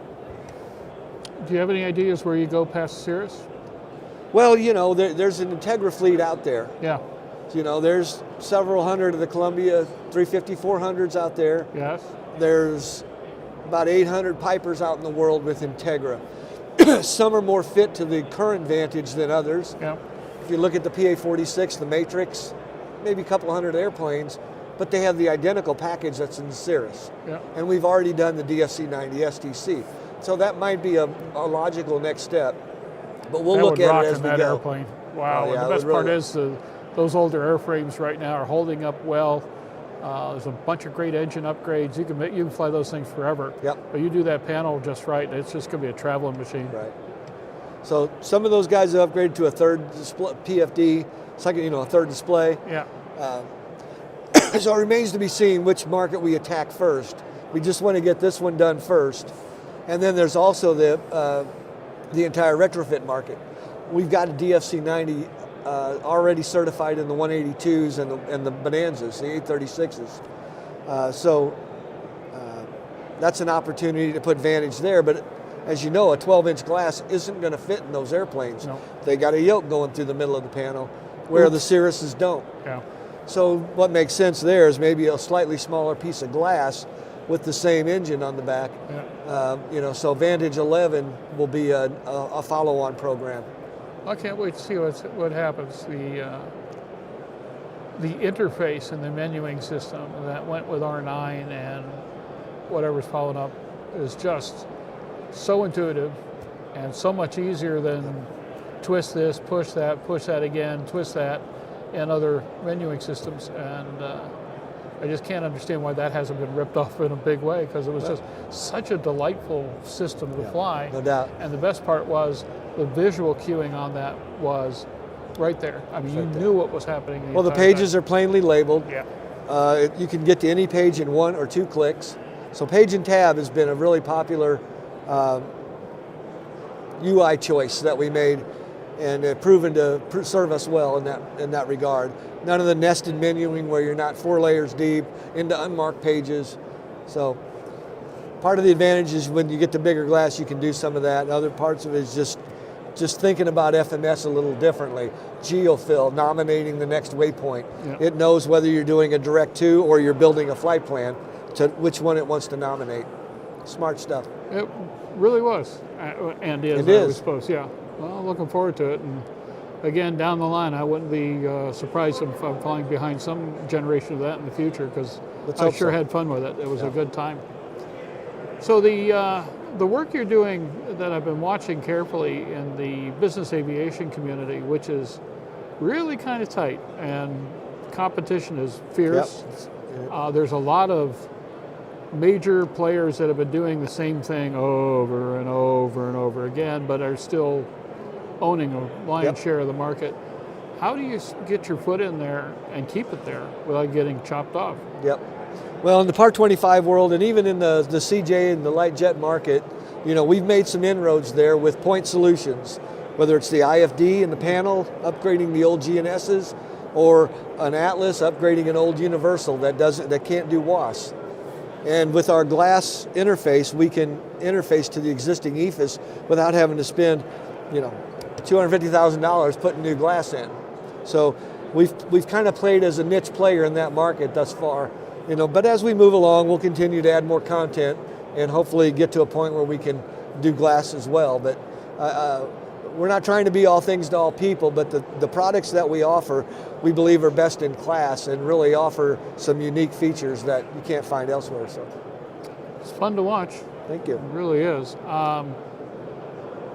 Speaker 14: Do you have any ideas where you go past Cirrus?
Speaker 25: Well, there's an Integra fleet out there.
Speaker 14: Yeah.
Speaker 25: There's several hundred of the Columbia 350 400s out there.
Speaker 14: Yes.
Speaker 25: There's about 800 Pipers out in the world with Integra. Some are more fit to the current Vantage than others.
Speaker 14: Yeah.
Speaker 25: If you look at the PA-46, the Matrix, maybe a couple hundred airplanes, but they have the identical package that's in the Cirrus.
Speaker 14: Yeah.
Speaker 25: And we've already done the DFC-90 STC. So that might be a logical next step. But we'll look at it as we go.
Speaker 14: Airplane. Wow.
Speaker 25: Oh, yeah,
Speaker 14: and the best part is those older airframes right now are holding up well. There's a bunch of great engine upgrades. You can fly those things forever.
Speaker 25: Yep.
Speaker 14: But you do that panel just right, it's just going to be a traveling machine.
Speaker 25: Right. So some of those guys have upgraded to a third display, PFD, a third display.
Speaker 14: Yeah.
Speaker 25: So it remains to be seen which market we attack first. We just want to get this one done first. And then there's also the entire retrofit market. We've got a DFC-90 already certified in the 182s and the Bonanzas, the 836s. So that's an opportunity to put Vantage there. But as you know, a 12-inch glass isn't going to fit in those airplanes.
Speaker 14: No.
Speaker 25: They got a yoke going through the middle of the panel, where the Cirruses don't.
Speaker 14: Yeah.
Speaker 25: So what makes sense there is maybe a slightly smaller piece of glass with the same engine on the back.
Speaker 14: Yeah.
Speaker 25: So Vantage 11 will be a follow-on program.
Speaker 14: I can't wait to see what happens. The interface and the menuing system that went with R9 and whatever's following up is just so intuitive and so much easier than twist this, push that again, twist that, and other menuing systems. And I just can't understand why that hasn't been ripped off in a big way, because it was just such a delightful system to fly.
Speaker 25: No doubt.
Speaker 14: And the best part was the visual cueing on that was right there. I mean, you knew what was happening.
Speaker 25: Well, the pages are plainly labeled.
Speaker 14: Yeah.
Speaker 25: You can get to any page in 1 or 2 clicks. So Page and Tab has been a really popular UI choice that we made, and proven to serve us well in that regard. None of the nested menuing where you're not 4 layers deep into unmarked pages. So part of the advantage is when you get the bigger glass, you can do some of that. And other parts of it is just thinking about FMS a little differently. Geofill, nominating the next waypoint.
Speaker 14: Yeah.
Speaker 25: It knows whether you're doing a direct to or you're building a flight plan to which one it wants to nominate. Smart stuff.
Speaker 14: It really was, and is, I suppose. Yeah. Well, looking forward to it, and again, down the line, I wouldn't be surprised if I'm falling behind some generation of that in the future, because I sure had fun with it. It was a good time. So the work you're doing that I've been watching carefully in the business aviation community, which is really kind of tight, and competition is fierce. There's a lot of major players that have been doing the same thing over and over and over again, but are still owning a lion's share of the market. How do you get your foot in there and keep it there without getting chopped off?
Speaker 25: Well, in the Part 25 world, and even in the CJ and the light jet market, you know, we've made some inroads there with point solutions, whether it's the IFD and the panel, upgrading the old GNSs, or an Atlas upgrading an old Universal that can't do WAS. And with our glass interface, we can interface to the existing EFIS without having to spend, you know, $250,000 putting new glass in. So we've kind of played as a niche player in that market thus far, you know. But as we move along, we'll continue to add more content and hopefully get to a point where we can do glass as well. But we're not trying to be all things to all people, but the products that we offer, we believe are best in class and really offer some unique features that you can't find elsewhere. So
Speaker 14: it's fun to watch.
Speaker 25: Thank you.
Speaker 14: It really is.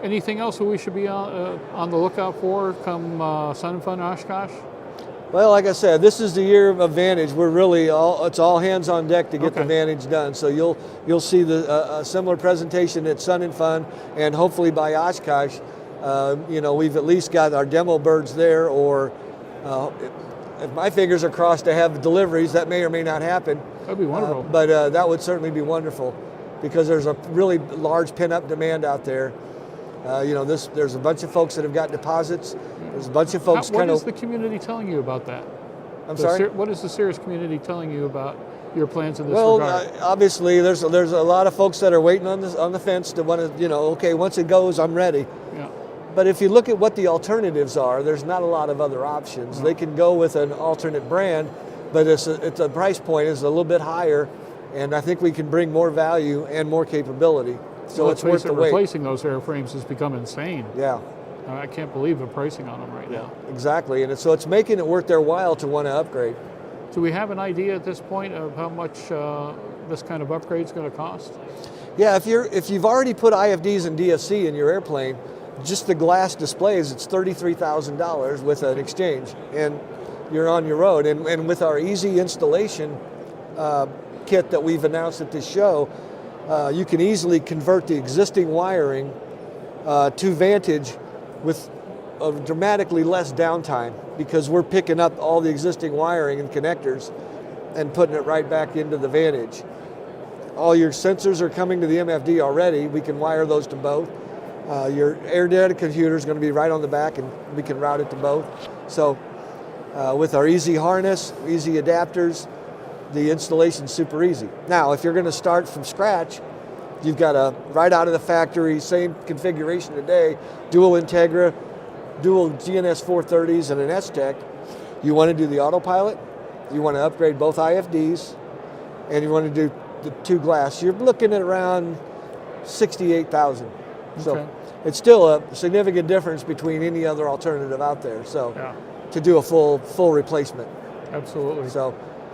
Speaker 14: Anything else that we should be on the lookout for come Sun and Fun Oshkosh?
Speaker 25: Well, like I said, this is the year of Vantage. We're really it's all hands on deck to get the Vantage done. So you'll see a similar presentation at Sun and Fun, and hopefully by Oshkosh, you know, we've at least got our demo birds there, or if my fingers are crossed to have deliveries, that may or may not happen.
Speaker 14: That'd be wonderful.
Speaker 25: But that would certainly be wonderful, because there's a really large pent-up demand out there. You know, there's a bunch of folks that have got deposits. There's a bunch of folks
Speaker 14: What is the community telling you about that?
Speaker 25: I'm sorry?
Speaker 14: What is the Cirrus community telling you about your plans in this regard?
Speaker 25: Obviously, there's a lot of folks that are waiting on the fence to want to, you know, okay, once it goes, I'm ready.
Speaker 14: Yeah.
Speaker 25: But if you look at what the alternatives are, there's not a lot of other options. They can go with an alternate brand, but it's a price point is a little bit higher, and I think we can bring more value and more capability. So it's worth the wait.
Speaker 14: Replacing those airframes has become insane.
Speaker 25: Yeah.
Speaker 14: I can't believe the pricing on them right now.
Speaker 25: Exactly, and so it's making it worth their while to want to upgrade.
Speaker 14: Do we have an idea at this point of how much this kind of upgrade is going to cost?
Speaker 25: Yeah, if you've already put IFDs and DFC in your airplane, just the glass displays, it's $33,000 with an exchange, and you're on your road. And with our easy installation kit that we've announced at this show, you can easily convert the existing wiring to Vantage with a dramatically less downtime, because we're picking up all the existing wiring and connectors and putting it right back into the Vantage. All your sensors are coming to the MFD already. We can wire those to both. Your air data computer is going to be right on the back, and we can route it to both. So with our easy harness, easy adapters, the installation's super easy. Now, if you're going to start from scratch, you've got a right out of the factory, same configuration today, dual Integra, dual GNS 430s, and an S-Tech. You want to do the autopilot, you want to upgrade both IFDs, and you want to do the two glass. You're looking at around $68,000. So it's still a significant difference between any other alternative out there. So to do a full replacement.
Speaker 14: Absolutely.
Speaker 25: So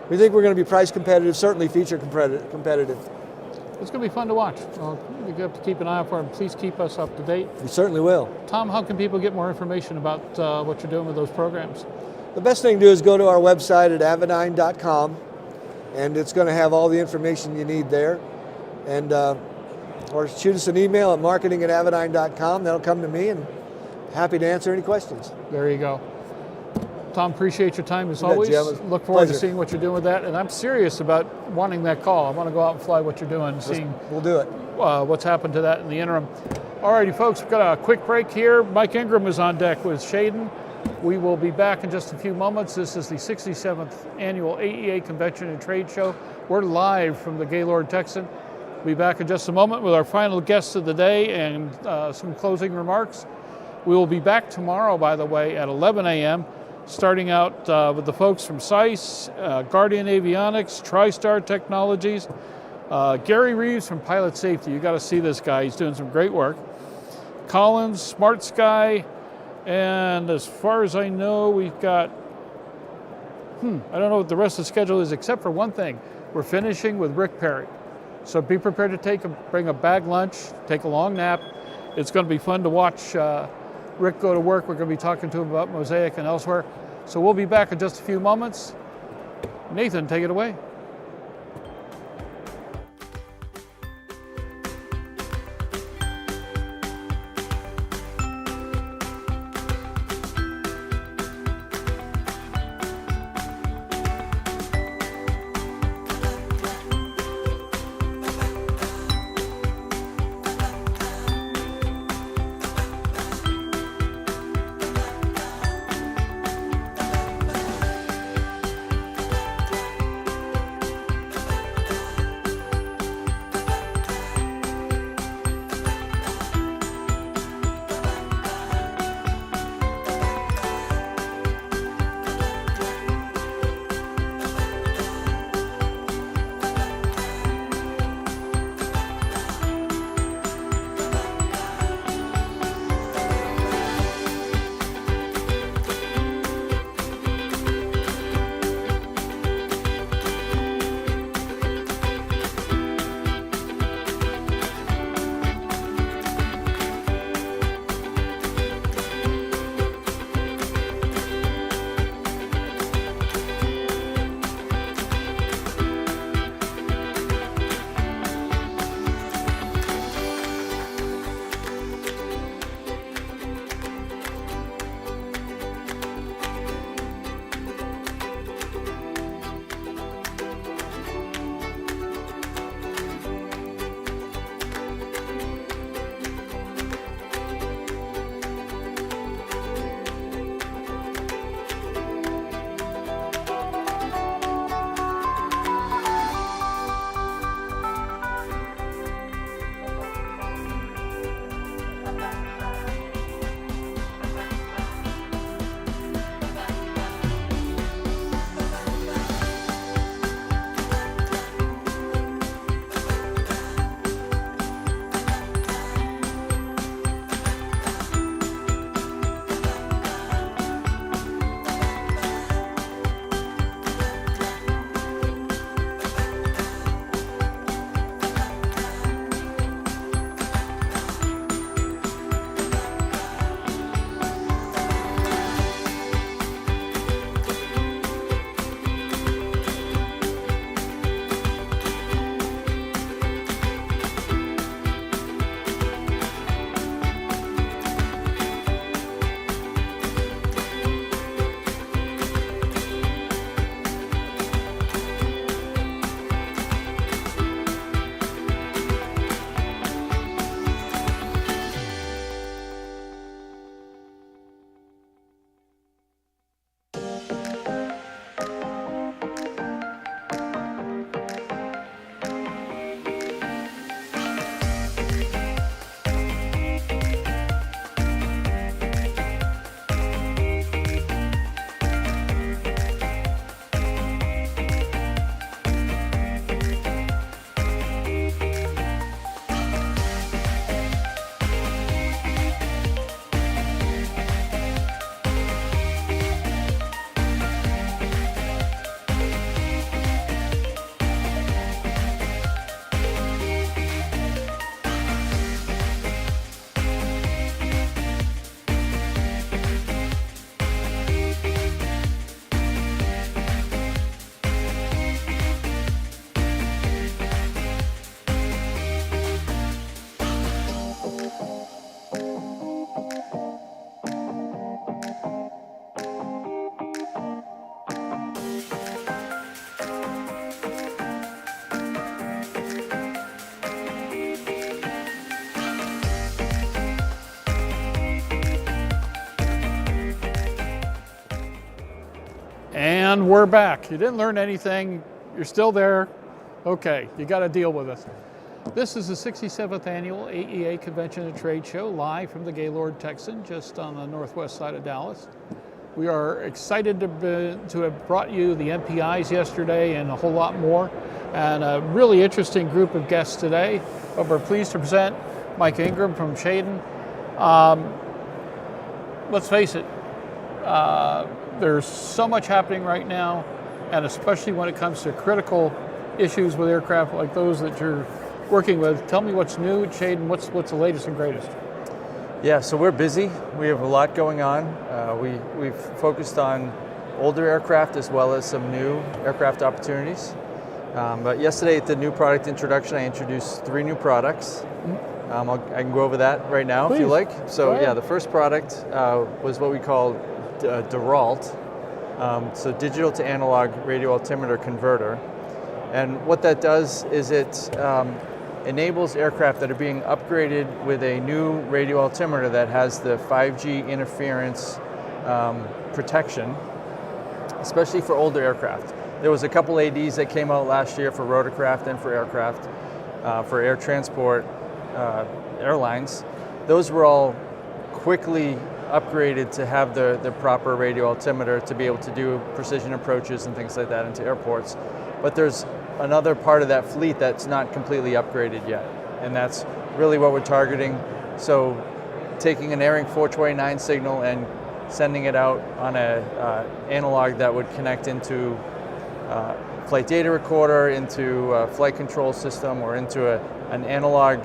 Speaker 25: we think we're going to be price competitive, certainly feature competitive.
Speaker 14: It's going to be fun to watch. You have to keep an eye out for them. Please keep us up to date.
Speaker 25: We certainly will.
Speaker 14: Tom, how can people get more information about what you're doing with those programs?
Speaker 25: The best thing to do is go to our website at avidyne.com, and it's going to have all the information you need there. And or shoot us an email at marketing@avidyne.com. That'll come to me, and happy to answer any questions.
Speaker 14: There you go. Tom, appreciate your time as
Speaker 25: You bet,
Speaker 14: always.
Speaker 25: Jim.
Speaker 14: Look forward to
Speaker 25: Pleasure.
Speaker 14: seeing what you're doing with that. And I'm serious about wanting that call. I want to go out and fly what you're doing, seeing
Speaker 25: we'll do it.
Speaker 14: What's happened to that in the interim. All righty, folks, we've got a quick break here. Mike Ingram is on deck with Shaden. We will be back in just a few moments. This is the 67th Annual AEA Convention and Trade Show. We're live from the Gaylord Texan. We'll be back in just a moment with our final guests of the day and some closing remarks. We will be back tomorrow, by the way, at 11 a.m., starting out with the folks from SICE, Guardian Avionics, TriStar Technologies, Gary Reeves from Pilot Safety. You got to see this guy. He's doing some great work. Collins, Smart Sky, And as far as I know, we've got, I don't know what the rest of the schedule is, except for one thing. We're finishing with Rick Perry. So be prepared to bring a bag lunch, take a long nap. It's going to be fun to watch Rick go to work. We're going to be talking to him about Mosaic and elsewhere. So we'll be back in just a few moments. Nathan, take it away. And we're back. You didn't learn anything. You're still there. Okay, you got to deal with us. This is the 67th Annual AEA Convention and Trade Show, live from the Gaylord Texan, just on the northwest side of Dallas. We are excited to have brought you the MPIs yesterday and a whole lot more, and a really interesting group of guests today. But we're pleased to present Mike Ingram from Shaden. let's face it, there's so much happening right now, and especially when it comes to critical issues with aircraft like those that you're working with. Tell me what's new, Shaden, what's the latest and greatest?
Speaker 15: Yeah, so we're busy. We have a lot going on. We've focused on older aircraft as well as some new aircraft opportunities. But yesterday at the new product introduction, I introduced 3 new products. I can go over that right now. Please. If you like. So yeah, the first product was what we call DeRalt, so digital to analog radio altimeter converter. And what that does is it enables aircraft that are being upgraded with a new radio altimeter that has the 5G interference protection, especially for older aircraft. There was a couple ADs that came out last year for rotorcraft and for aircraft, for air transport airlines. Those were all quickly upgraded to have the proper radio altimeter to be able to do precision approaches and things like that into airports. But there's another part of that fleet that's not completely upgraded yet, and that's really what we're targeting. So taking an ARINC 429 signal and sending it out on a analog that would connect into flight data recorder, into a flight control system, or into an analog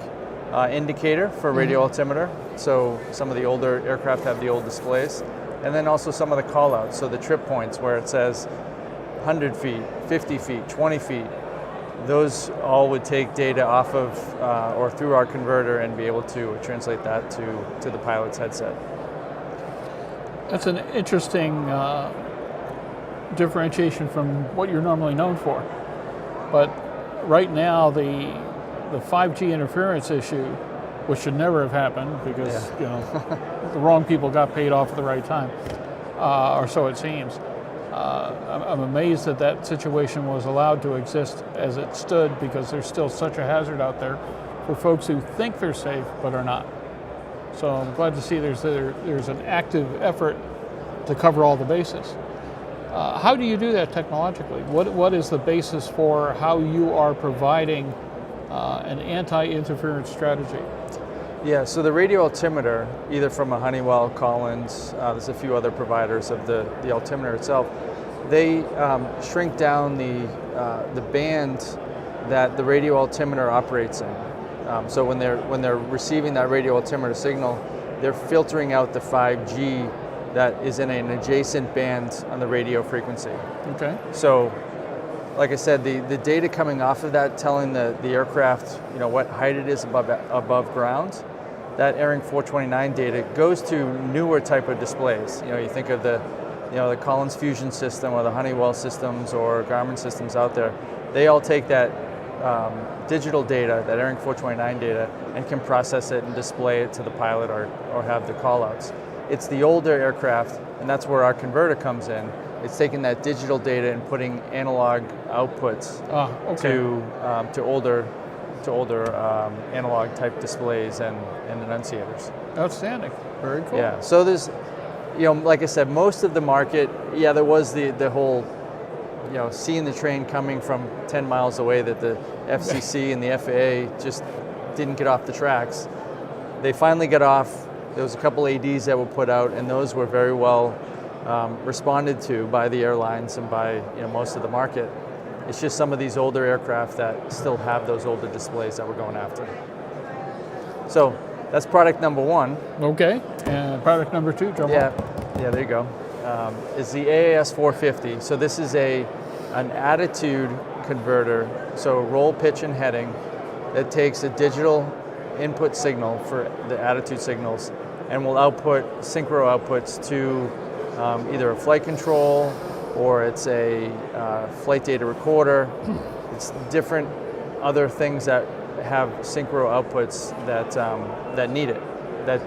Speaker 15: indicator for radio altimeter. So some of the older aircraft have the old displays. And then also some of the call-outs, so the trip points where it says 100 feet, 50 feet, 20 feet. Those all would take data off of or through our converter and be able to translate that to the pilot's headset.
Speaker 14: That's an interesting differentiation from what you're normally known for. But right now, the 5G interference issue, which should never have happened because you know the wrong people got paid off at the right time, or so it seems. I'm amazed that that situation was allowed to exist as it stood, because there's still such a hazard out there for folks who think they're safe but are not. So I'm glad to see there's an active effort to cover all the bases. How do you do that technologically? What is the basis for how you are providing an anti-interference strategy?
Speaker 15: Yeah, so the radio altimeter, either from a Honeywell, Collins, there's a few other providers of the altimeter itself, they shrink down the band that the radio altimeter operates in. So when they're receiving that radio altimeter signal, they're filtering out the 5G that is in an adjacent band on the radio frequency.
Speaker 14: Okay.
Speaker 15: So, like I said, the data coming off of that, telling the aircraft, you know, what height it is above ground, that ARINC 429 data goes to newer type of displays. You know, you think of the Collins Fusion system or the Honeywell systems or Garmin systems out there. They all take that digital data, that ARINC 429 data, and can process it and display it to the pilot or have the call-outs. It's the older aircraft, and that's where our converter comes in. It's taking that digital data and putting analog outputs to older analog type displays and enunciators.
Speaker 14: Outstanding. Very cool.
Speaker 15: Yeah. So there's, you know, like I said, most of the market, yeah, there was the whole, you know, seeing the train coming from 10 miles away that the FCC and the FAA just didn't get off the tracks. They finally got off. There was a couple ADs that were put out, and those were very well responded to by the airlines and by, you know, most of the market. It's just some of these older aircraft that still have those older displays that we're going after. So that's product number one.
Speaker 14: Okay, and product number two, drum roll.
Speaker 15: Yeah, there you go. Is the AAS 450. So this is an attitude converter, so roll, pitch, and heading, that takes a digital input signal for the attitude signals and will output synchro outputs to either a flight control or it's a flight data recorder. It's different other things that have synchro outputs that need it, that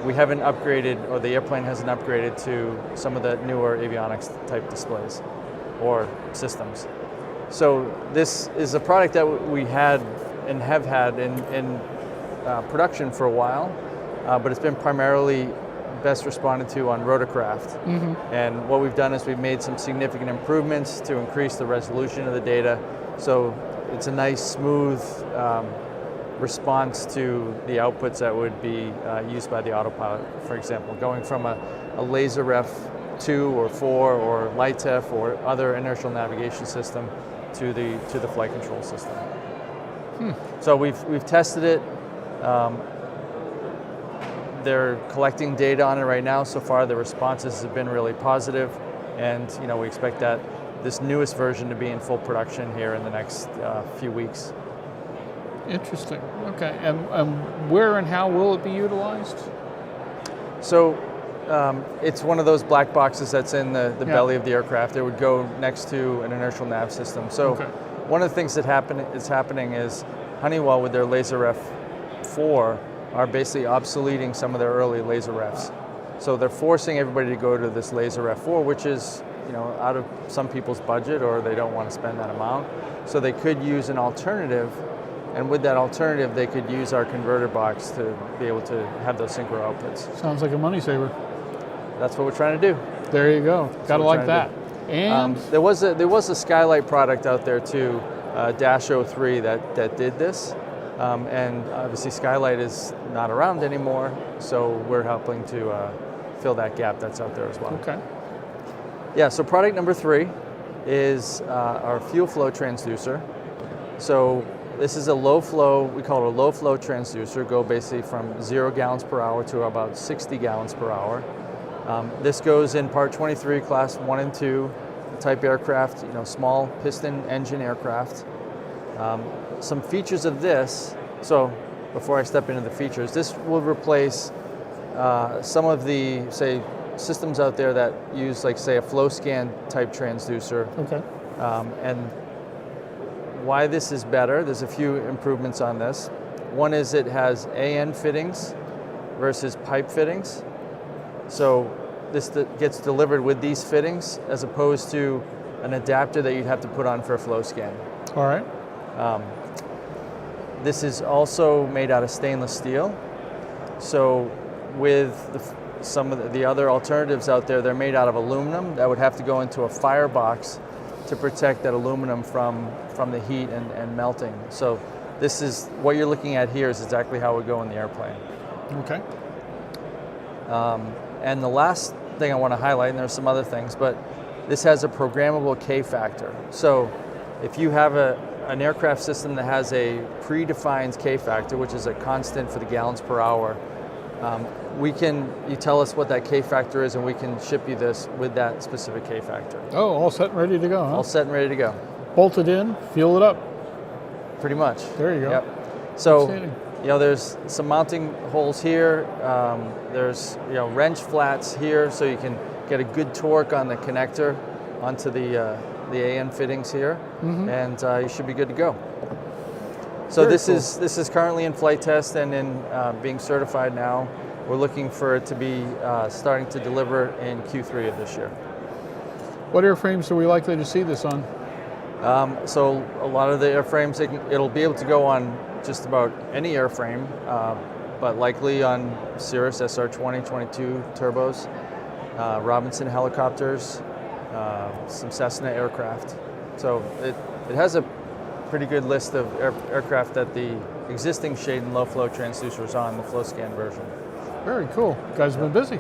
Speaker 15: we haven't upgraded, or the airplane hasn't upgraded to some of the newer avionics type displays or systems. So this is a product that we had and have had in production for a while, but it's been primarily best responded to on rotorcraft. And what we've done is we've made some significant improvements to increase the resolution of the data. So it's a nice, smooth response to the outputs that would be used by the autopilot. For example, going from a laser ref 2 or 4 or LITEF or other inertial navigation system to the flight control system. So we've tested it. They're collecting data on it right now. So far, the responses have been really positive, and we expect that this newest version to be in full production here in the next few weeks.
Speaker 14: Interesting. Okay, and where and how will it be utilized?
Speaker 15: So it's one of those black boxes that's in the belly of the aircraft. It would go next to an inertial nav system. So one of the things that is happening is Honeywell with their laser ref 4 are basically obsoleting some of their early laser refs. So they're forcing everybody to go to this laser ref 4, which is out of some people's budget, or they don't want to spend that amount. So they could use an alternative, and with that alternative they could use our converter box to be able to have those synchro outputs.
Speaker 14: Sounds like a money saver.
Speaker 15: That's what we're trying to do.
Speaker 14: There you go. Gotta like that. And
Speaker 15: there was a Skylight product out there too, Dash 03 that did this. And obviously Skylight is not around anymore, so we're helping to fill that gap that's out there as well.
Speaker 14: Okay.
Speaker 15: Yeah, so product number 3 is our fuel flow transducer. So this is a low flow, we call it a low flow transducer, go basically from 0 gallons per hour to about 60 gallons per hour. This goes in Part 23, Class 1 and 2 type aircraft, small piston engine aircraft. Some features of this, so before I step into the features, this will replace some of the, say, systems out there that use, like, say, a flow scan type transducer.
Speaker 14: Okay.
Speaker 15: And why this is better, there's a few improvements on this. One is it has AN fittings versus pipe fittings. So this gets delivered with these fittings as opposed to an adapter that you'd have to put on for a flow scan.
Speaker 14: All right.
Speaker 15: This is also made out of stainless steel. So with some of the other alternatives out there, they're made out of aluminum that would have to go into a firebox to protect that aluminum from the heat and melting. So this is, what you're looking at here is exactly how it would go in the airplane.
Speaker 14: Okay.
Speaker 15: And the last thing I want to highlight, and there's some other things, but this has a programmable K factor. So if you have an aircraft system that has a predefined K factor, which is a constant for the gallons per hour, you tell us what that K factor is and we can ship you this with that specific K factor.
Speaker 14: Oh, all set and ready to go, huh?
Speaker 15: All set and ready to go.
Speaker 14: Bolted in, fuel it up.
Speaker 15: Pretty much.
Speaker 14: There you go.
Speaker 15: Yep. So, there's some mounting holes here. There's, wrench flats here, so you can get a good torque on the connector onto the AN fittings here, and you should be good to go. So this is currently in flight test and in being certified now. We're looking for it to be starting to deliver in Q3 of this year.
Speaker 14: What airframes are we likely to see this on?
Speaker 15: So a lot of the airframes, it'll be able to go on just about any airframe, but likely on Cirrus SR-20, 22 turbos, Robinson helicopters, some Cessna aircraft. So it has a pretty good list of aircraft that the existing shade and low flow transducer is on, the flow scan version.
Speaker 14: Very cool. You guys have been busy.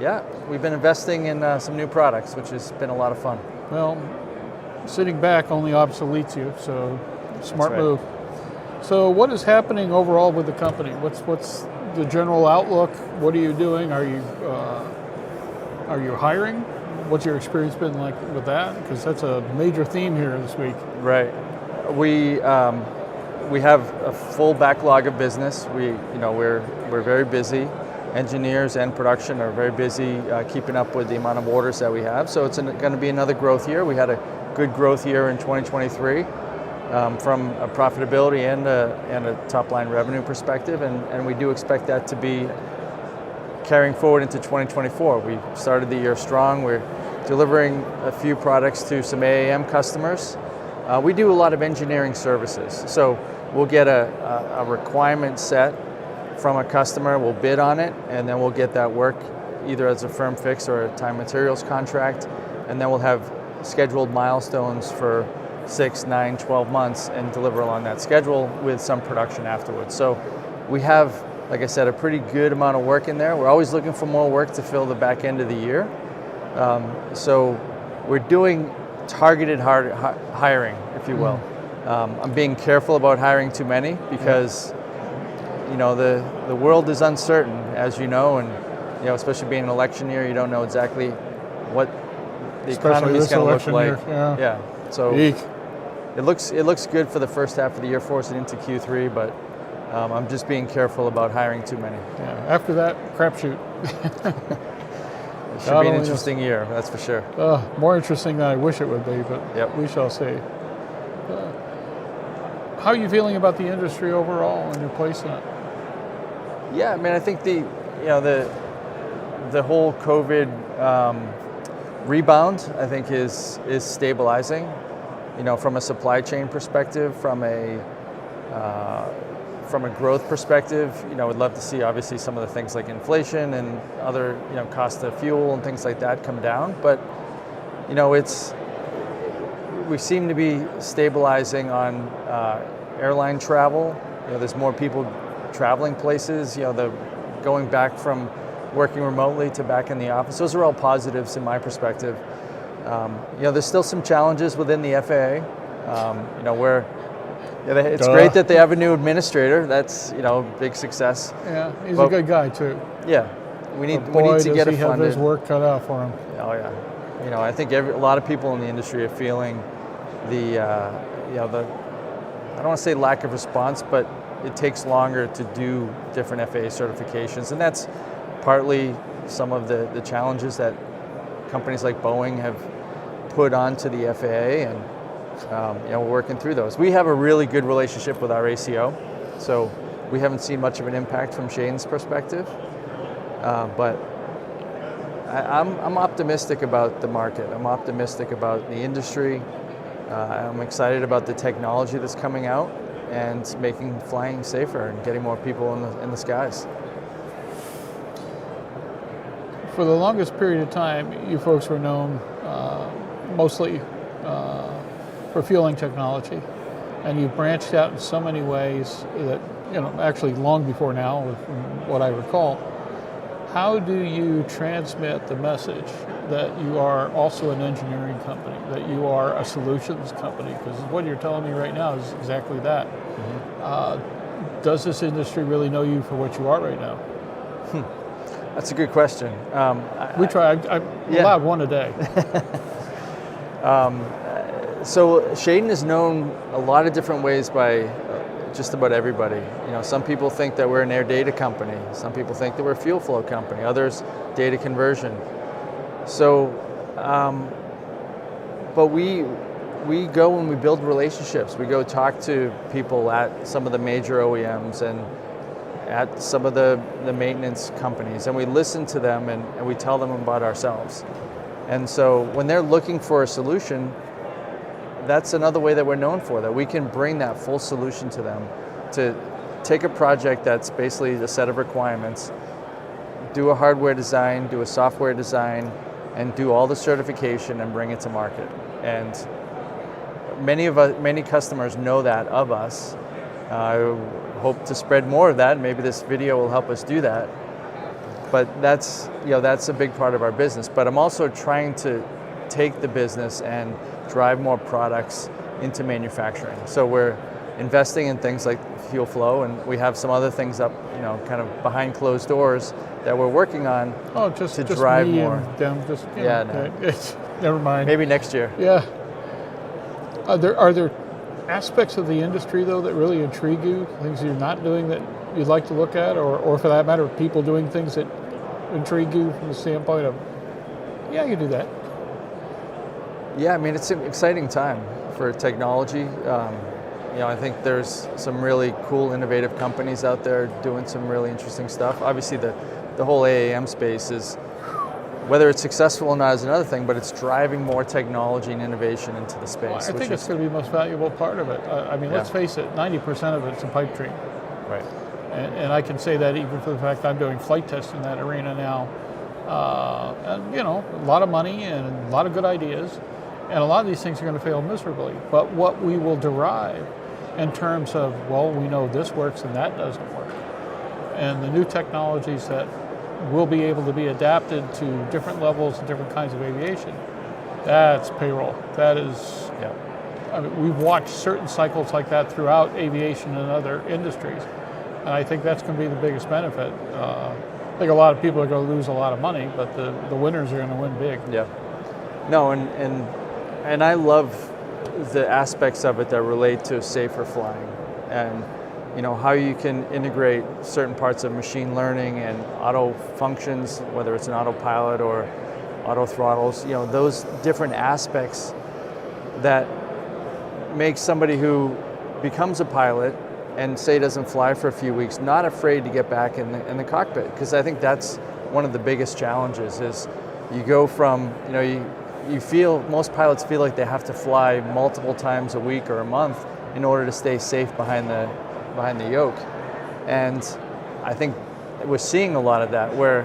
Speaker 15: Yeah, we've been investing in some new products, which has been a lot of fun.
Speaker 14: Well, sitting back only obsoletes you, so smart move. So what is happening overall with the company? What's the general outlook? What are you doing? Are you hiring? What's your experience been like with that? Because that's a major theme here this week.
Speaker 15: Right. We have a full backlog of business. We're very busy. Engineers and production are very busy keeping up with the amount of orders that we have. So it's going to be another growth year. We had a good growth year in 2023 from a profitability and a top line revenue perspective, and we do expect that to be carrying forward into 2024. We started the year strong. We're delivering a few products to some AAM customers. We do a lot of engineering services. So we'll get a requirement set from a customer, we'll bid on it, and then we'll get that work either as a firm fix or a time materials contract, and then we'll have scheduled milestones for 6, 9, 12 months and deliver along that schedule with some production afterwards. So we have, like I said, a pretty good amount of work in there. We're always looking for more work to fill the back end of the year. So we're doing targeted hiring, if you will. I'm being careful about hiring too many because you know the world is uncertain, as you know, and you know, especially being an election year, you don't know exactly what the economy is going to look like.
Speaker 14: Yeah.
Speaker 15: So
Speaker 14: Eek.
Speaker 15: it looks good for the first half of the year for us and into Q3, but I'm just being careful about hiring too many.
Speaker 14: Yeah. After that, crapshoot.
Speaker 15: It should be an interesting year, that's for sure.
Speaker 14: More interesting than I wish it would be, but we shall see. How are you feeling about the industry overall and your place in it?
Speaker 15: Yeah, I mean, I think the whole COVID rebound, I think, is stabilizing. You know, from a supply chain perspective, from a growth perspective, you know, we'd love to see obviously some of the things like inflation and other, you know, cost of fuel and things like that come down. But, you know, we seem to be stabilizing on airline travel. You know, there's more people traveling places. You know, the going back from working remotely to back in the office. Those are all positives in my perspective. You know, there's still some challenges within the FAA. You know, where it's great that they have a new administrator. That's, you know, big success.
Speaker 14: Yeah, he's a good guy too.
Speaker 15: Yeah, we need to get it funded.
Speaker 14: Have his work cut out for him.
Speaker 15: Oh yeah, you know, I think a lot of people in the industry are feeling the I don't want to say lack of response, but it takes longer to do different FAA certifications, and that's partly some of the challenges that companies like Boeing have put onto the FAA, and you know, we're working through those. We have a really good relationship with our ACO, so we haven't seen much of an impact from Shane's perspective, but I'm optimistic about the market. I'm optimistic about the industry. I'm excited about the technology that's coming out and making flying safer and getting more people in the skies.
Speaker 14: For the longest period of time, you folks were known mostly for fueling technology, and you've branched out in so many ways that, you know, actually long before now, from what I recall. How do you transmit the message that you are also an engineering company, that you are a solutions company? Because what you're telling me right now is exactly that. Mm-hmm. Does this industry really know you for what you are right now?
Speaker 15: That's a good question.
Speaker 14: We try. I'm allowed one a day.
Speaker 15: So Shaden is known a lot of different ways by just about everybody. You know, some people think that we're an air data company. Some people think that we're a fuel flow company. Others, data conversion. So, but we go and we build relationships. We go talk to people at some of the major OEMs and at some of the maintenance companies, and we listen to them and we tell them about ourselves. And so when they're looking for a solution, that's another way that we're known for, that we can bring that full solution to them, to take a project that's basically a set of requirements, do a hardware design, do a software design, and do all the certification and bring it to market. And many customers know that of us. I hope to spread more of that. Maybe this video will help us do that. But that's a big part of our business. But I'm also trying to take the business and drive more products into manufacturing. So we're investing in things like fuel flow, and we have some other things up, you know, kind of behind closed doors that we're working on to drive more.
Speaker 14: Never mind.
Speaker 15: Maybe next year.
Speaker 14: Yeah. Are there aspects of the industry though that really intrigue you? Things you're not doing that you'd like to look at, or for that matter, people doing things that intrigue you from the standpoint of, yeah, you do that.
Speaker 15: Yeah, I mean, it's an exciting time for technology. You know, I think there's some really cool, innovative companies out there doing some really interesting stuff. Obviously, the whole AAM space is, whether it's successful or not is another thing, but it's driving more technology and innovation into the space.
Speaker 14: Well, I think it's going to be the most valuable part of it. I mean, let's face it, 90% of it's a pipe dream.
Speaker 15: Right.
Speaker 14: And I can say that even for the fact I'm doing flight tests in that arena now. And, you know, a lot of money and a lot of good ideas. And a lot of these things are going to fail miserably. But what we will derive in terms of, well, we know this works and that doesn't work. And the new technologies that will be able to be adapted to different levels and different kinds of aviation, that's payroll. That is, I mean, we've watched certain cycles like that throughout aviation and other industries. And I think that's going to be the biggest benefit. I think a lot of people are going to lose a lot of money, but the winners are going to win big.
Speaker 15: Yeah. No, and I love the aspects of it that relate to safer flying, and you know how you can integrate certain parts of machine learning and auto functions, whether it's an autopilot or auto throttles. You know, those different aspects that make somebody who becomes a pilot and say doesn't fly for a few weeks not afraid to get back in the cockpit, because I think that's one of the biggest challenges. Is you go from, you know, you feel, most pilots feel like they have to fly multiple times a week or a month in order to stay safe behind the yoke. And I think we're seeing a lot of that, where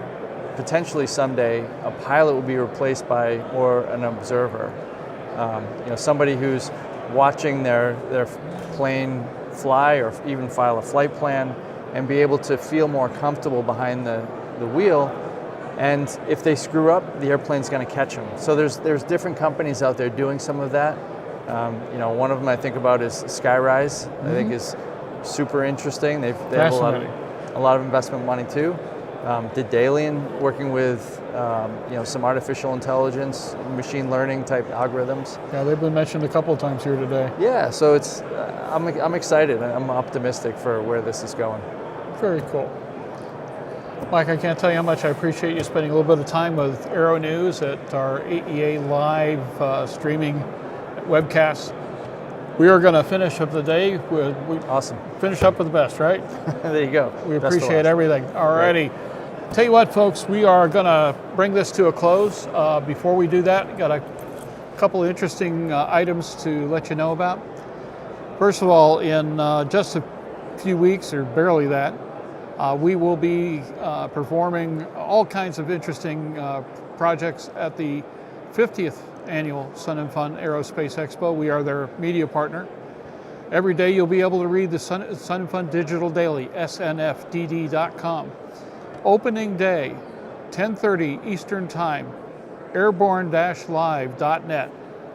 Speaker 15: potentially someday a pilot will be replaced by more an observer. You know, somebody who's watching their plane fly or even file a flight plan and be able to feel more comfortable behind the wheel. And if they screw up, the airplane's going to catch them. So there's different companies out there doing some of that. You know, one of them I think about is Skyrise. I think is super interesting. They have a lot of investment money too. Dedalian working with you know, some artificial intelligence, machine learning type algorithms.
Speaker 14: Yeah, they've been mentioned a couple of times here today.
Speaker 15: Yeah, so it's I'm excited. I'm optimistic for where this is going.
Speaker 14: Very cool. Mike, I can't tell you how much I appreciate you spending a little bit of time with Aero-News at our AEA live streaming webcast. We are going to finish up the day with
Speaker 15: awesome.
Speaker 14: Finish up with the best, right?
Speaker 15: There you go.
Speaker 14: We appreciate everything. Alrighty. Right. Tell you what, folks, we are going to bring this to a close. Before we do that, got a couple of interesting items to let you know about. First of all, in just a few weeks, or barely that, we will be performing all kinds of interesting projects at the 50th Annual Sun and Fun Aerospace Expo. We are their media partner. Every day you'll be able to read the Sun and Fun Digital Daily, snfdd.com. Opening day, 10:30 Eastern Time, airborne-live.net.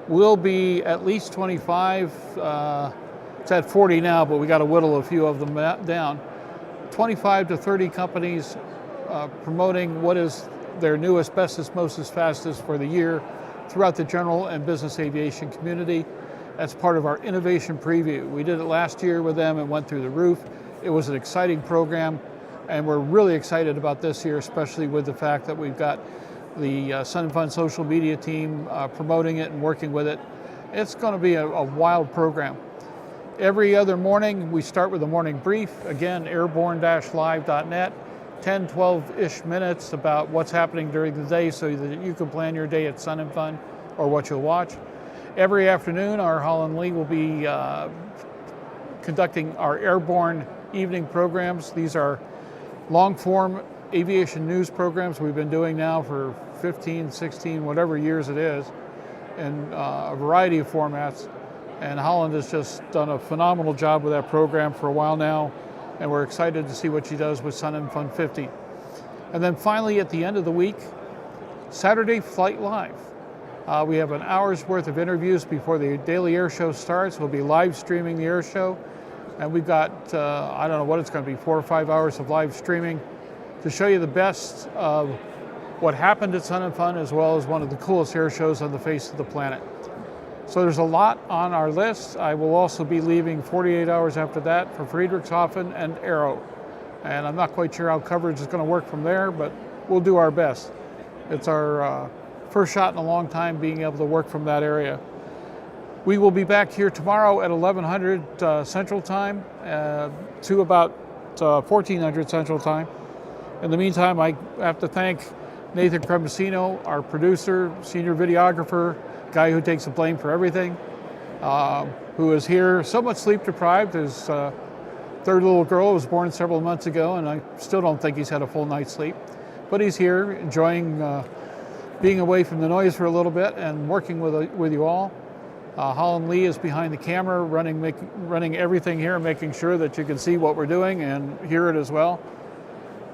Speaker 14: We'll be at least 25, it's at 40 now, but we got to whittle a few of them down. 25 to 30 companies promoting what is their newest, bestest, mostest, fastest for the year throughout the general and business aviation community. That's part of our innovation preview. We did it last year with them and went through the roof. It was an exciting program, and we're really excited about this year, especially with the fact that we've got the Sun and Fun social media team promoting it and working with it. It's going to be a wild program. Every other morning, we start with a morning brief. Again, airborne-live.net. 10, 12-ish minutes about what's happening during the day so that you can plan your day at Sun and Fun or what you'll watch. Every afternoon, our Holland Lee will be conducting our airborne evening programs. These are long-form aviation news programs we've been doing now for 15, 16, whatever years it is, in a variety of formats. And Holland has just done a phenomenal job with that program for a while now, and we're excited to see what she does with Sun and Fun 50. And then finally, at the end of the week, Saturday Flight Live. We have an hour's worth of interviews before the daily air show starts. We'll be live streaming the air show, and we've got, I don't know what it's going to be, 4 or 5 hours of live streaming to show you the best of what happened at Sun and Fun, as well as one of the coolest air shows on the face of the planet. So there's a lot on our list. I will also be leaving 48 hours after that for Friedrichshafen and Aero. And I'm not quite sure how coverage is going to work from there, but we'll do our best. It's our first shot in a long time being able to work from that area. We will be back here tomorrow at 1100 Central Time to about 1400 Central Time. In the meantime, I have to thank Nathan Cremesino, our producer, senior videographer, guy who takes the blame for everything, who is here somewhat sleep deprived. His third little girl was born several months ago, and I still don't think he's had a full night's sleep. But he's here enjoying being away from the noise for a little bit and working with you all. Holland Lee is behind the camera, running everything here, making sure that you can see what we're doing and hear it as well.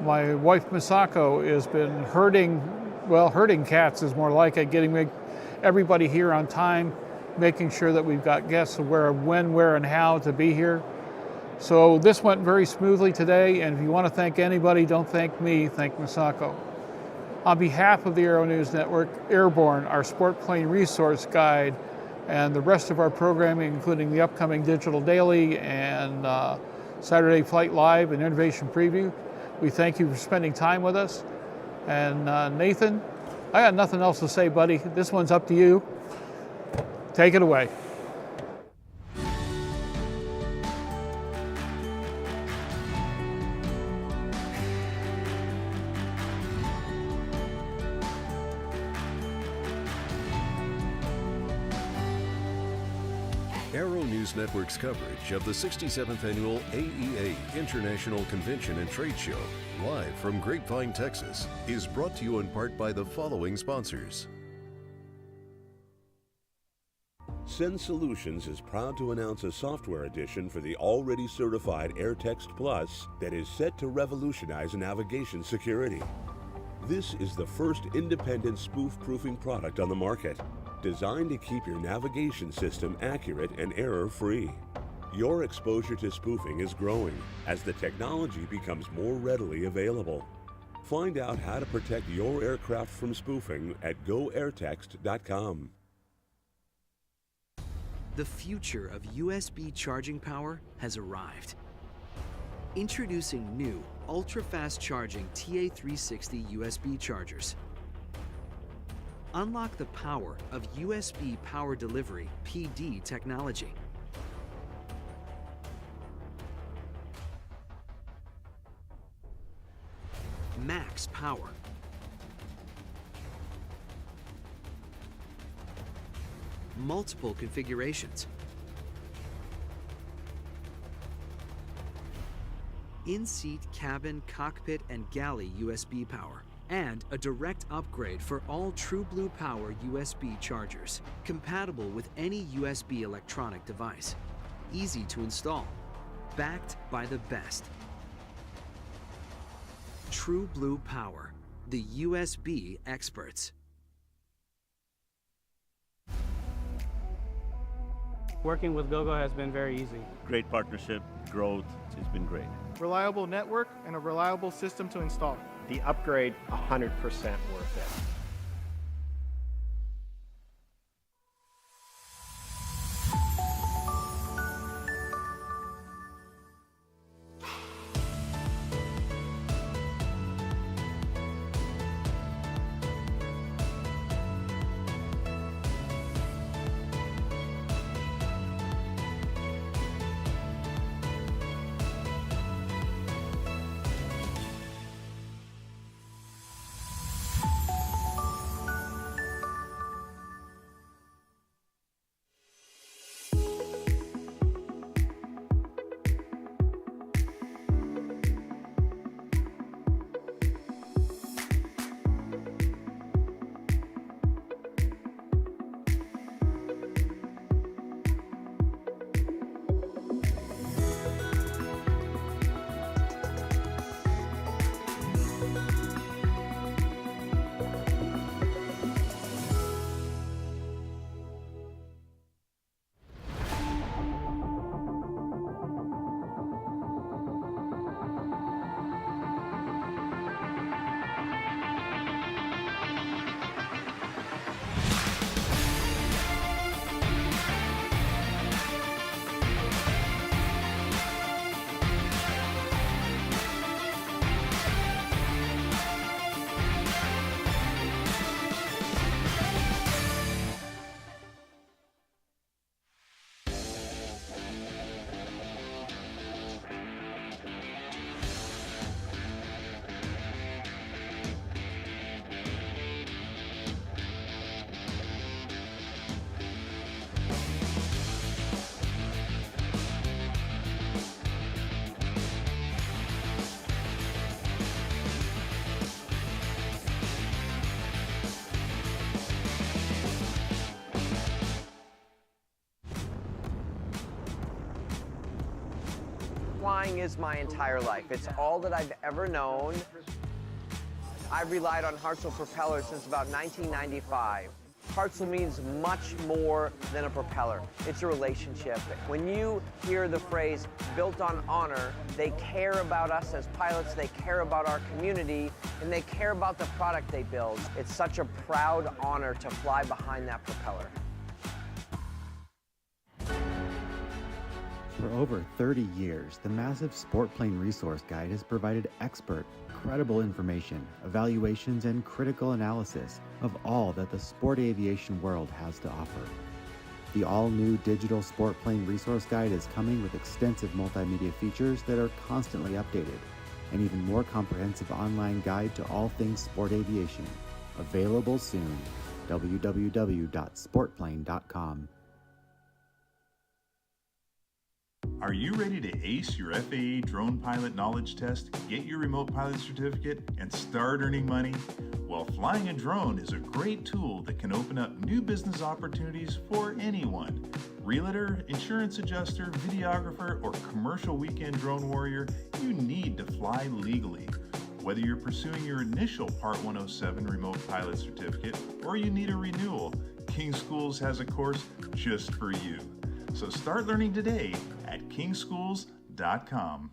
Speaker 14: My wife Misako has been herding cats is more like it, getting everybody here on time, making sure that we've got guests aware of when, where, and how to be here. So this went very smoothly today, and if you want to thank anybody, don't thank me, thank Misako. On behalf of the Aero-News Network, Airborne, our sport plane resource guide, and the rest of our programming, including the upcoming Digital Daily and Saturday Flight Live and Innovation Preview, we thank you for spending time with us. And Nathan, I got nothing else to say, buddy. This one's up to you. Take it away.
Speaker 1: Aero-News Network's coverage of the 67th Annual AEA International Convention and Trade Show, live from Grapevine, Texas, is brought to you in part by the following sponsors.
Speaker 6: Send Solutions is proud to announce a software edition for the already certified AirText Plus that is set to revolutionize navigation security. This is the first independent spoof-proofing product on the market, designed to keep your navigation system accurate and error-free. Your exposure to spoofing is growing as the technology becomes more readily available. Find out how to protect your aircraft from spoofing at goairtext.com.
Speaker 16: The future of USB charging power has arrived. Introducing new ultra-fast charging TA360 USB chargers. Unlock the power of USB Power Delivery PD technology. Max power. Multiple configurations. In-seat, cabin, cockpit, and galley USB power. And a direct upgrade for all True Blue Power USB chargers, compatible with any USB electronic device. Easy to install. Backed by the best. True Blue Power, the USB experts.
Speaker 2: Working with GoGo has been very easy.
Speaker 3: Great partnership, growth, it's been great.
Speaker 4: Reliable network and a reliable system to install.
Speaker 5: The upgrade, 100% worth it.
Speaker 13: Flying is my entire life. It's all that I've ever known. I've relied on Hartzell propellers since about 1995. Hartzell means much more than a propeller. It's a relationship. When you hear the phrase built on honor, they care about us as pilots, they care about our community, and they care about the product they build. It's such a proud honor to fly behind that propeller.
Speaker 17: For over 30 years, the massive Sport Plane Resource Guide has provided expert, credible information, evaluations, and critical analysis of all that the sport aviation world has to offer. The all-new digital Sport Plane Resource Guide is coming with extensive multimedia features that are constantly updated, an even more comprehensive online guide to all things sport aviation. Available soon. www.sportplane.com.
Speaker 24: Are you ready to ace your FAA drone pilot knowledge test, get your remote pilot certificate, and start earning money? Well, flying a drone is a great tool that can open up new business opportunities for anyone. Realtor, insurance adjuster, videographer, or commercial weekend drone warrior, you need to fly legally. Whether you're pursuing your initial Part 107 remote pilot certificate or you need a renewal, King Schools has a course just for you. So start learning today at kingschools.com.